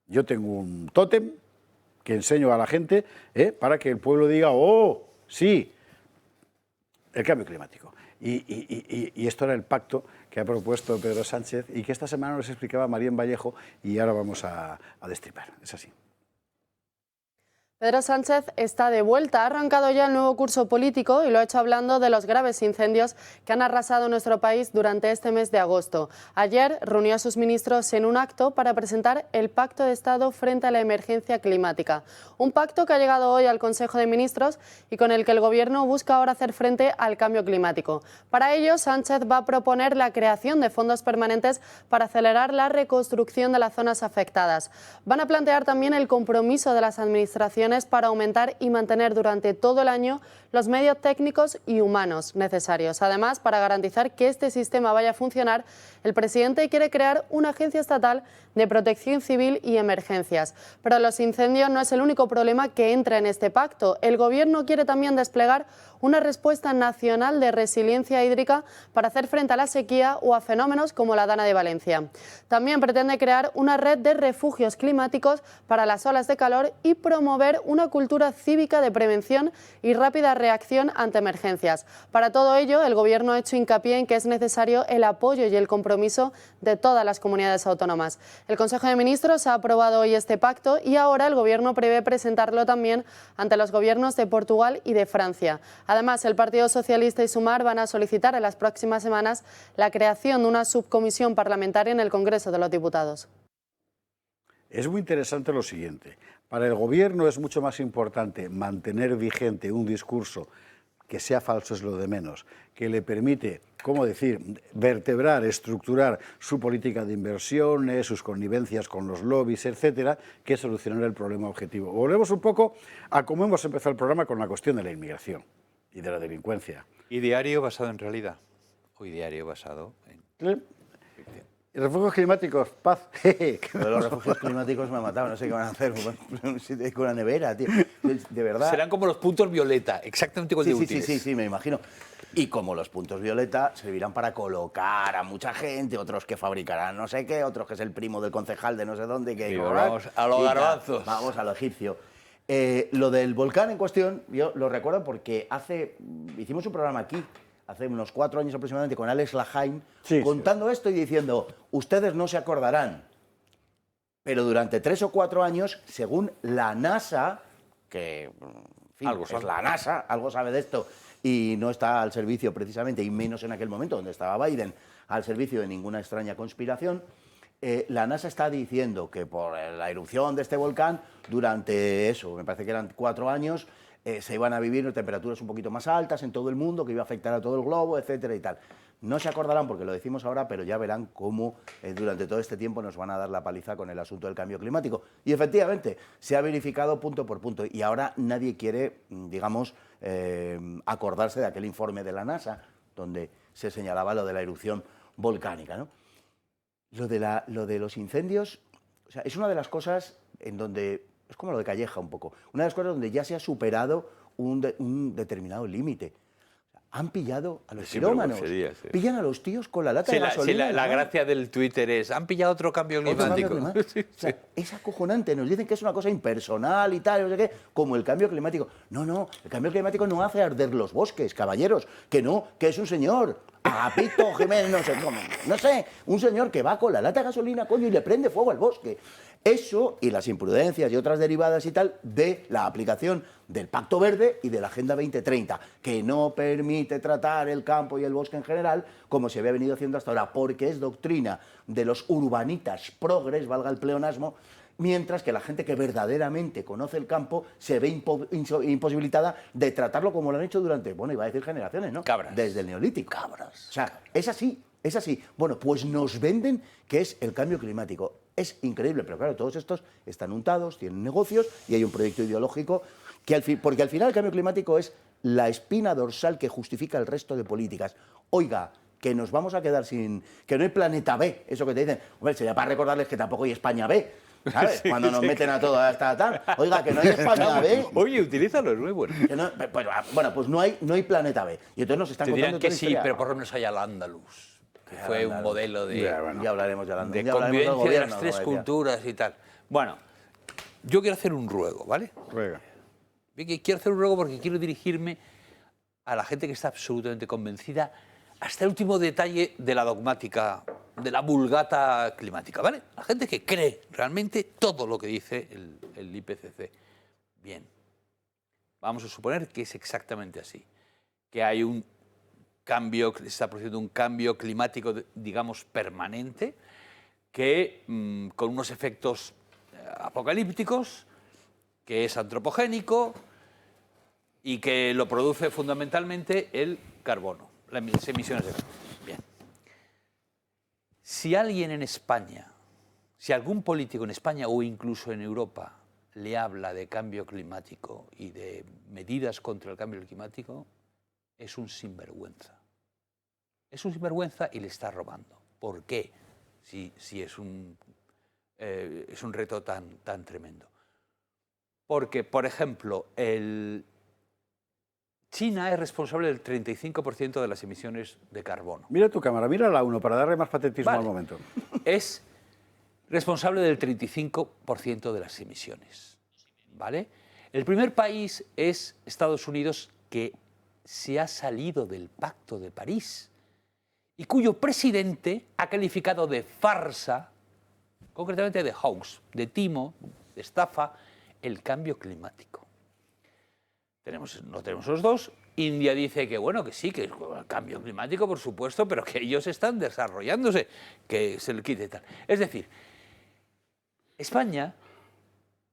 Yo tengo un tótem que enseño a la gente para que el pueblo diga, oh, sí, el cambio climático. Y esto era el pacto que ha propuesto Pedro Sánchez y que esta semana nos explicaba María Vallejo y ahora vamos a destripar. Es así. Pedro Sánchez está de vuelta, ha arrancado ya el nuevo curso político y lo ha hecho hablando de los graves incendios que han arrasado nuestro país durante este mes de agosto. Ayer reunió a sus ministros en un acto para presentar el Pacto de Estado frente a la emergencia climática. Un pacto que ha llegado hoy al Consejo de Ministros y con el que el Gobierno busca ahora hacer frente al cambio climático. Para ello, Sánchez va a proponer la creación de fondos permanentes para acelerar la reconstrucción de las zonas afectadas. Van a plantear también el compromiso de las administraciones para aumentar y mantener durante todo el año los medios técnicos y humanos necesarios. Además, para garantizar que este sistema vaya a funcionar, el presidente quiere crear una agencia estatal de protección civil y emergencias. Pero los incendios no es el único problema que entra en este pacto. El Gobierno quiere también desplegar una respuesta nacional de resiliencia hídrica para hacer frente a la sequía o a fenómenos como la Dana de Valencia. También pretende crear una red de refugios climáticos para las olas de calor y promover promover una cultura cívica de prevención y rápida reacción ante emergencias. Para todo ello, el Gobierno ha hecho hincapié en que es necesario el apoyo y el compromiso de todas las comunidades autónomas. El Consejo de Ministros ha aprobado hoy este pacto y ahora el Gobierno prevé presentarlo también ante los gobiernos de Portugal y de Francia. Además, el Partido Socialista y Sumar van a solicitar en las próximas semanas la creación de una subcomisión parlamentaria en el Congreso de los Diputados. Es muy interesante lo siguiente. Para el Gobierno es mucho más importante mantener vigente un discurso que sea falso, es lo de menos, que le permite, ¿cómo decir?, vertebrar, estructurar su política de inversiones, sus connivencias con los lobbies, etcétera, que solucionar el problema objetivo. Volvemos un poco a cómo hemos empezado el programa con la cuestión de la inmigración y de la delincuencia. ¿Y diario basado en realidad? Hoy diario basado en... Refugios climáticos, paz. Pero los refugios climáticos me han matado, no sé qué van a hacer con una nevera, tío. De verdad. Serán como los puntos violeta, exactamente igual de útiles. Sí, me imagino. Y como los puntos violeta servirán para colocar a mucha gente, otros que fabricarán no sé qué, otros que es el primo del concejal de no sé dónde. Que vamos a los garbanzos. Vamos a lo egipcio. Lo del volcán en cuestión, yo lo recuerdo porque hicimos un programa aquí, hace unos 4 años aproximadamente, con Alex Lahaim, contando esto y diciendo, ustedes no se acordarán, pero durante 3 o 4 años, según la NASA, que en fin, algo es sabe. la NASA, algo sabe de esto, y no está al servicio precisamente, y menos en aquel momento donde estaba Biden, al servicio de ninguna extraña conspiración, la NASA está diciendo que por la erupción de este volcán, durante eso, me parece que eran 4 años, se iban a vivir temperaturas un poquito más altas en todo el mundo, que iba a afectar a todo el globo, etcétera y tal. No se acordarán porque lo decimos ahora, pero ya verán cómo durante todo este tiempo nos van a dar la paliza con el asunto del cambio climático. Y efectivamente, se ha verificado punto por punto y ahora nadie quiere, digamos, acordarse de aquel informe de la NASA donde se señalaba lo de la erupción volcánica, ¿no? Lo de los incendios, o sea, es una de las cosas en donde... Es como lo de Calleja un poco. Una de las cosas donde ya se ha superado un determinado límite. Han pillado a los pirómanos. Pillan a los tíos con la lata de gasolina. La gracia del Twitter es, han pillado otro cambio climático. O sea, es acojonante. Nos dicen que es una cosa impersonal y tal, no sé qué, como el cambio climático. No, el cambio climático no hace arder los bosques, caballeros. Que no, que es un señor, Agapito Jiménez, no sé, un señor que va con la lata de gasolina, coño, y le prende fuego al bosque. Eso y las imprudencias y otras derivadas y tal de la aplicación del Pacto Verde y de la Agenda 2030, que no permite tratar el campo y el bosque en general como se había venido haciendo hasta ahora, porque es doctrina de los urbanitas progres, valga el pleonasmo, mientras que la gente que verdaderamente conoce el campo se ve imposibilitada de tratarlo como lo han hecho durante, bueno, iba a decir generaciones, ¿no? Cabras. Desde el Neolítico. Cabras. O sea, es así. Es así. Bueno, pues nos venden que es el cambio climático. Es increíble, pero claro, todos estos están untados, tienen negocios y hay un proyecto ideológico porque al final el cambio climático es la espina dorsal que justifica el resto de políticas. Oiga, que nos vamos a quedar sin... que no hay planeta B, eso que te dicen. Hombre, sería para recordarles que tampoco hay España B, ¿sabes? Sí, cuando nos meten a todo hasta tal. Oiga, que no hay España B. Oye, utilízalo, es muy bueno. Pues no hay planeta B. Y entonces nos están te contando dirán que sí, pero por lo menos hay Al-Ándalus. Que fue un modelo de... Ya hablaremos de Al-Ándalus. De convivencia de las 3 culturas y tal. Bueno, yo quiero hacer un ruego, ¿vale? Ruega. Quiero hacer un ruego porque quiero dirigirme a la gente que está absolutamente convencida hasta el último detalle de la dogmática, de la vulgata climática, ¿vale? La gente que cree realmente todo lo que dice el IPCC. Bien, vamos a suponer que es exactamente así, que hay un cambio, que se está produciendo un cambio climático, digamos, permanente, que con unos efectos apocalípticos, que es antropogénico y que lo produce fundamentalmente el carbono, las emisiones de carbono. Bien. Si alguien en España, si algún político en España o incluso en Europa le habla de cambio climático y de medidas contra el cambio climático, es un sinvergüenza. Es un sinvergüenza y le está robando. ¿Por qué? Si es un reto tan tremendo. Porque, por ejemplo, China es responsable del 35% de las emisiones de carbono. Mira tu cámara, mira la 1 para darle más patetismo al momento. Es responsable del 35% de las emisiones, ¿vale? El primer país es Estados Unidos, que se ha salido del Pacto de París y cuyo presidente ha calificado de farsa, concretamente de hoax, de timo, de estafa, el cambio climático. No tenemos los dos. India dice que bueno, que sí, que el cambio climático, por supuesto, pero que ellos están desarrollándose, que se le quite tal. Es decir, España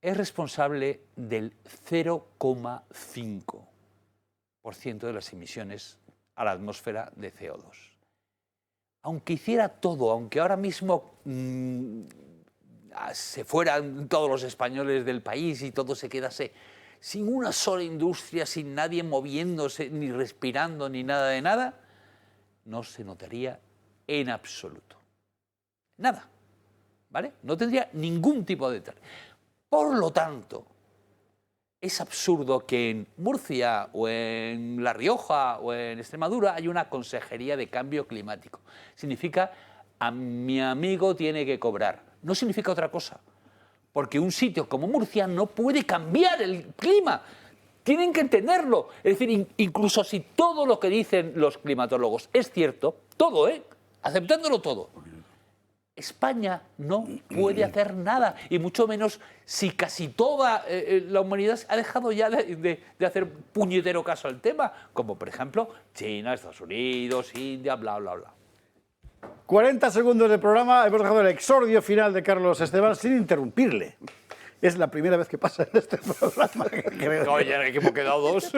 es responsable del 0,5% de las emisiones a la atmósfera de CO2. Aunque hiciera todo, aunque ahora mismo se fueran todos los españoles del país y todo se quedase sin una sola industria, sin nadie moviéndose, ni respirando, ni nada de nada, no se notaría en absoluto. Nada, ¿vale? No tendría ningún tipo de detalle. Por lo tanto, es absurdo que en Murcia o en La Rioja o en Extremadura haya una consejería de cambio climático. Significa, a mi amigo tiene que cobrar. No significa otra cosa. Porque un sitio como Murcia no puede cambiar el clima. Tienen que entenderlo. Es decir, incluso si todo lo que dicen los climatólogos es cierto, todo, aceptándolo todo, España no puede hacer nada, y mucho menos si casi toda la humanidad ha dejado ya de hacer puñetero caso al tema, como por ejemplo China, Estados Unidos, India, bla, bla, bla. 40 segundos de programa, hemos dejado el exordio final de Carlos Esteban sin interrumpirle. Es la primera vez que pasa en este programa. Oye, que hemos quedado dos.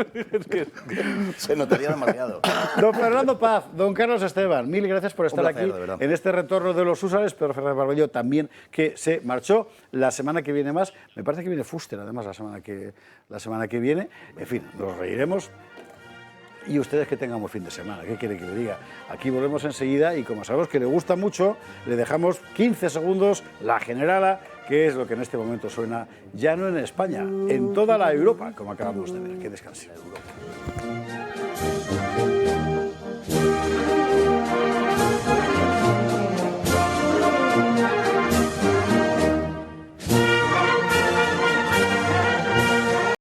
Se notaría demasiado. Don Fernando Paz, don Carlos Esteban, mil gracias por estar aquí en este retorno de los Húsares. Pedro Fernández Barballó también, que se marchó. La semana que viene más, me parece que viene Fuster, además, la semana que viene. En fin, nos reiremos. Y ustedes que tengan buen fin de semana, ¿qué quiere que le diga? Aquí volvemos enseguida y como sabemos que le gusta mucho, le dejamos 15 segundos La Generala, que es lo que en este momento suena ya no en España, en toda la Europa, como acabamos de ver. Que descanse. Europa.